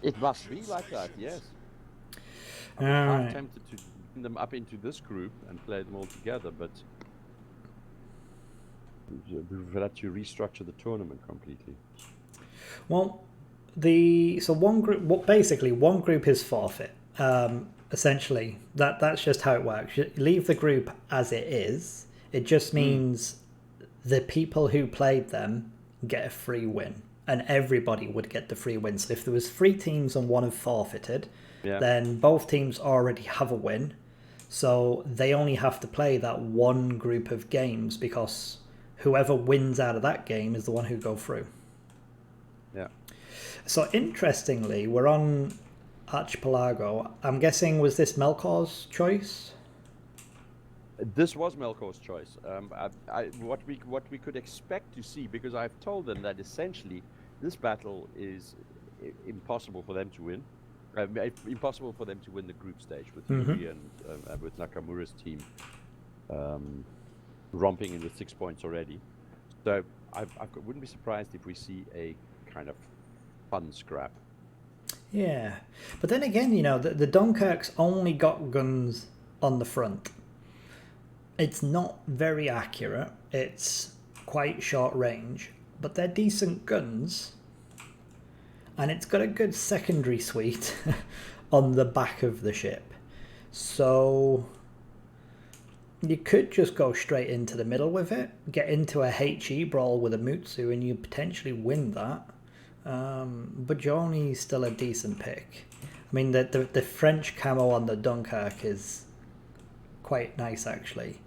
S5: It must be like that, yes. I'm tempted to bring them up into this group and play them all together, but we've had to restructure the tournament completely.
S1: Well, one group is forfeit. Essentially, that's just how it works. You leave the group as it is. It just means the people who played them get a free win, and everybody would get the free win. So if there was 3 teams and one have forfeited, then both teams already have a win. So they only have to play that one group of games because whoever wins out of that game is the one who go through.
S5: Yeah.
S1: So interestingly, we're on Archipelago. I'm guessing, was this Melkor's choice?
S5: This was Melkor's choice. What we could expect to see, because I've told them that essentially this battle is impossible for them to win. Impossible for them to win the group stage with Yuri and with Nakamura's team romping in with 6 points already. So I wouldn't be surprised if we see a kind of fun scrap.
S1: Yeah, but then again, you know, the Dunkirk's only got guns on the front. It's not very accurate. It's quite short range, but they're decent guns. And it's got a good secondary suite on the back of the ship. So you could just go straight into the middle with it, get into a HE brawl with a Mutsu, and you potentially win that. Bajoni's still a decent pick. I mean, the French camo on the Dunkirk is quite nice, actually.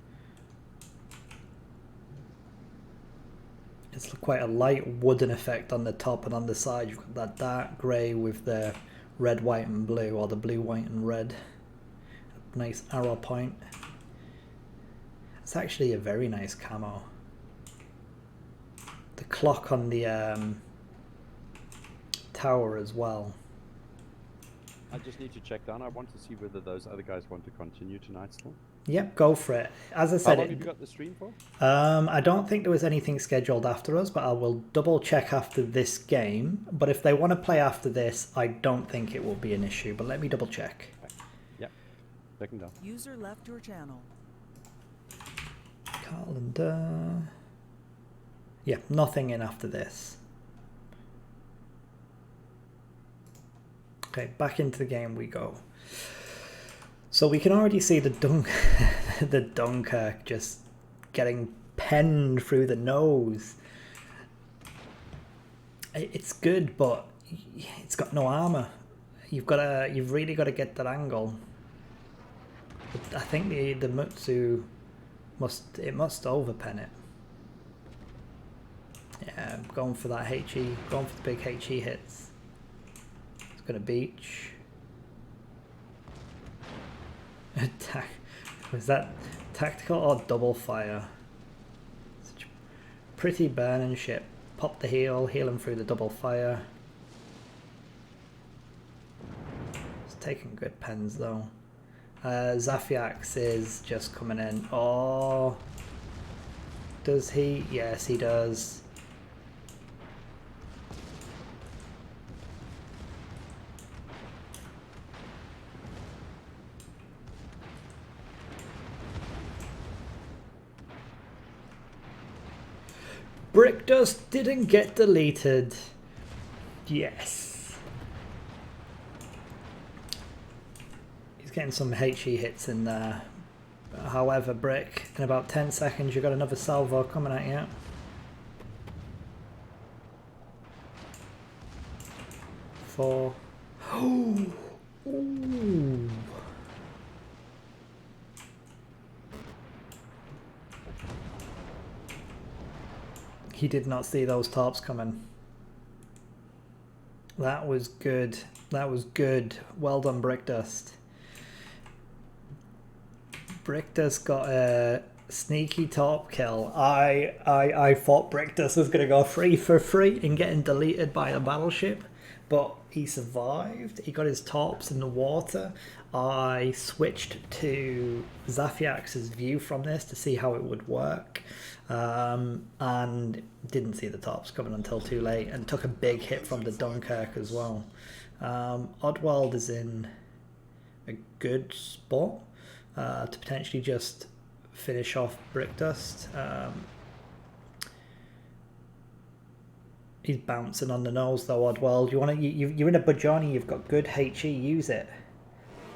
S1: It's quite a light wooden effect on the top, and on the side you've got that dark grey with the red, white and blue, or the blue, white and red. Nice arrow point. It's actually a very nice camo. The clock on the tower as well.
S5: I just need to check down. I want to see whether those other guys want to continue tonight still.
S1: Yep, go for it. As I said,
S5: how long have you got the stream for?
S1: I don't think there was anything scheduled after us, but I will double check after this game. But if they want to play after this, I don't think it will be an issue. But let me double check.
S5: Okay. Yep, checking down.
S6: User left your channel.
S1: Calendar. Yeah, nothing in after this. Okay, back into the game we go. So we can already see the Dunkirk just getting penned through the nose. It's good, but it's got no armor. You've really got to get that angle. But I think the Mutsu must overpen it. Yeah, I'm going for that HE, going for the big HE hits. It's gonna beach. Was that tactical or double fire? Such a pretty burning ship. Pop the heal him through the double fire. It's taking good pens though. Zafiax is just coming in. Oh, does he? Yes, he does. Brick Dust didn't get deleted. Yes. He's getting some HE hits in there. However, Brick, in about 10 seconds you've got another salvo coming at you. Four. Ooh. He did not see those tops coming. That was good. That was good. Well done, Brickdust. Brickdust got a sneaky top kill. I thought Brickdust was going to go 3 for 3 and getting deleted by the battleship, but he survived. He got his tops in the water. I switched to Zafiax's view from this to see how it would work. And didn't see the tops coming until too late, and took a big hit from the Dunkirk as well. Oddworld is in a good spot to potentially just finish off Brickdust. He's bouncing on the nose though, Oddworld. You're in a Bajani, you've got good HE, use it.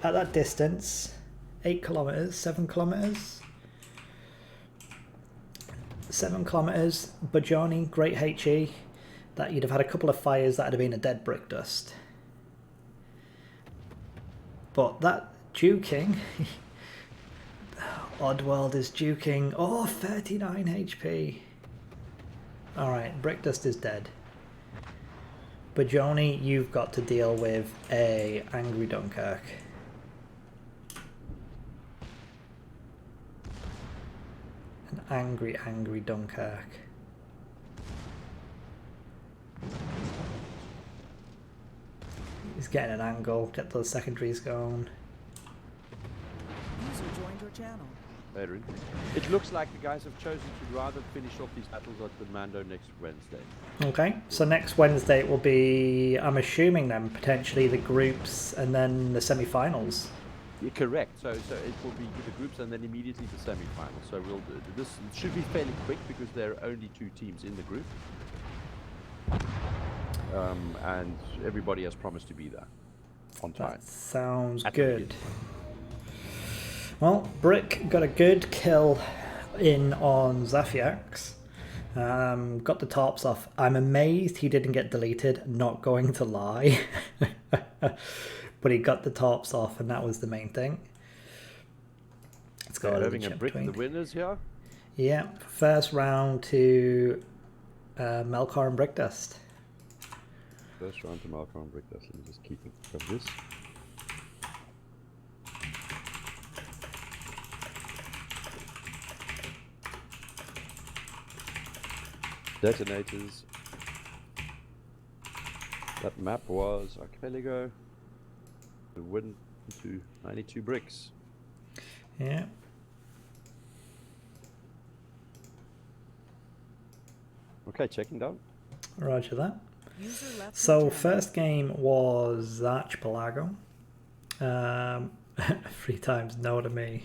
S1: At that distance, 8 kilometers, 7 kilometers. 7 kilometers, Bajani, great HE. That you'd have had a couple of fires, that'd have been a dead Brickdust. But that Dew King, Oddworld is duking. Oh, 39 HP. Alright, Brickdust is dead. Bajoni, you've got to deal with a angry Dunkirk. An angry Dunkirk. He's getting an angle, get those secondaries going.
S6: User joined your channel.
S5: Later. It looks like the guys have chosen to rather finish off these battles at the Mando next Wednesday.
S1: Okay, so next Wednesday it will be, I'm assuming then, potentially the groups and then the semi-finals.
S5: Yeah, correct. So it will be the groups and then immediately the semi-finals. So we'll do this should be fairly quick because there are only 2 teams in the group. And everybody has promised to be there on time.
S1: That sounds
S5: At the
S1: good.
S5: beginning.
S1: Well, Brick got a good kill in on Zafiax. Got the tops off. I'm amazed he didn't get deleted, not going to lie. But he got the tops off and that was the main thing. Let's go over
S5: Having a Brick the winners here.
S1: Yeah, first round to Melkor and Brickdust.
S5: First round to Melkor and Brickdust. Let me just keep it of this. Detonators. That map was Archipelago. The win to 92 bricks.
S1: Yeah.
S5: Okay, checking down.
S1: Roger that.
S6: User left
S1: So
S6: your channel.
S1: first game was Archipelago. 3 times no to me.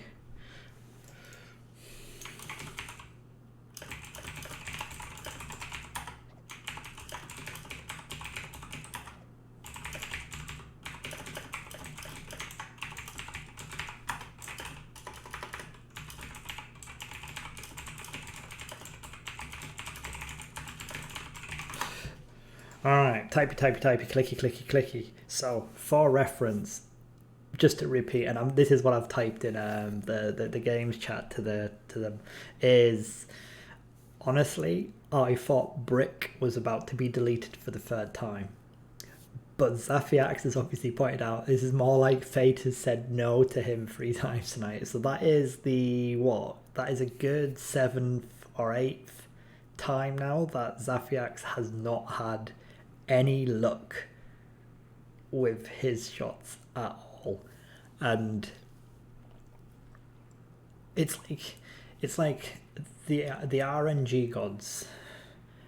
S1: Alright, typey, clicky. So, for reference, just to repeat, and this is what I've typed in the games chat to them, is, honestly, I thought Brick was about to be deleted for the 3rd time. But Zafiax has obviously pointed out, this is more like Fate has said no to him 3 times tonight. So that is that is a good 7th or 8th time now that Zafiax has not had any luck with his shots at all, and it's like the RNG gods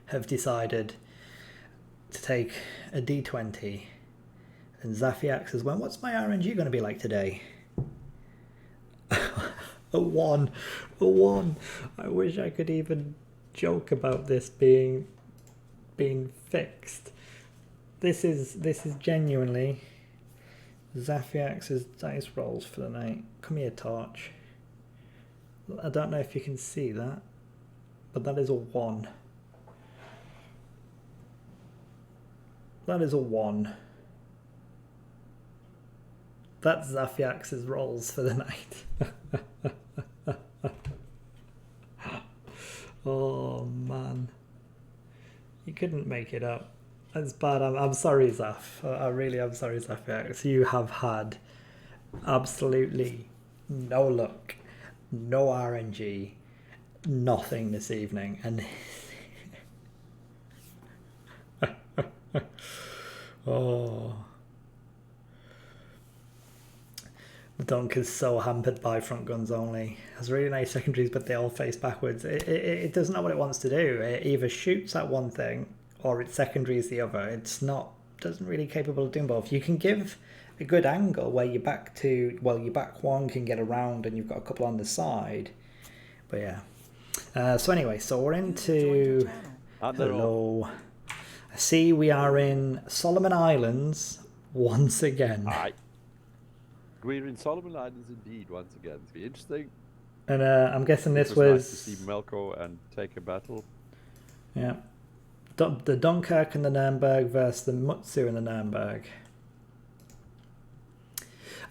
S1: have decided to take a D20, and Zafiax has went, what's my RNG going to be like today? a 1. I wish I could even joke about this being fixed. This is genuinely Zafiax's dice rolls for the night. Come here, Torch. I don't know if you can see that, but that is a 1. That is a 1. That's Zafiax's rolls for the night. Oh man, you couldn't make it up. That's bad. I'm sorry, Zaf. I really am sorry, Zafiax. You have had absolutely no luck, no RNG, nothing this evening, and oh, the Dunk is so hampered by front guns only. Has really nice secondaries, but they all face backwards. It doesn't know what it wants to do. It either shoots at one thing or its secondaries the other. It's not doesn't really capable of doing both. You can give a good angle where your back one can get around and you've got a couple on the side. But yeah. So anyway, so we're into hello. I see we are in Solomon Islands once again.
S5: Aye. We're in Solomon Islands indeed once again. It's be interesting.
S1: And I'm guessing this
S5: was nice to see Melkor and take a battle.
S1: Yeah. The Dunkirk and the Nuremberg versus the Mutsu and the Nuremberg.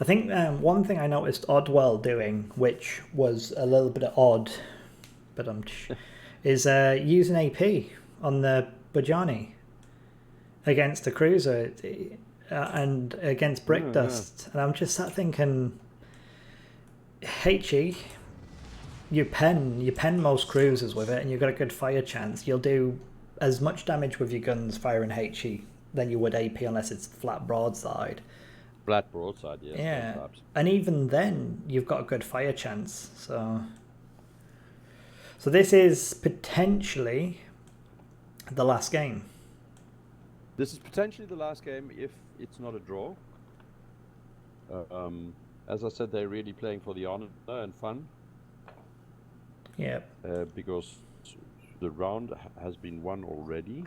S1: I think one thing I noticed Oddwell doing, which was a little bit odd, but is using AP on the Bajani against the cruiser and against Brickdust. And I'm just sat thinking, HE, you pen most cruisers with it, and you've got a good fire chance. You'll do as much damage with your guns firing HE than you would AP unless it's flat broadside.
S5: Flat broadside, yes.
S1: Yeah,
S5: Sometimes.
S1: and even then, you've got a good fire chance. So this is potentially the last game.
S5: This is potentially the last game if it's not a draw. As I said, they're really playing for the honor and fun.
S1: Yeah.
S5: Because the round has been won already.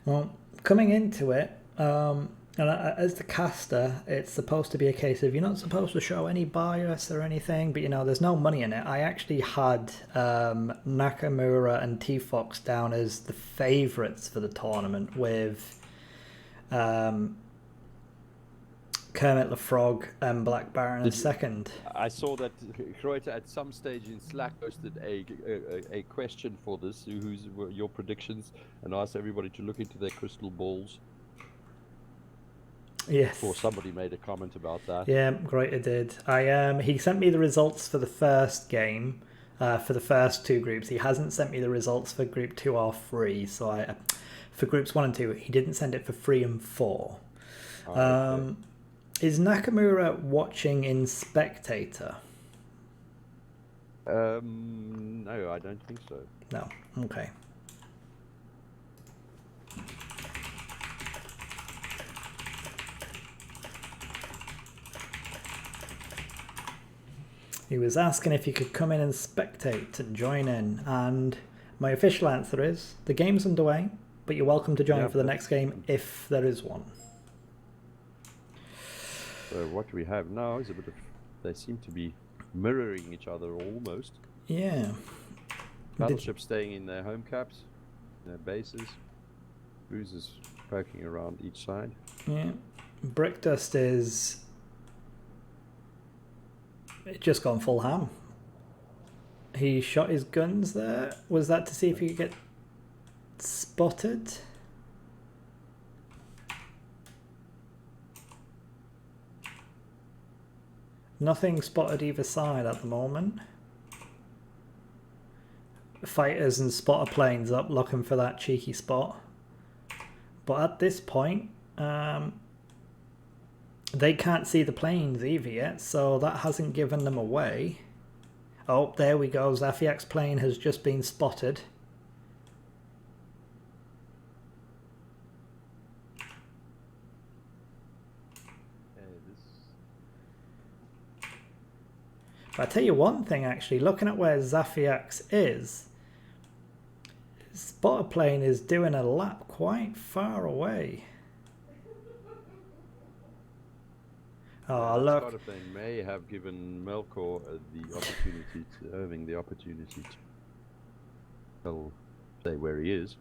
S1: Well, coming into it, and as the caster, it's supposed to be a case of you're not supposed to show any bias or anything, but there's no money in it. I actually had Nakamura and T-Fox down as the favourites for the tournament with Kermit the Frog and Black Baron in second.
S5: I saw that Kreuter at some stage in Slack posted a question for this, who's your predictions, and asked everybody to look into their crystal balls.
S1: Yes.
S5: Or somebody made a comment about that.
S1: Yeah, Kreuter did. He sent me the results for the first game, for the first two groups. He hasn't sent me the results for group 2 or 3, so for groups 1 and 2, he didn't send it for 3 and 4. Okay. Is Nakamura watching in Spectator?
S5: No, I don't think so.
S1: No, okay. He was asking if you could come in and spectate and join in, and my official answer is the game's underway, but you're welcome to join for the next game if there is one.
S5: So what we have now is a bit of... They seem to be mirroring each other almost.
S1: Yeah.
S5: Battleships staying in their home caps, their bases. Cruisers poking around each side.
S1: Yeah. Brickdust is... It's just gone full ham. He shot his guns there. Was that to see if he could get spotted? Nothing spotted either side at the moment. Fighters and spotter planes up looking for that cheeky spot. But at this point, they can't see the planes either yet, so that hasn't given them away. Oh, there we go. Zafiak's plane has just been spotted. But I tell you one thing, actually, looking at where Zafiak's is, spotter plane is doing a lap quite far away. Oh, look.
S5: Spotter plane may have given Melkor having the opportunity to tell, say where he is.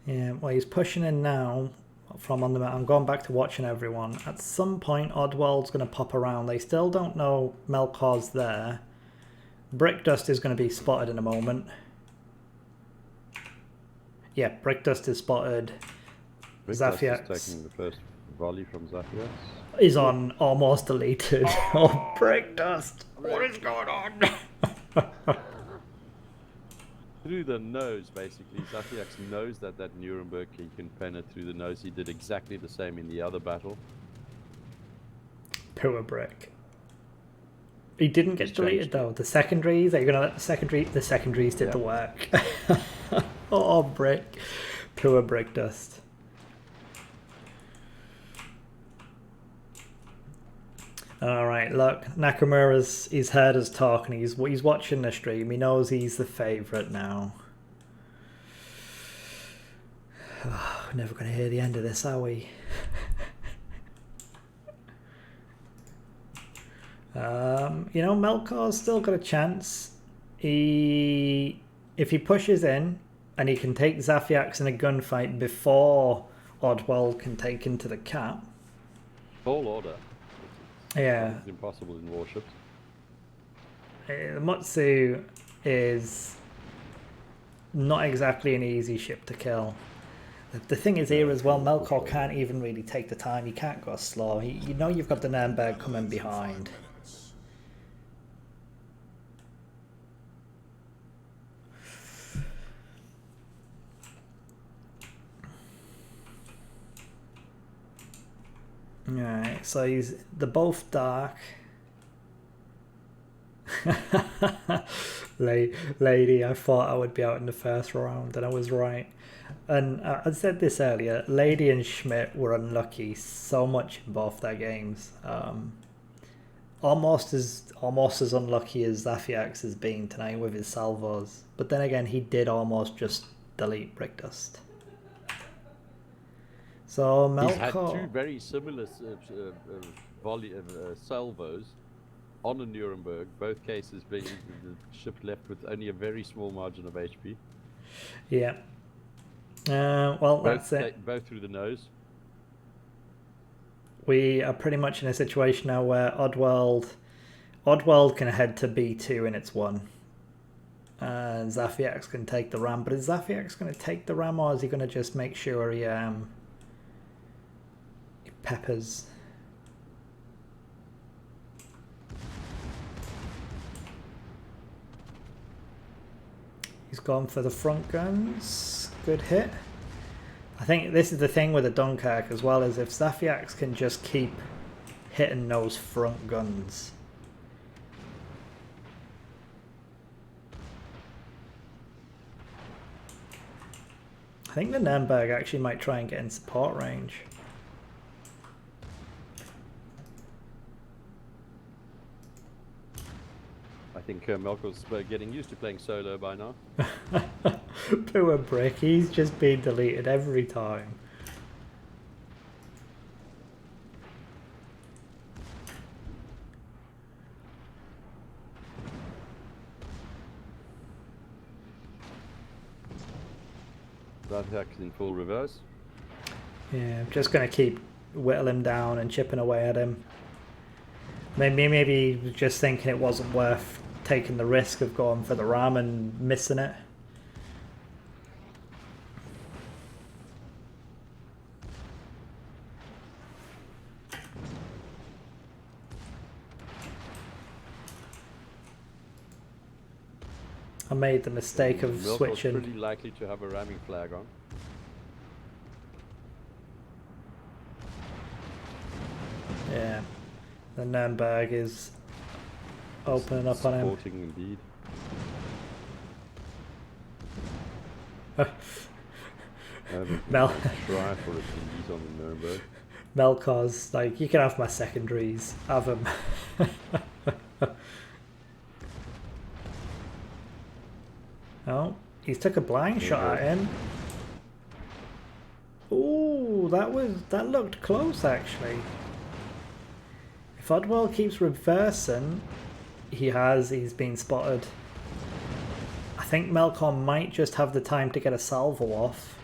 S1: Yeah, well, he's pushing in now from on the map. I'm going back to watching everyone. At some point, Oddwell's going to pop around. They still don't know Melkor's there. Brickdust is going to be spotted in a moment. Yeah, Brickdust is spotted.
S5: Zafiak is taking the first volley from Zafiak.
S1: Is on almost deleted. Oh, Brickdust! What is going on?
S5: Through the nose, basically. Zafiak knows that Nuremberg he can pen it through the nose. He did exactly the same in the other battle.
S1: Poor Brick. He didn't get deleted though. The secondaries, are you gonna let the secondaries did the work. Oh, Brick. Poor Brickdust. Alright, look, he's heard us talk and he's watching the stream. He knows he's the favourite now. Oh, we're never going to hear the end of this, are we? Melkor's still got a chance. If he pushes in and he can take Zafiak's in a gunfight before Oddworld can take into the cap.
S5: Tall order.
S1: Yeah.
S5: It's impossible in warships.
S1: The Mutsu is not exactly an easy ship to kill. The thing is here as well, Melkor can't even really take the time. He can't go slow. You know you've got the Nürnberg coming behind. Alright, so they're both dark. Lady, I thought I would be out in the first round, and I was right. And I said this earlier, Lady and Schmidt were unlucky so much in both their games. Almost as unlucky as Zafiax has been tonight with his salvos. But then again, he did almost just delete Brickdust. So Melkor...
S5: He's had two very similar salvos on a Nuremberg, both cases being the ship left with only a very small margin of HP.
S1: Yeah. Well, that's it.
S5: Both through the nose.
S1: We are pretty much in a situation now where Oddworld can head to B2 in its 1. And Zafiax can take the ram. But is Zafiax going to take the ram, or is he going to just make sure he peppers? He's gone for the front guns. Good hit. I think this is the thing with the Dunkirk as well, is if Zafiax can just keep hitting those front guns. I think the Nürnberg actually might try and get in support range.
S5: I think Melkor's getting used to playing solo by now.
S1: Poor Brick, he's just been deleted every time.
S5: Zafiax in full reverse.
S1: Yeah, I'm just going to keep whittling him down and chipping away at him. Maybe he was just thinking it wasn't worth taking the risk of going for the ram and missing it. I made the mistake of switching.
S5: Pretty likely to have a ramming flag on.
S1: Yeah, the Nürnberg is opening up on him.
S5: Supporting indeed.
S1: Mel
S5: try for a CDs on the Nuremberg.
S1: Melkor's like, you can have my secondaries, have them. Oh, he's took a blind shot at him. Ooh, that looked close actually. If Oddworld keeps reversing, he's been spotted. I think Melkor might just have the time to get a salvo off.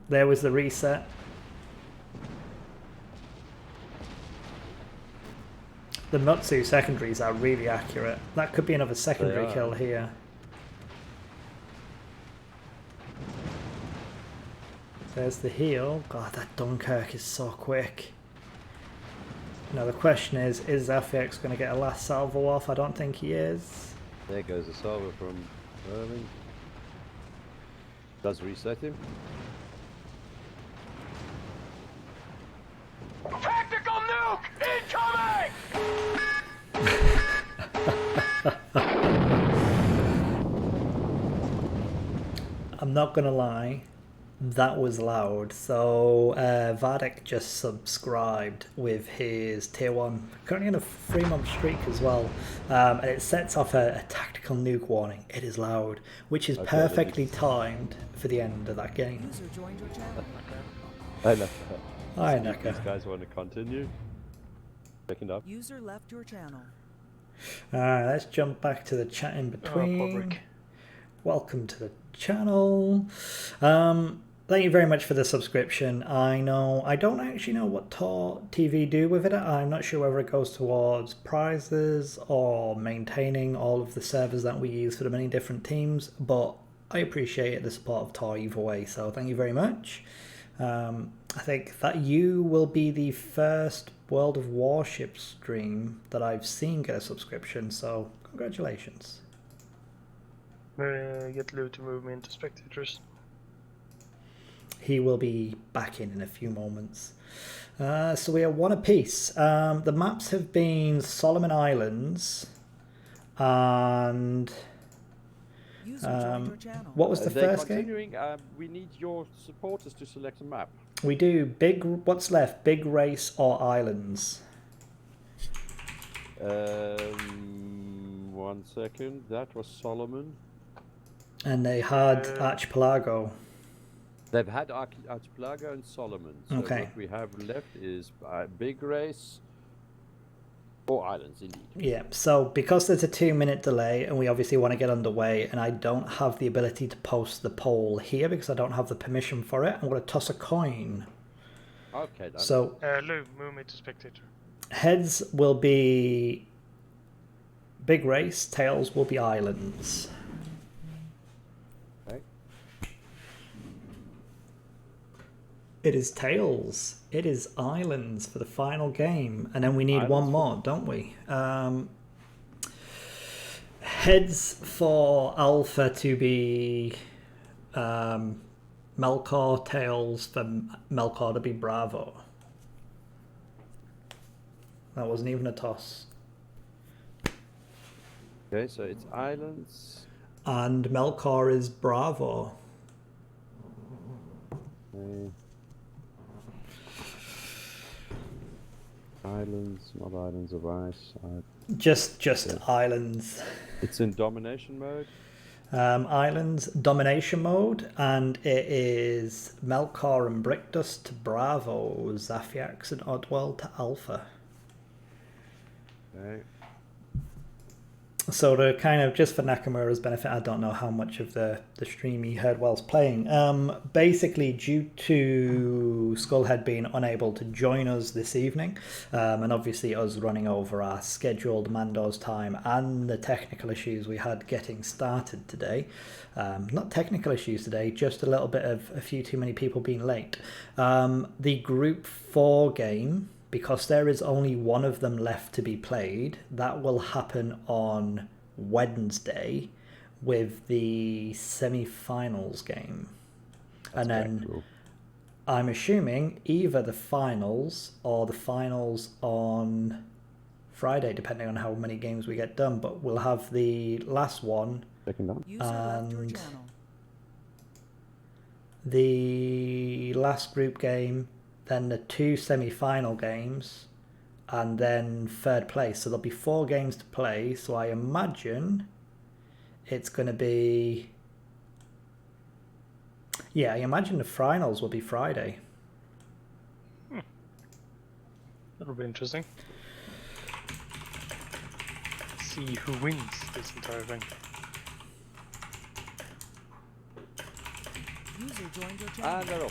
S1: There was the reset. The Mutsu secondaries are really accurate. That could be another secondary kill here. There's the heal. God, that Dunkirk is so quick. Now the question is Zafiax going to get a last salvo off? I don't think he is.
S5: There goes a salvo from Erling. Does reset him.
S3: Tactical nuke incoming!
S1: I'm not gonna lie, that was loud. So Vardek just subscribed with his tier 1, currently on a 3-month streak as well, and it sets off a tactical nuke warning. It is loud, which is perfectly timed for the end of that game.
S6: User joined your channel.
S5: I know.
S1: Hi,
S5: These
S1: Naka.
S5: guys want to continue. Second up.
S6: User left your channel.
S1: Alright, let's jump back to the chat in
S7: Oh,
S1: between.
S7: poor Brick.
S1: Welcome to the channel. Thank you very much for the subscription. I don't actually know what Tor TV do with it. I'm not sure whether it goes towards prizes or maintaining all of the servers that we use for the many different teams, but I appreciate the support of Tor either way, so thank you very much. I think that you will be the first World of Warships stream that I've seen get a subscription, so congratulations.
S7: Get Lou to move me into spectators.
S1: He will be back in a few moments. So we are one apiece. The maps have been Solomon Islands and what was the first game?
S5: We need your supporters to select a map.
S1: We do what's left, Big Race or Islands?
S5: 1 second, that was Solomon.
S1: And they had Archipelago.
S5: They've had Archipelago and Solomon. So
S1: okay.
S5: What we have left is Big Race or Islands, indeed.
S1: Yeah, so because there's a 2-minute delay and we obviously want to get underway and I don't have the ability to post the poll here because I don't have the permission for it, I'm going to toss a coin.
S5: Okay, then.
S1: So,
S7: Lou, move me to spectator.
S1: Heads will be Big Race, tails will be Islands. It is tails. It is Islands for the final game. And then we need one more, don't we? Heads for Alpha to be Melkor, tails for Melkor to be Bravo. That wasn't even a toss.
S5: Okay, so it's Islands.
S1: And Melkor is Bravo.
S5: Okay. Islands, not Islands of Ice.
S1: Just Islands.
S5: It's in domination mode.
S1: Islands domination mode, and it is Melkor and Brickdust to Bravo, Zafiax and Oddworld to Alpha.
S5: Okay.
S1: So to kind of, just for Nakamura's benefit, I don't know how much of the stream he heard whilst playing. Basically, due to Skullhead being unable to join us this evening, and obviously us running over our scheduled Mando's time and the technical issues we had getting started today, not technical issues today, just a little bit of a few too many people being late. The Group 4 game, because there is only one of them left to be played, that will happen on Wednesday with the semi-finals game. And then cool. I'm assuming either the finals or the finals on Friday, depending on how many games we get done. But we'll have the last one and the last group game, then the 2 semi-final games, and then third place. So there'll be 4 games to play. So I imagine it's going to be... Yeah, I imagine the finals will be Friday.
S7: That'll be interesting. See who wins this entire thing.
S6: User joined your channel.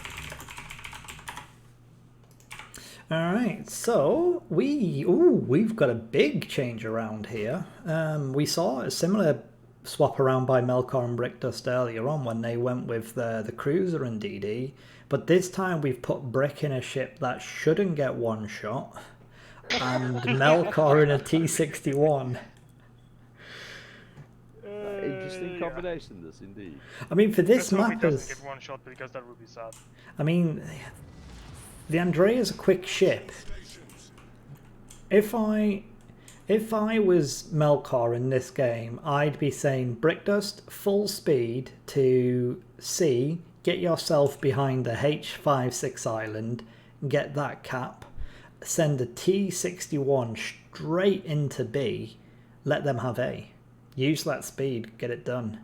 S1: Alright, so we've got a big change around here. We saw a similar swap around by Melkor and Brickdust earlier on when they went with the cruiser and DD, but this time we've put Brick in a ship that shouldn't get one shot, and Melkor in a T-61.
S5: Interesting combination, this indeed.
S1: I mean, for this map,
S7: he doesn't get one shot because that would be sad.
S1: I mean, the Andrea's a quick ship. If I was Melkor in this game, I'd be saying Brickdust, full speed to C, get yourself behind the H56 island, get that cap, send a T61 straight into B, let them have A. Use that speed, get it done.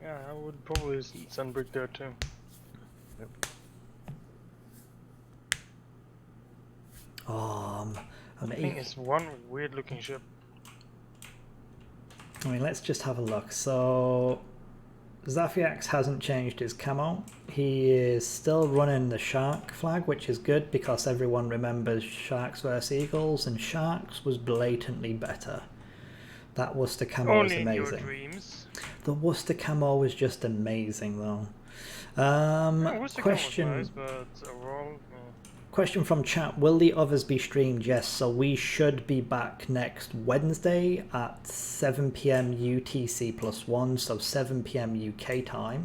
S7: Yeah, I would probably send Brick there too.
S5: Yep.
S7: I think it's one weird looking ship.
S1: I mean, let's just have a look. So Zafiax hasn't changed his camo. He is still running the shark flag, which is good because everyone remembers Sharks vs Eagles, and Sharks was blatantly better. That Worcester camo was
S7: Only in your
S1: amazing.
S7: dreams.
S1: The Worcester camo was just amazing, though.
S7: Worcester
S1: Question.
S7: camo was nice, but overall,
S1: Question from chat, will the others be streamed? Yes, so we should be back next Wednesday at 7 PM UTC +1, so 7 PM UK time.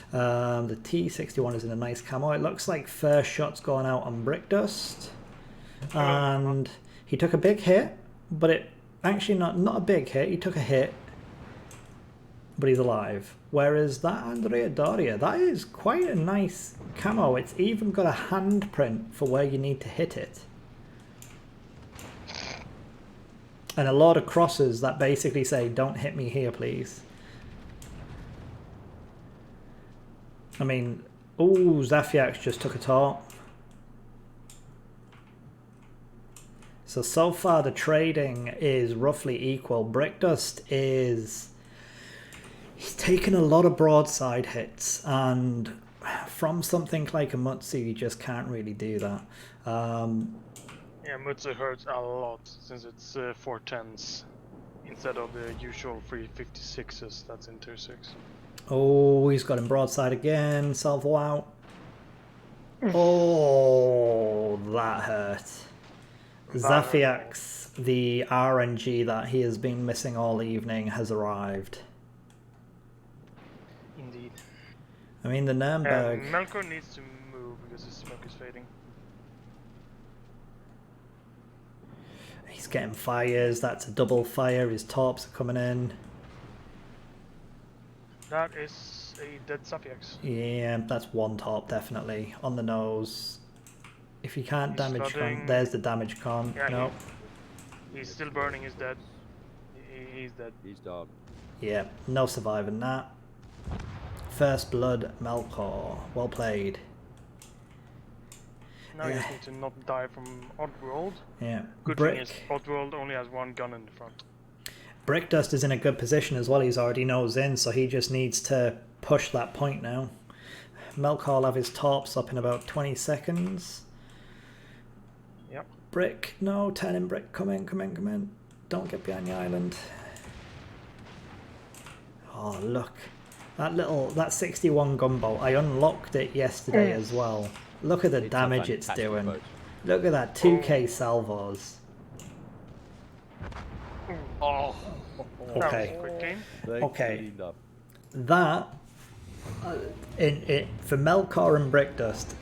S1: The T61 is in a nice camo. It looks like first shot's gone out on Brickdust. And he took a big hit, but it actually not a big hit, he took a hit, but he's alive. Whereas that Andrea Doria, that is quite a nice camo. It's even got a handprint for where you need to hit it. And a lot of crosses that basically say, don't hit me here, please. I mean, ooh, Zafiax just took a top. So far the trading is roughly equal. Brickdust is... He's taken a lot of broadside hits, and from something like a Mutsu, you just can't really do that.
S7: yeah, Mutsu hurts a lot since it's 410s instead of the usual 356s that's in tier 6.
S1: Oh, he's got him broadside again. Salvo out. Oh, that hurt. Zafiax, the RNG that he has been missing all evening, has arrived.
S7: Indeed.
S1: I mean, the Nuremberg...
S7: Melkor needs to move because his smoke is fading.
S1: He's getting fires. That's a double fire. His torps are coming in.
S7: That is a dead Zafiax.
S1: Yeah, that's one top, definitely. On the nose. If you can't damage con... There's the damage con.
S7: Yeah,
S1: no.
S7: He's still burning. He's dead. He's dead.
S5: He's down.
S1: Yeah, no surviving that. First blood, Melkor. Well played.
S7: Now you just need to not die from Oddworld.
S1: Yeah.
S7: Good thing is Oddworld only has one gun in the front.
S1: Brickdust is in a good position as well. He's already nose in, so he just needs to push that point now. Melkor will have his torps up in about 20 seconds.
S7: Yep.
S1: Brick, no, turning Brick, come in, come in, come in. Don't get behind the island. Oh, look. That 61 gunboat, I unlocked it yesterday as well. Look at the damage it's doing.
S5: Boat.
S1: Look at that, 2k salvos.
S7: Oh.
S1: Okay.
S7: That was a quick game.
S1: Okay. That, for Melkor and Brickdust,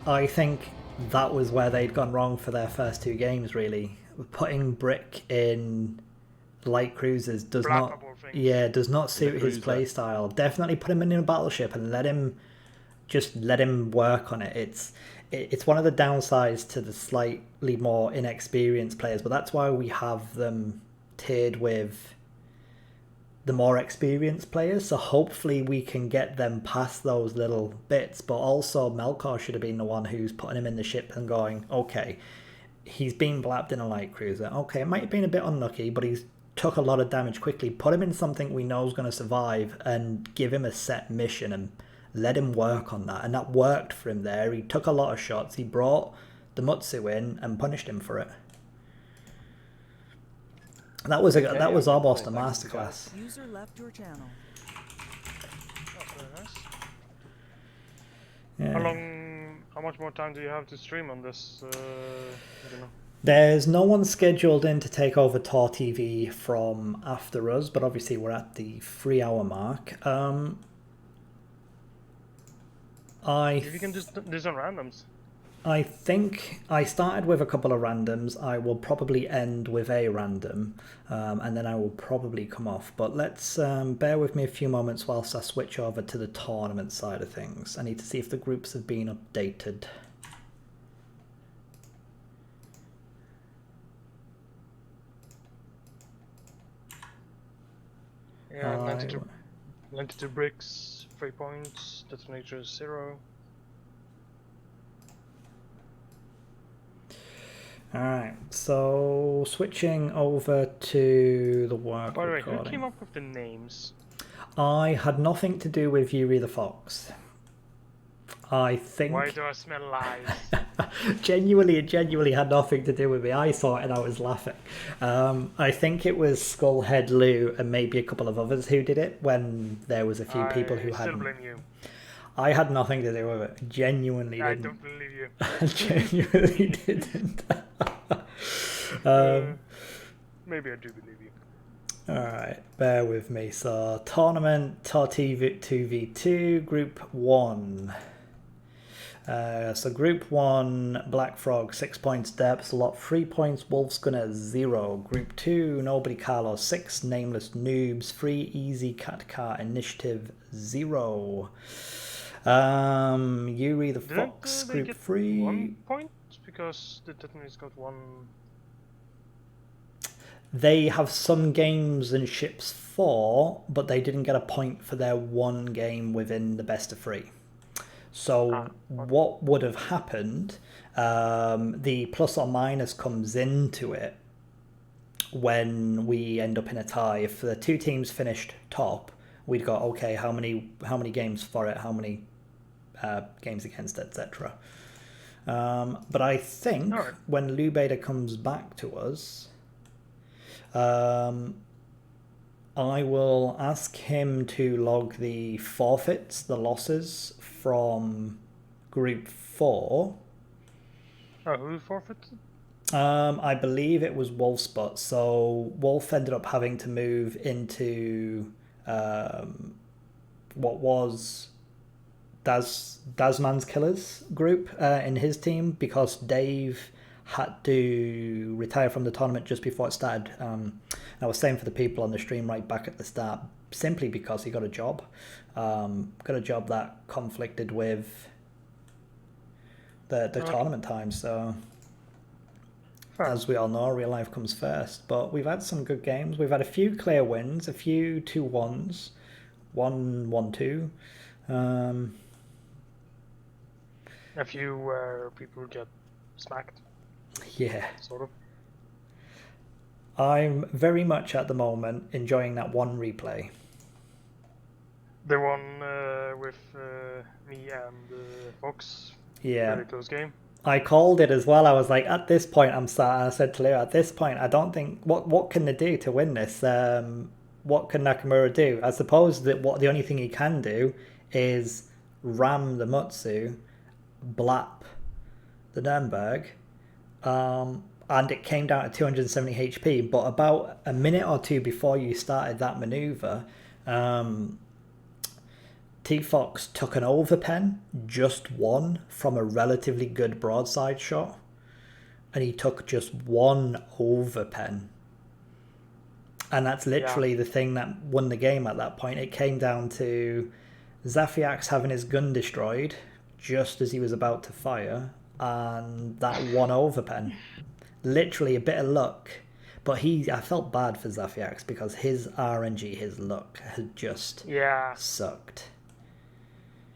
S1: I think that was where they'd gone wrong for their first two games, really. Putting Brick in light cruisers does not suit his playstyle. Definitely put him in a battleship and let him work on it. It's one of the downsides to the slightly more inexperienced players, but that's why we have them tiered with the more experienced players, so hopefully we can get them past those little bits. But also Melkor should have been the one who's putting him in the ship and going, okay, he's been blapped in a light cruiser, okay, it might have been a bit unlucky, but he's took a lot of damage quickly. Put him in something we know is going to survive and give him a set mission and let him work on that. And that worked for him there. He took a lot of shots. He brought the Mutsu in and punished him for it. That was almost a masterclass.
S6: User left your channel.
S7: That's very nice.
S1: Yeah.
S7: How much more time do you have to stream on this? I don't know.
S1: There's no one scheduled in to take over Tor TV from after us, but obviously we're at the 3-hour mark.
S7: If you can just do some randoms.
S1: I think I started with a couple of randoms. I will probably end with a random, and then I will probably come off. But let's bear with me a few moments whilst I switch over to the tournament side of things. I need to see if the groups have been updated.
S7: Yeah, 92 bricks, 3 points, detonator 0.
S1: Alright, so switching over to the work
S7: By the way,
S1: recording.
S7: who came up with the names?
S1: I had nothing to do with Yuri the Fox. I think...
S7: Why do I smell lies?
S1: It genuinely had nothing to do with me. I saw it and I was laughing. I think it was Skullhead Lou and maybe a couple of others who did it when there was a few people who
S7: I still
S1: hadn't.
S7: blame you.
S1: I had nothing to do with it. Genuinely
S7: I
S1: didn't.
S7: don't believe you.
S1: I genuinely didn't.
S7: Maybe I do believe you.
S1: Alright, bear with me. So, tournament, TOR-TV 2v2, Group 1. So Group 1, Black Frog, 6 points, Depths, Lot 3 points, Wolf's Gunner 0. Group 2, Nobody Carlos 6, Nameless Noobs 3, Easy Cat Car Initiative 0. Yuri the Fox,
S7: they
S1: Group
S7: get
S1: 3.
S7: 1 point because the Detonator's got 1.
S1: They have some games and ships 4, but they didn't get a point for their one game within the best of 3. So what would have happened, the plus or minus comes into it when we end up in a tie. If the two teams finished top, we'd go, okay, how many games for it, how many games against it, etc. But I think when Lou Bader comes back to us, I will ask him to log the forfeits, the losses from Group 4.
S7: Oh, who forfeited?
S1: I believe it was Wolfspot. So Wolf ended up having to move into what was Dasman's Killers group in his team because Dave had to retire from the tournament just before it started. I was saying for the people on the stream right back at the start, simply because he got a job. Got a job that conflicted with the tournament time. So, as we all know, real life comes first. But we've had some good games. We've had a few clear wins, a few 2-1s, 1-1-2.
S7: A few where people get smacked.
S1: Yeah.
S7: Sort of.
S1: I'm very much at the moment enjoying that one replay.
S7: The one with me and Fox.
S1: Yeah.
S7: Very close game.
S1: I called it as well. I was like, at this point, I said to Leo, at this point, I don't think, what can they do to win this? What can Nakamura do? I suppose that the only thing he can do is ram the Mutsu, blap the Nürnberg, and it came down to 270 HP. But about a minute or two before you started that maneuver, T-Fox took an overpen, just one, from a relatively good broadside shot. And he took just one overpen. And that's literally the thing that won the game at that point. It came down to Zafiax having his gun destroyed just as he was about to fire, and that one overpen. Literally a bit of luck. But I felt bad for Zafiax because his RNG, his luck, had just sucked.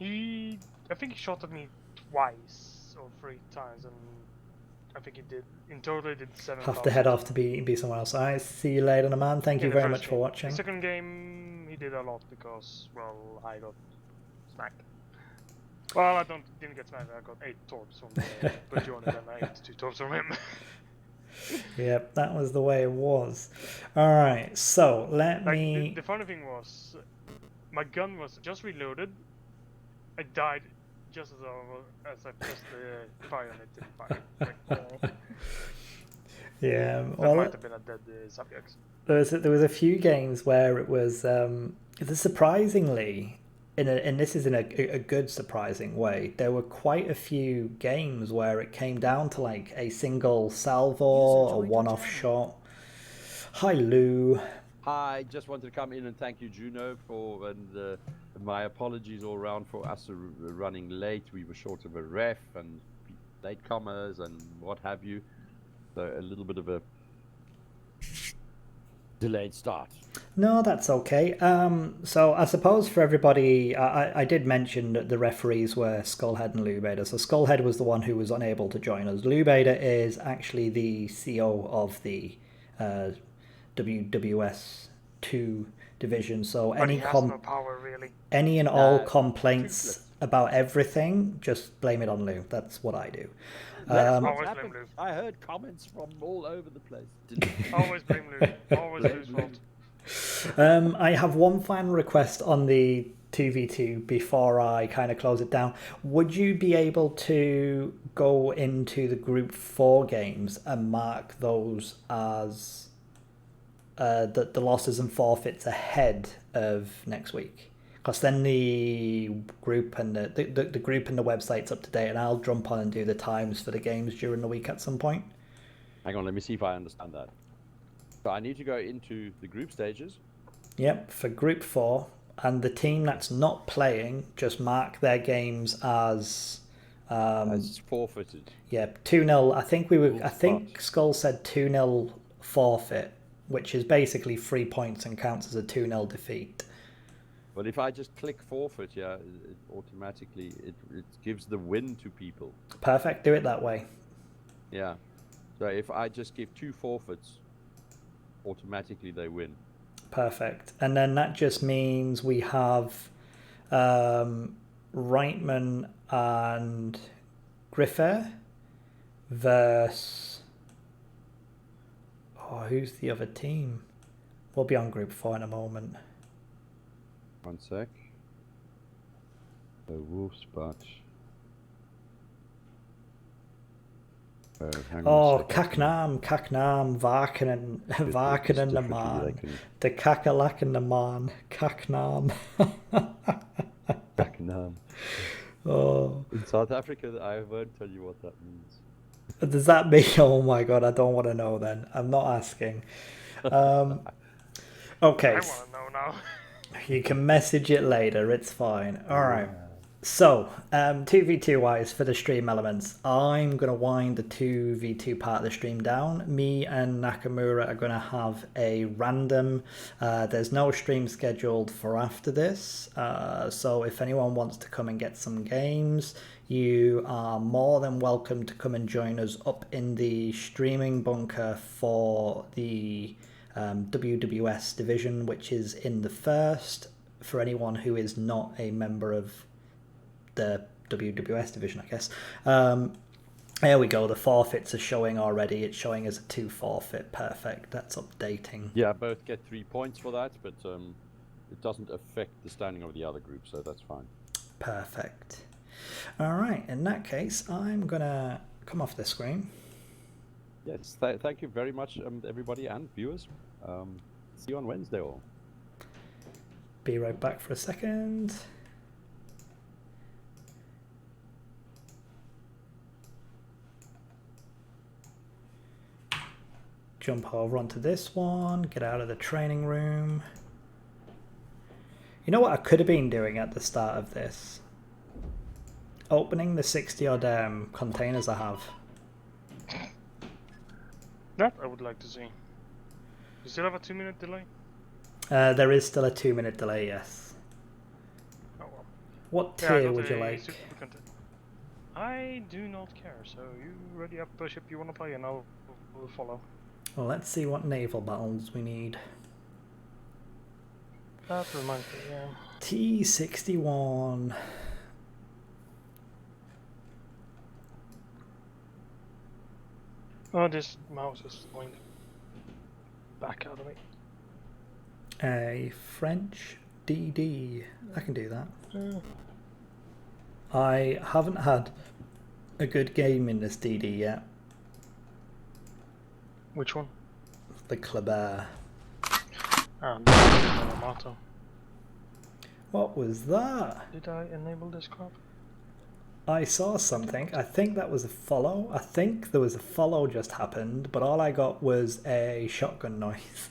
S7: I think he shot at me twice or 3 times, and I think he did, in total he did 7.
S1: Have to head off to be somewhere else. Alright, see you later, man. Thank you very much for watching.
S7: The second game he did a lot because, well, I got smacked. Well, I didn't get smacked, I got 8 torps from Bajorn and then I ate 2 torps from him.
S1: Yep, that was the way it was. Alright, so let me...
S7: The funny thing was, my gun was just reloaded. I died just as I pressed the fire and it didn't fire.
S1: Yeah,
S7: well, that might have been a dead subject.
S1: There was a few games where it was surprisingly, and this is in a good surprising way. There were quite a few games where it came down to like a single salvo, a one-off shot. Hi Lou.
S5: I just wanted to come in and thank you, Juno, and my apologies all around for us running late. We were short of a ref and latecomers and what have you. So a little bit of a delayed start.
S1: No, that's okay. So I suppose for everybody, I did mention that the referees were Skullhead and Lubader. So Skullhead was the one who was unable to join us. Lubader is actually the CO of the WWS 2 division. So
S7: But he has no power, really.
S1: any and all complaints about everything, just blame it on Lou. That's what I do.
S7: Always blame Lou.
S11: I heard comments from all over the place.
S7: Always blame Lou. Always Lou's fault.
S1: I have one final request on the 2v2 before I kind of close it down. Would you be able to go into the group 4 games and mark those as the losses and forfeits ahead of next week? Because then the group and the group and the website's up to date, and I'll jump on and do the times for the games during the week at some point.
S5: Hang on, let me see if I understand that. So I need to go into the group stages.
S1: Yep, for group 4, and the team that's not playing, just mark their games as
S5: forfeited.
S1: Yeah, 2-0. I think Skull said 2-0 forfeit, which is basically 3 points and counts as a 2-0 defeat.
S5: But if I just click forfeit, yeah, it automatically it gives the win to people.
S1: Perfect. Do it that way.
S5: Yeah. So if I just give 2 forfeits, automatically they win.
S1: Perfect. And then that just means we have Reitman and Griffer versus... Oh, who's the other team? We'll be on group 4 in a moment.
S5: One sec. The Wolves Batch.
S1: Oh, Kaknam, Varkanen and the man. The Kakalak and the man. Kaknam.
S5: Kaknam.
S1: Oh.
S5: In South Africa, I won't tell you what that means.
S1: Does that mean... Oh my god, I don't want to know then. I'm not asking. Okay.
S7: I want to know now.
S1: You can message it later, it's fine. Alright. So, 2v2 wise for the stream elements, I'm going to wind the 2v2 part of the stream down. Me and Nakamura are going to have a random, there's no stream scheduled for after this, so if anyone wants to come and get some games, you are more than welcome to come and join us up in the streaming bunker for the WWS division, which is in the first, for anyone who is not a member of the WWS division, I guess. There we go, the forfeits are showing already. It's showing as a 2 forfeit. Perfect, that's updating.
S5: Yeah, both get 3 points for that, but it doesn't affect the standing of the other group, so that's fine.
S1: Perfect. Alright, in that case, I'm gonna come off the screen.
S5: Yes, thank you very much, everybody and viewers. See you on Wednesday all.
S1: Be right back for a second. Jump over onto this one, get out of the training room. You know what I could have been doing at the start of this? Opening the 60 odd containers I have.
S7: That I would like to see. You still have a 2-minute delay?
S1: There is still a 2-minute delay, yes.
S7: Oh well.
S1: What tier would you like?
S7: I do not care, so you ready up a ship you want to play and I'll follow.
S1: Well, let's see what naval battles we need.
S7: That reminds me, yeah.
S1: T-61.
S7: Oh, this mouse is going back out of me.
S1: A French DD. I can do that. I haven't had a good game in this DD yet.
S7: Which one?
S1: The Kleber. What was that?
S7: Did I enable this crap?
S1: I saw something. I think that was a follow. I think there was a follow just happened, but all I got was a shotgun noise.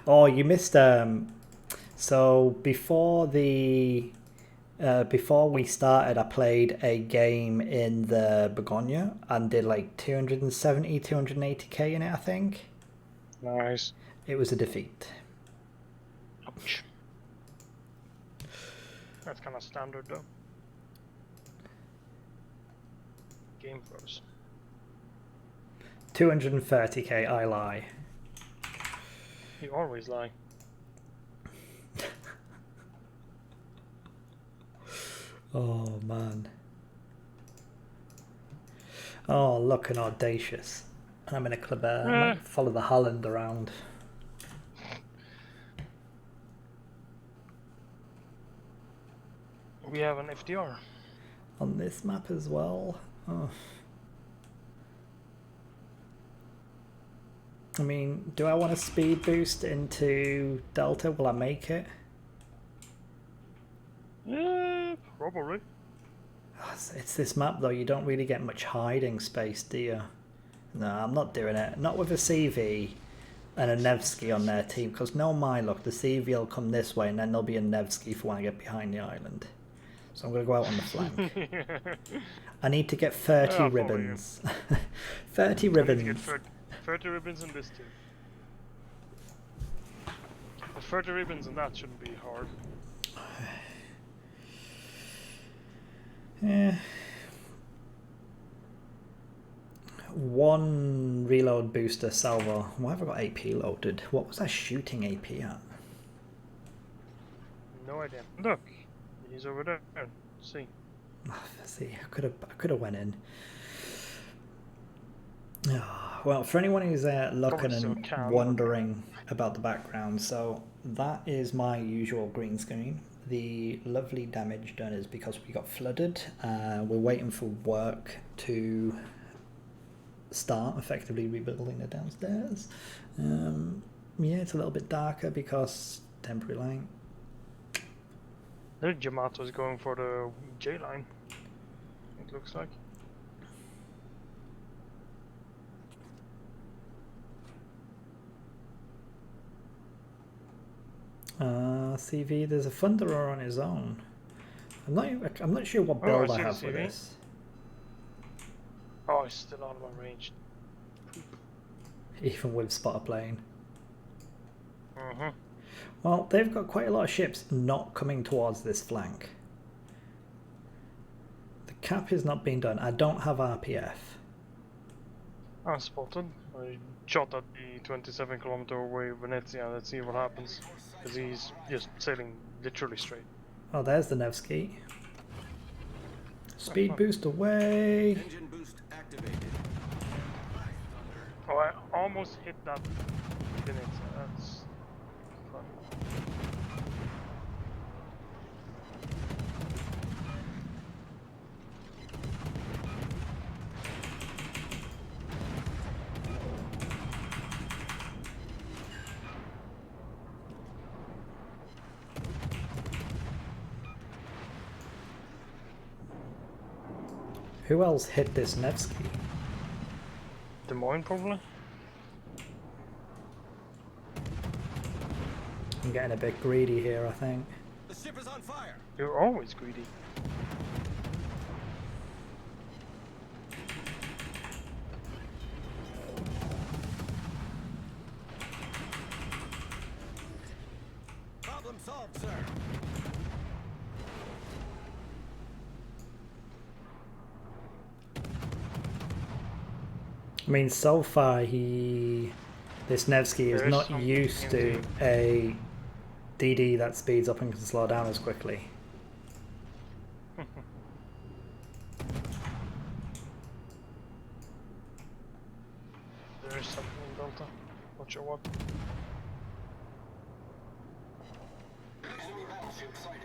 S1: Oh, you missed so before the Before we started, I played a game in the Begonia and did like 270, 280k in it, I think.
S7: Nice.
S1: It was a defeat.
S7: Ouch. That's kind of standard though. Game froze.
S1: 230k, I lie.
S7: You always lie.
S1: Oh man. Oh, looking audacious. I'm in a club. I might follow the Holland around.
S7: We have an FDR.
S1: On this map as well. Oh. I mean, do I want to speed boost into Delta? Will I make it?
S7: Yeah, probably.
S1: It's this map though, you don't really get much hiding space, do you? No, I'm not doing it. Not with a CV and a Nevsky on their team, because no my luck, the CV will come this way and then there'll be a Nevsky for when I get behind the island. So I'm going to go out on the flank. I need to get 30 ribbons. 30 ribbons.
S7: I need to get 30 ribbons in this team. But 30 ribbons and that shouldn't be hard.
S1: Yeah. One reload booster salvo. Why have I got AP loaded? What was I shooting AP at?
S7: No idea. Look, he's over there. See.
S1: See, I could have went in. Oh, well, for anyone who's looking and wondering about the background, so that is my usual green screen. The lovely damage done is because we got flooded. We're waiting for work to start effectively rebuilding the downstairs. Yeah, it's a little bit darker because temporary light.
S7: The Yamato's going for the J line, it looks like.
S1: CV, there's a Thunderer on his own. I'm not sure what build I have for this.
S7: Oh, it's still out of my range.
S1: Even with spotter plane.
S7: Mm-hmm.
S1: Well, they've got quite a lot of ships not coming towards this flank. The cap is not being done. I don't have RPF.
S7: Unspotted. I shot at the 27 kilometer away Venezia. Let's see what happens. Because he's just sailing literally straight.
S1: Oh, there's the Nevsky. Speed boost away.
S2: Engine boost activated.
S7: Oh, I almost hit that Venezia. That's fun.
S1: Who else hit this Nevsky?
S7: Des Moines, probably?
S1: I'm getting a bit greedy here, I think.
S2: The ship is on fire.
S7: You're always greedy.
S2: Problem solved, sir.
S1: I mean, so far this Nevsky is not used to a DD that speeds up and can slow down as quickly.
S7: There is something in Delta. Not sure what.
S4: Enemy battleship sighted.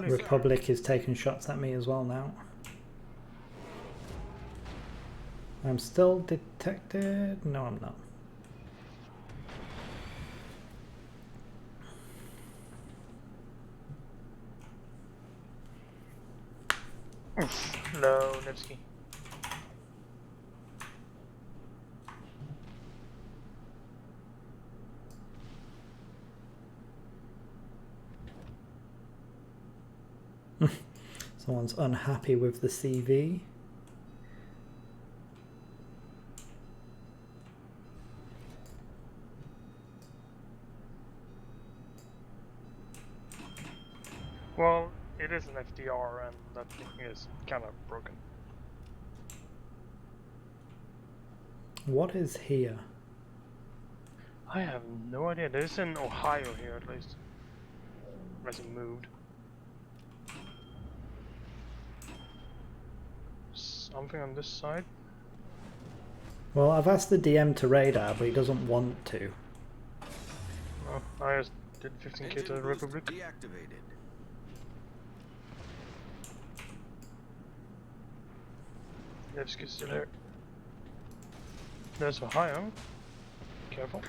S1: Republic is taking shots at me as well now. I'm still detected. No, I'm not.
S7: No, Nevsky.
S1: Someone's unhappy with the CV.
S7: Well, it is an FDR and that thing is kind of broken.
S1: What is here?
S7: I have no idea. There's in Ohio here at least. Unless it moved. Something on this side?
S1: Well, I've asked the DM to radar, but he doesn't want to.
S7: Oh, I just did 15k to the Republic.
S2: Deactivated.
S7: Nevsky's still here. There's Ohio. Careful.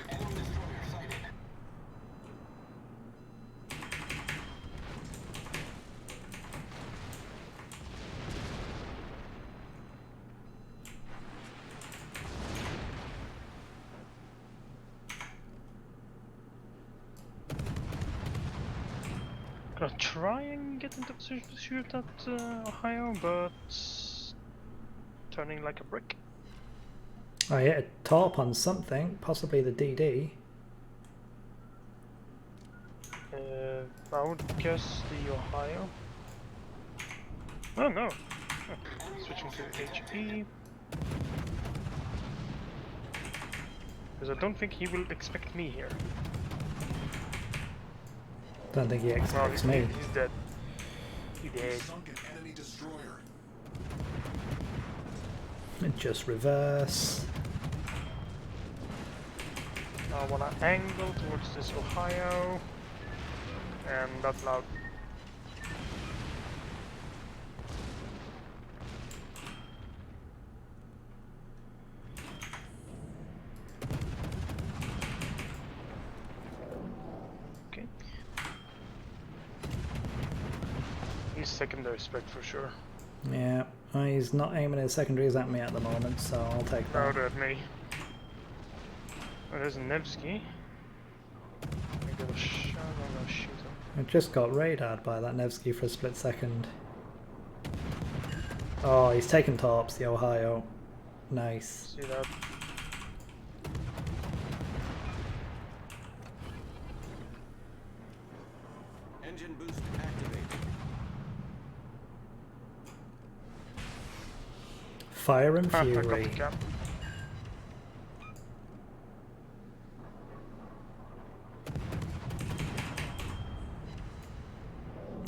S7: Gonna try and get into position to shoot at Ohio, but turning like a brick.
S1: I hit a top on something, possibly the DD.
S7: I would guess the Ohio. Oh no! Oh, switching to HP. Because I don't think he will expect me here.
S1: Don't think he expects
S7: well,
S1: me.
S7: He's dead. He dead.
S1: And just reverse.
S7: I wanna angle towards this Ohio. And that's loud. Okay. He's secondary spec for sure.
S1: Yeah, he's not aiming his secondaries at me at the moment, so I'll take that.
S7: No, at me. Oh, there's a Nevsky. I got a shot, I'm gonna shoot him.
S1: I just got radared by that Nevsky for a split second. Oh, he's taken tops, the Ohio. Nice.
S7: See that?
S2: Engine boost activated.
S1: Fire and
S7: I got
S1: Fury.
S7: the cap.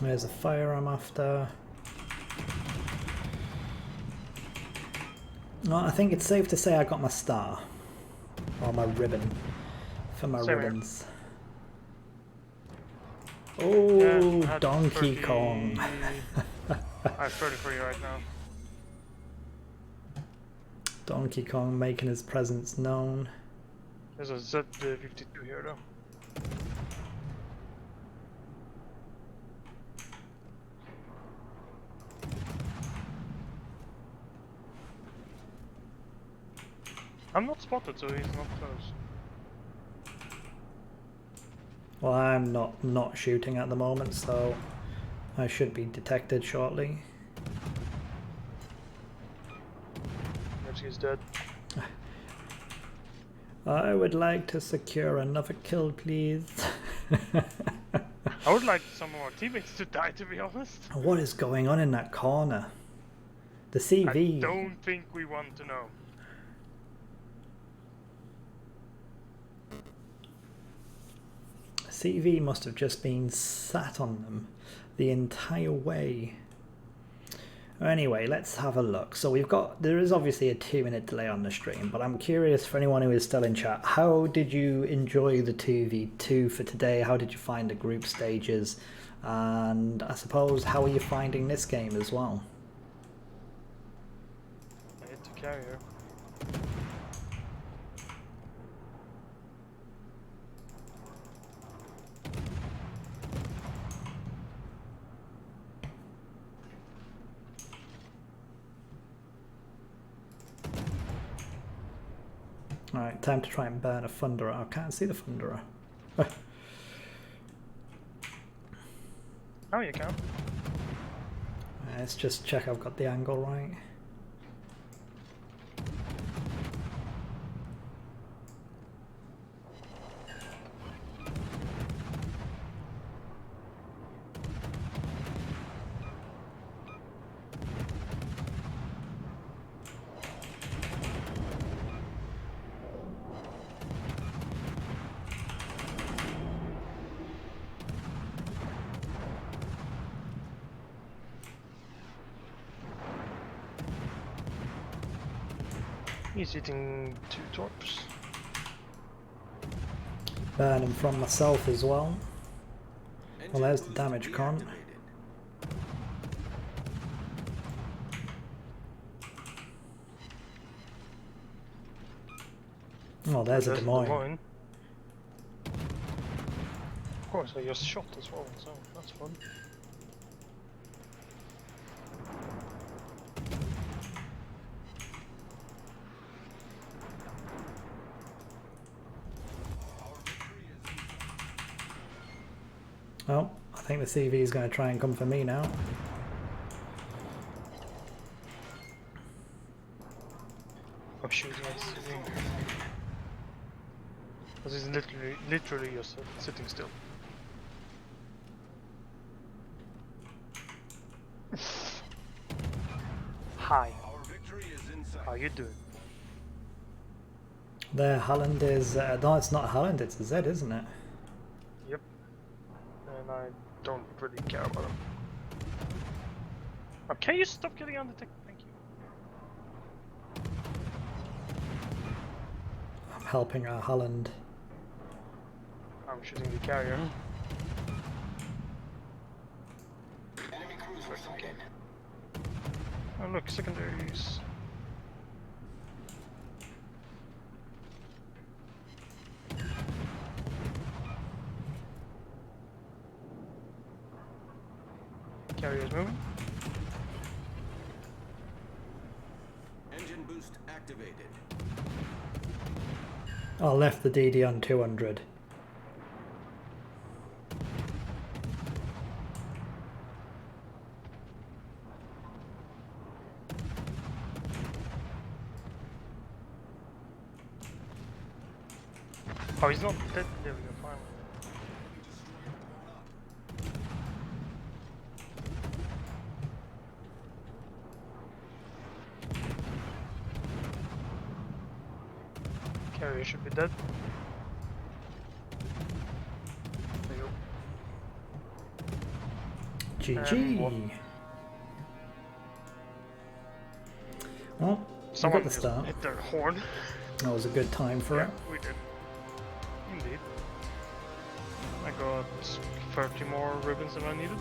S1: There's a fire I'm after. Well, I think it's safe to say I got my star. Or my ribbon. For my
S7: Same
S1: ribbons.
S7: Yeah,
S1: Oh,
S7: I had
S1: Donkey
S7: 30
S1: Kong.
S7: I have 30 for you right now.
S1: Donkey Kong making his presence known.
S7: There's a Z52 here though. I'm not spotted, so he's not close.
S1: Well, I'm not shooting at the moment, so I should be detected shortly.
S7: Nevsky's dead.
S1: I would like to secure another kill, please.
S7: I would like some more teammates to die, to be honest.
S1: What is going on in that corner? The CV.
S7: I don't think we want to know.
S1: CV must have just been sat on them the entire way. Anyway, let's have a look. So there is obviously a 2-minute delay on the stream, but I'm curious for anyone who is still in chat, how did you enjoy the 2v2 for today? How did you find the group stages? And I suppose, how are you finding this game as well?
S7: I hit the carrier.
S1: Alright, time to try and burn a Thunderer. I can't see the Thunderer.
S7: Oh, you can.
S1: Let's just check I've got the angle right.
S7: He's hitting 2 torps.
S1: Burning from myself as well. Well, there's the damage con. Oh, there's a Des Moines.
S7: Of course, I just shot as well, so that's fun.
S1: Oh, I think the CV is going to try and come for me now.
S7: I'm shooting at CV. Because he's literally just sitting still. Hi. How you doing?
S1: There, Holland is... no, it's not Holland, it's a Z, isn't it?
S7: Yep. And I don't really care about him. Oh, can you stop getting on the tech? Thank you.
S1: I'm helping our Holland.
S7: I'm shooting the carrier. Okay. Oh look, secondaries. Carrier's moving.
S2: Engine boost activated.
S1: I left the DD on 200.
S7: Oh, he's not dead. There we go, finally. Carrier should be dead. There you go.
S1: GG. Well,
S7: Someone
S1: got the
S7: just
S1: start.
S7: hit their horn.
S1: That was a good time for it.
S7: We did. Indeed. I got 30 more ribbons than I needed.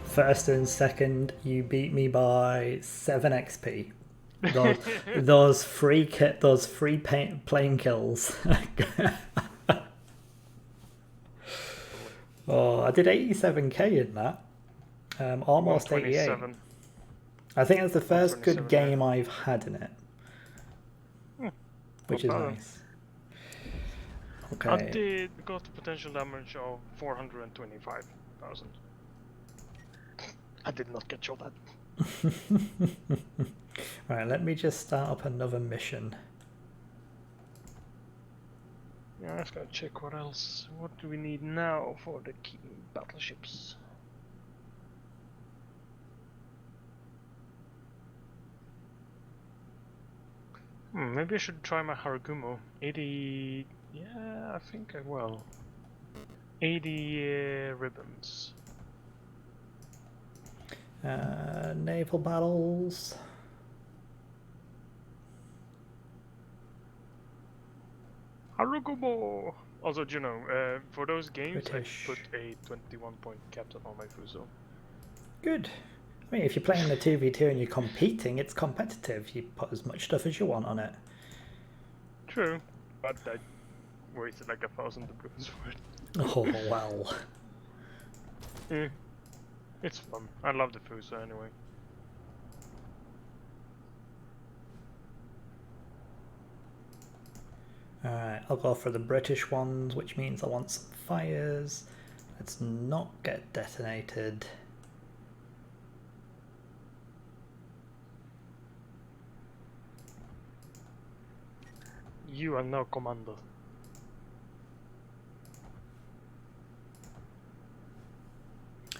S1: First and second, you beat me by 7 XP. Those free plane kills. Oh, I did 87k in that. Almost 88. I think it's the first good game I've had in it. Which is nice. Okay.
S7: I got the potential damage of 425,000. I did not get shot at.
S1: Right, let me just start up another mission.
S7: Yeah, I just gotta check what else. What do we need now for the key battleships? Maybe I should try my Haragumo. 80... Yeah, I think I will. 80 ribbons.
S1: Naval battles.
S7: Haragumo! Also, you know, for those games,
S1: British.
S7: I put a 21-point captain on my Fuso.
S1: Good. I mean, if you're playing the 2v2 and you're competing, it's competitive. You put as much stuff as you want on it.
S7: True, but I wasted like 1,000 doubloons for it.
S1: Oh, wow.
S7: Yeah, it's fun. I love the Fuso anyway.
S1: Alright, I'll go for the British ones, which means I want some fires. Let's not get detonated.
S7: You are no commander.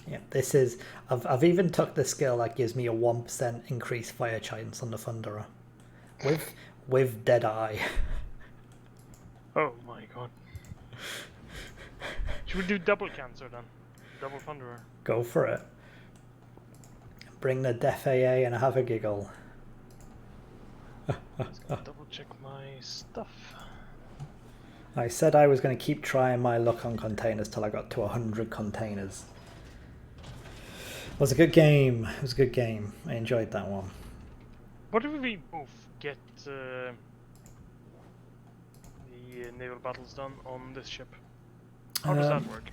S1: Yeah, this is. I've even took the skill that gives me a 1% increased fire chance on the Thunderer, with Deadeye.
S7: Oh my god. Should we do double cancer then? Double Thunderer.
S1: Go for it. Bring the Def AA and have a giggle.
S7: Let's go double check my stuff.
S1: I said I was going to keep trying my luck on containers till I got to 100 containers. It was a good game. It was a good game. I enjoyed that one.
S7: What if we both get the naval battles done on this ship? How does that work?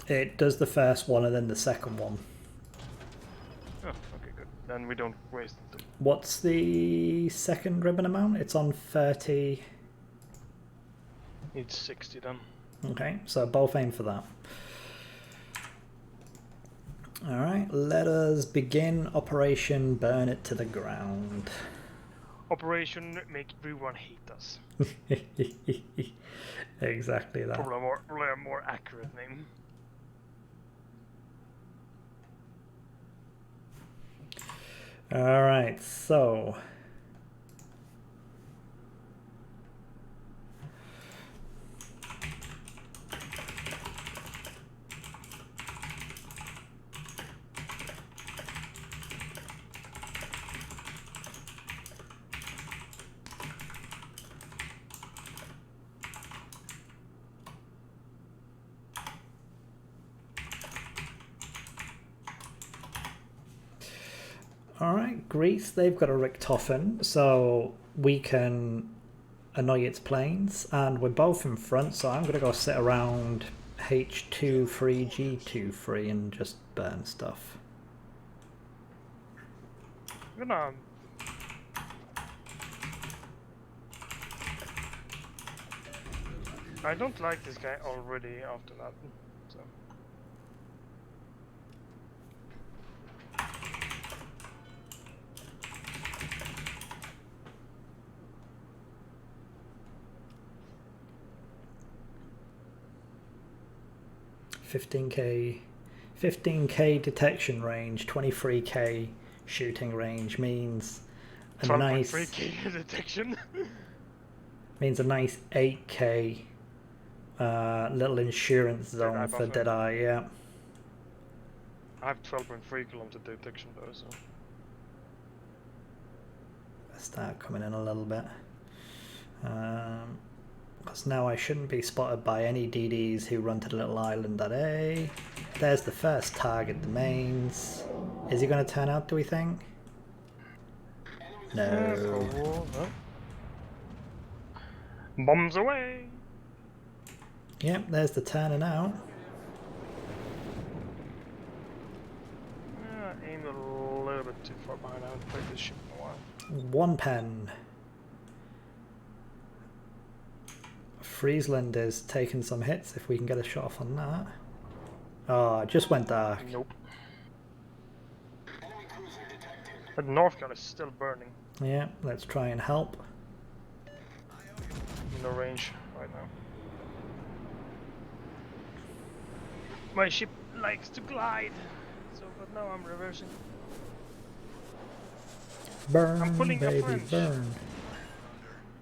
S1: It does the first one and then the second one.
S7: Oh, okay, good. Then we don't waste them.
S1: What's the second ribbon amount? It's on 30.
S7: Needs 60 then.
S1: Okay, so both aim for that. Alright, let us begin Operation Burn It to the Ground.
S7: Operation Make Everyone Hate Us.
S1: Exactly that.
S7: Probably a more accurate name.
S1: Alright, so... Alright, Greece, they've got a Richtofen, so we can annoy its planes, and we're both in front, so I'm going to go sit around H2 free, G2 free, and just burn stuff.
S7: I'm gonna... I don't like this guy already after that, so...
S1: 15k detection range, 23k shooting range means a nice
S7: 12.3k detection.
S1: means a nice 8k little insurance zone for Deadeye. Yeah.
S7: I have 12.3 kilometer detection though, so
S1: Start coming in a little bit. Because now I shouldn't be spotted by any DDs who run to the little island at A. There's the first target, the mains. Is he going to turn out, do we think? No.
S7: Bombs away!
S1: Yep, there's the turning out.
S7: Aimed a little bit too far behind. I haven't played this ship in a while.
S1: One pen. Friesland is taking some hits if we can get a shot off on that. Oh, it just went dark.
S7: Nope. The Northgard is still burning.
S1: Yeah, let's try and help.
S7: No range right now. My ship likes to glide, so but now I'm reversing.
S1: Burn,
S7: I'm pulling
S1: baby,
S7: a French.
S1: burn.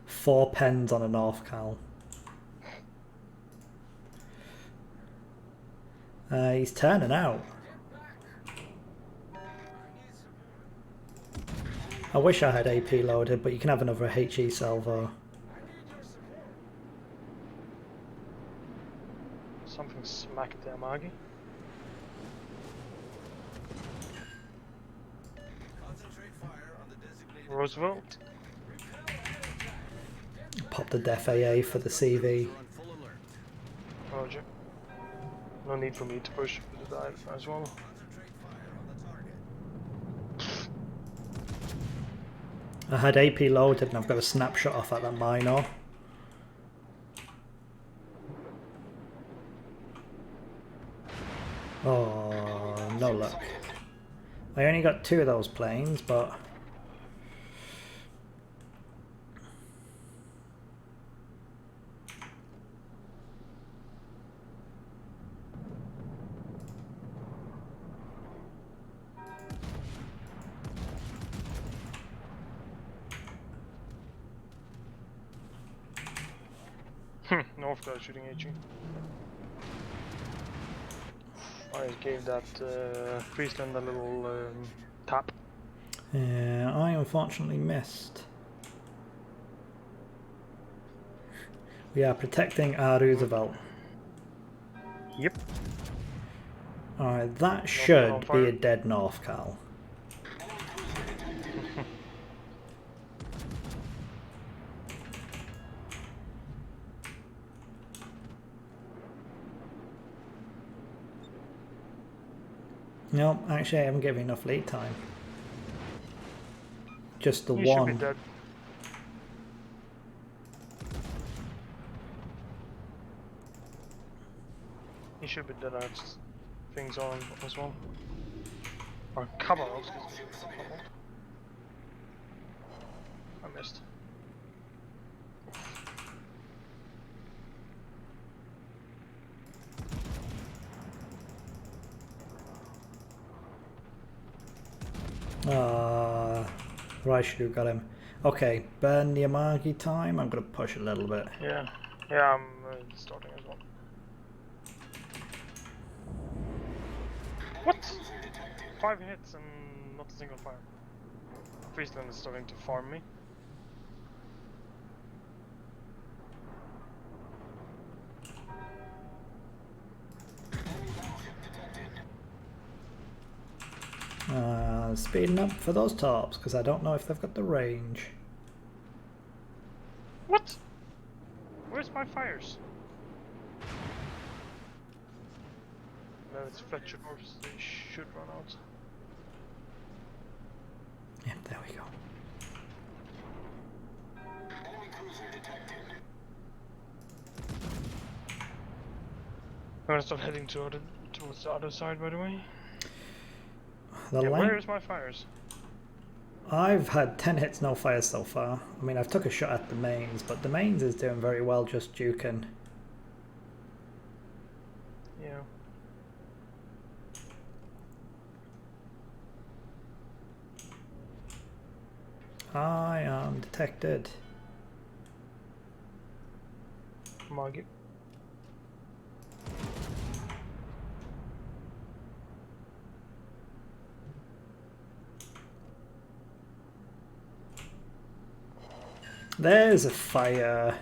S1: 4 pens on a Northcal. He's turning out. I wish I had AP loaded, but you can have another HE salvo.
S7: Something smacked the Amagi. Roosevelt.
S1: Pop the Def AA for the CV.
S7: Roger. No need for me to push the dive as well.
S1: I had AP loaded and I've got a snapshot off at that minor. look. I only got 2 of those planes, but...
S7: North guy shooting at you. I gave that Friesland a little tap.
S1: Yeah, I unfortunately missed. We are protecting our Roosevelt.
S7: Yep.
S1: Alright, that should be a dead North, Cal. No, actually I haven't given enough lead time. Just the
S7: You
S1: one.
S7: should be dead. You should be dead at things on as well. Or cover, excuse me. I missed.
S1: Right, should have got him. Okay, burn the Amagi time. I'm gonna push a little bit.
S7: Yeah, yeah, I'm starting as well. What? 5 hits and not a single fire. Friesland is starting to farm me.
S1: Speeding up for those tops because I don't know if they've got the range.
S7: What? Where's my fires? No, it's Fletcher Horse. They should run out.
S1: Yeah, there we go.
S4: Enemy cruiser detected.
S7: I'm gonna start heading towards the other side, by the way.
S1: The
S7: Yeah,
S1: line...
S7: where's my fires?
S1: I've had 10 hits, no fires so far. I mean, I've took a shot at the mains, but the mains is doing very well, just duking.
S7: Yeah.
S1: I am detected.
S7: Margit.
S1: There's a fire.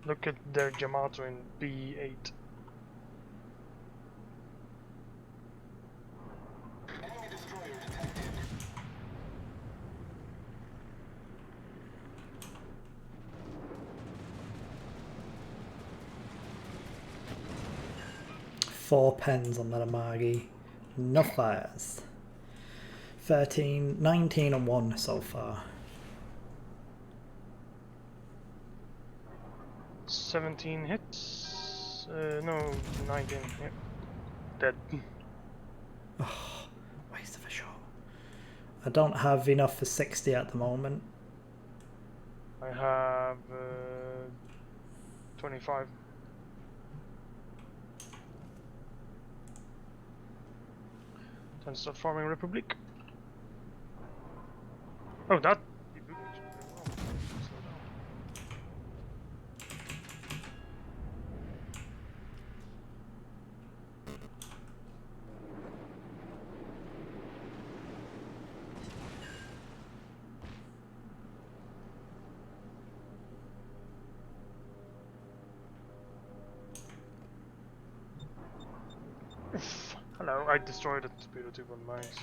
S7: Look at their Yamato in B8.
S4: Enemy destroyer detected.
S1: Four pens on that Amagi. No fires. 13, 19 and 1 so far.
S7: 17 hits. No, 19. Yep. Dead.
S1: Oh, waste of a shot. I don't have enough for 60 at the moment.
S7: I have 25. Time to start farming Republic. Oh, that. Hello, I destroyed the Speedo 2.9 mines.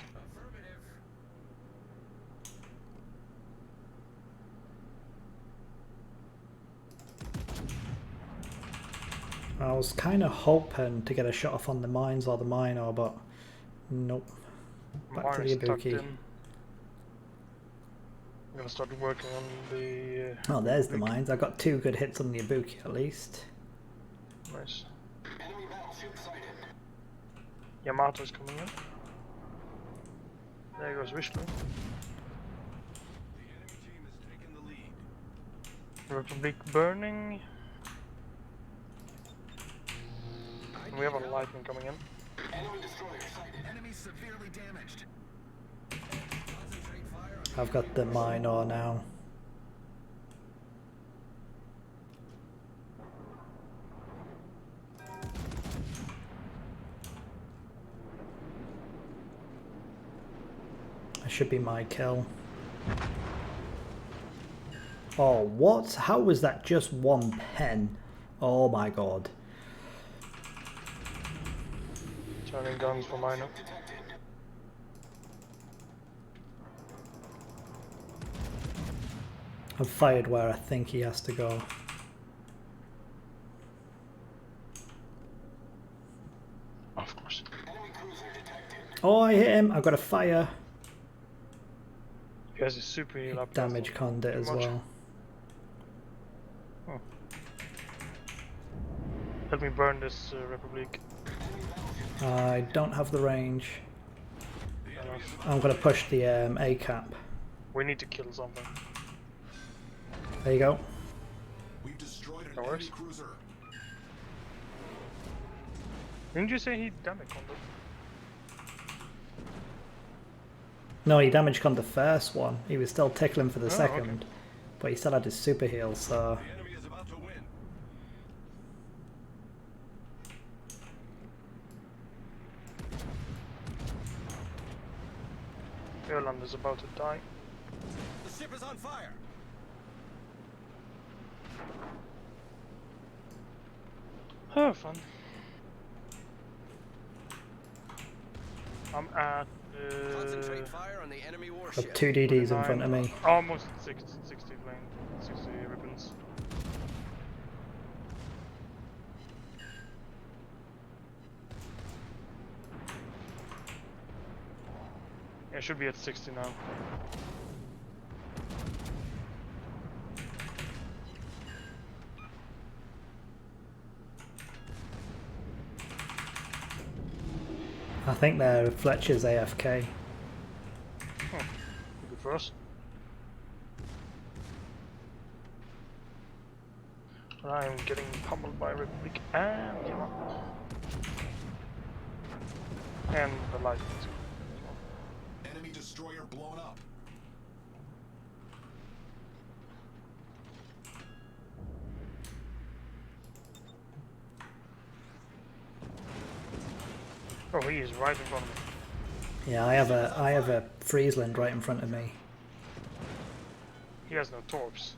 S1: I was kind of hoping to get a shot off on the mines or the minor, but nope. Back to the Ibuki.
S7: I'm gonna start working on the.
S1: Oh, there's the mines. I got 2 good hits on the Ibuki at least.
S7: Nice.
S4: Enemy battleship battleship sighted.
S7: Yamato's coming in. There goes Vishnu.
S2: The enemy team has taken the lead.
S7: Republic burning. And we have a lightning coming in.
S4: Enemy destroyer sighted.
S2: Enemy severely damaged. Concentrate fire on
S1: I've got the minor now. That should be my kill. Oh, what? How was that just one pen? Oh my god.
S7: Turning guns for minor.
S1: I've fired where I think he has to go.
S7: Of course.
S4: Enemy cruiser detected.
S1: Oh, I hit him. I've got a fire.
S7: He has a super heal up.
S1: Damage conned it as
S7: much.
S1: well.
S7: Oh. Help me burn this Republic.
S1: I don't have the range. I'm going to push the ACAP.
S7: We need to kill something.
S1: There you go.
S2: We've destroyed
S7: That
S2: an
S7: works.
S2: enemy cruiser.
S7: Didn't you say he damage on it?
S1: No, he damage conned the first one. He was still tickling for the second.
S7: Okay.
S1: But he still had his super heal, so...
S2: The enemy is about to win.
S7: Erland is about to die.
S2: The ship is on fire.
S7: Oh, fun. I'm at
S2: Concentrate fire on the enemy
S1: Got
S2: warship.
S1: 2 DDs in front of me.
S7: almost 60 flame, 60 ribbons. Yeah, should be at 60 now.
S1: I think they're Fletcher's AFK.
S7: Good for us. I'm getting pummeled by Republic and Yamato. And the lightning is coming as well.
S2: Enemy destroyer blown up.
S7: Oh, he is right in front of me.
S1: Yeah, I have a Friesland right in front of me.
S7: He has no torps.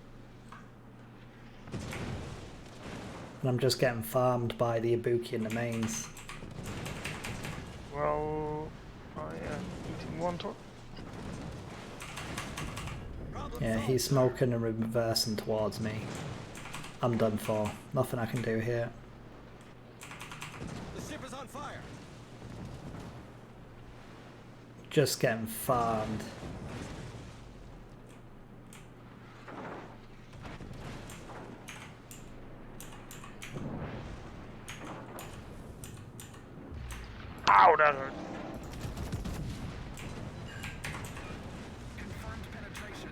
S1: And I'm just getting farmed by the Ibuki and the mains.
S7: Well, I am eating one torp.
S1: Yeah, he's smoking and reversing towards me. I'm done for. Nothing I can do here.
S2: The ship is on fire.
S1: Just getting farmed.
S7: Ow, that hurt.
S2: Confirmed penetration.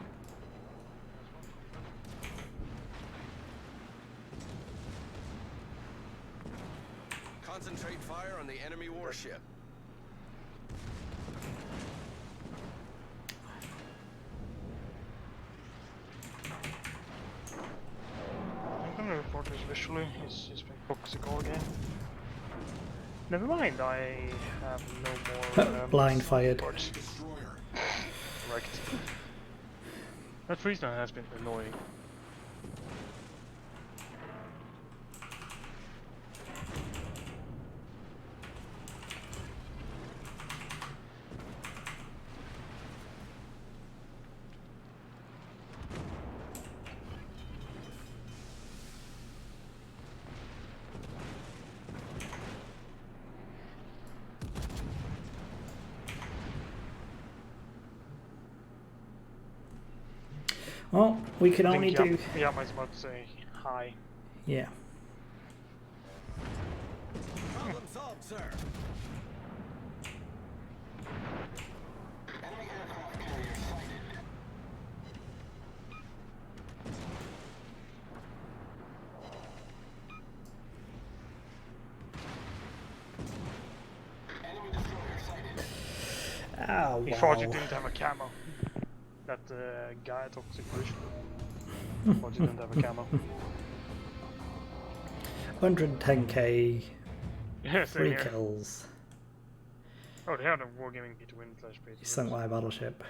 S2: Concentrate fire on the enemy warship.
S7: I'm gonna report this visually. He's been toxical again. Never mind, I have no more.
S1: Blind fired.
S7: reports.
S2: Destroyer.
S7: Correct. That Friesland has been annoying.
S1: Well, we can
S7: I
S1: only
S7: think
S1: do...
S7: Yama is about to say hi.
S1: Yeah.
S2: Problem Sir.
S4: Enemy aircraft carrier sighted. Enemy destroyer sighted.
S1: Oh,
S7: He
S1: wow.
S7: thought you didn't have a camo. That guy at Toxic Bridge. Thought you didn't have a camo.
S1: 110k,
S7: Yeah, same
S1: 3
S7: here.
S1: kills.
S7: Oh, they had a Wargaming P2Win / P2.
S1: Sunk my battleship.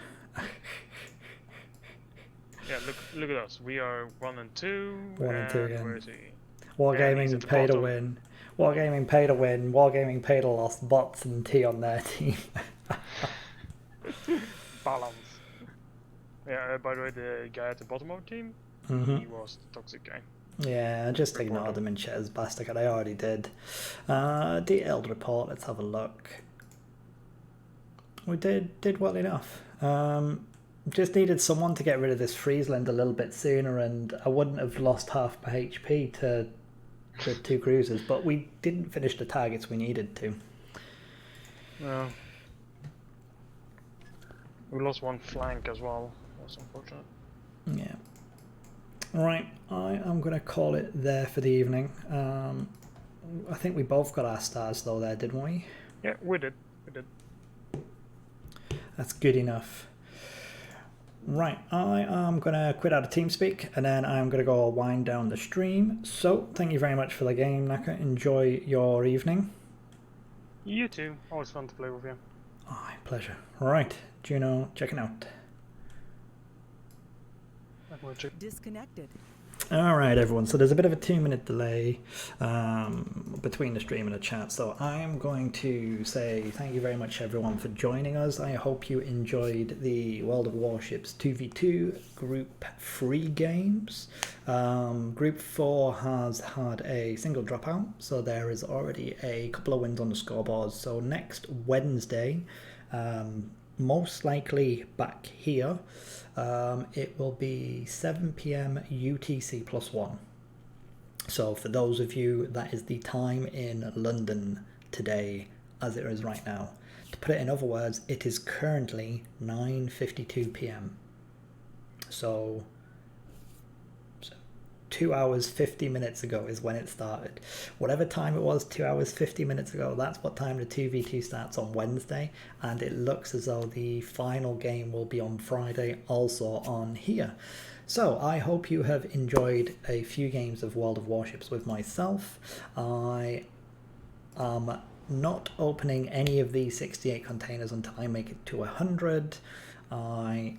S7: Yeah, look at us. We are 1 and 2.
S1: 1 and 2 again.
S7: Where is he? Yeah, he's
S1: Wargaming
S7: at the
S1: pay to
S7: bottom.
S1: win. Wargaming pay to win. Wargaming pay to loss. Bots and T on their team.
S7: Balance. Yeah, by the way, the guy at the bottom of the team,
S1: Mhm.
S7: he was the toxic guy.
S1: Yeah, just ignore
S7: Report.
S1: them in chat as bastard. I already did. Detailed report. Let's have a look. We did well enough. Just needed someone to get rid of this Friesland a little bit sooner, and I wouldn't have lost half my HP to the 2 cruisers. But we didn't finish the targets we needed to.
S7: No. We lost 1 flank as well. That's unfortunate.
S1: Yeah. Right, I am going to call it there for the evening. I think we both got our stars though there, didn't we?
S7: Yeah, we did. We did.
S1: That's good enough. Right, I am going to quit out of TeamSpeak and then I'm going to go wind down the stream. So, thank you very much for the game, Naka. Enjoy your evening.
S7: You too. Always fun to play with you.
S1: Aye, pleasure. Right, Juno, checking out.
S6: Disconnected.
S1: Alright everyone, so there's a bit of a 2-minute delay between the stream and the chat, so I am going to say thank you very much everyone for joining us. I hope you enjoyed the World of Warships 2v2 Group 3 games. Group 4 has had a single dropout, so there is already a couple of wins on the scoreboard. So next Wednesday, most likely back here, it will be 7 PM UTC +1. So for those of you, that is the time in London today as it is right now. To put it in other words, it is currently 9:52 PM. So 2 hours 50 minutes ago is when it started. Whatever time it was 2 hours 50 minutes ago, that's what time the 2v2 starts on Wednesday, and it looks as though the final game will be on Friday, also on here. So I hope you have enjoyed a few games of World of Warships with myself. I am not opening any of these 68 containers until I make it to 100. I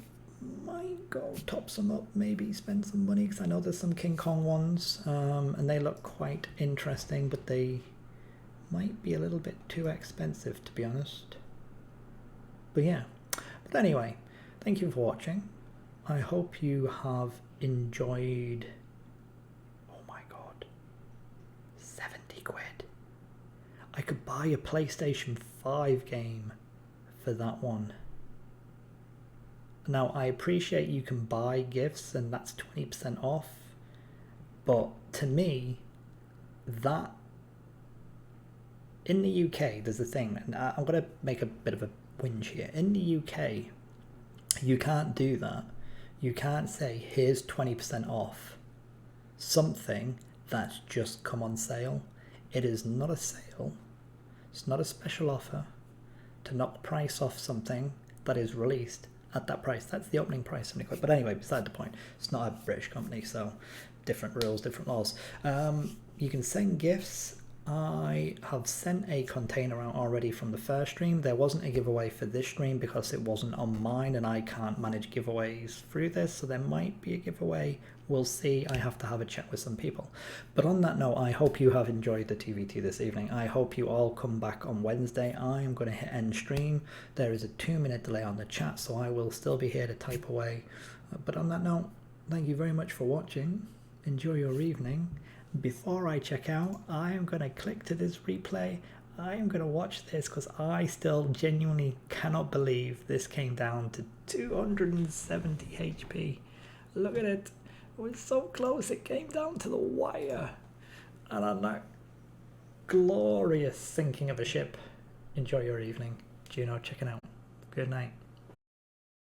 S1: might go top some up, maybe spend some money, because I know there's some King Kong ones, and they look quite interesting, but they might be a little bit too expensive, to be honest. But yeah, but anyway, thank you for watching. I hope you have enjoyed. Oh my god, 70 quid. I could buy a PlayStation 5 game for that one. Now, I appreciate you can buy gifts and that's 20% off, but to me, that, in the UK, there's a thing, and I'm going to make a bit of a whinge here. In the UK, you can't do that. You can't say, here's 20% off something that's just come on sale. It is not a sale. It's not a special offer to knock the price off something that is released at that price. That's the opening price, 70 quid. But anyway, beside the point, it's not a British company, so different rules, different laws. You can send gifts. I have sent a container out already from the first stream. There wasn't a giveaway for this stream because it wasn't on mine and I can't manage giveaways through this, so there might be a giveaway. We'll see. I have to have a chat with some people. But on that note, I hope you have enjoyed the 2v2 this evening. I hope you all come back on Wednesday. I am going to hit end stream. There is a 2-minute delay on the chat, so I will still be here to type away. But on that note, thank you very much for watching. Enjoy your evening. Before I check out, I am going to click to this replay. I am going to watch this because I still genuinely cannot believe this came down to 270 HP. Look at it. It was so close. It came down to the wire. And I'm like, glorious sinking of a ship. Enjoy your evening. Juno checking out. Good night.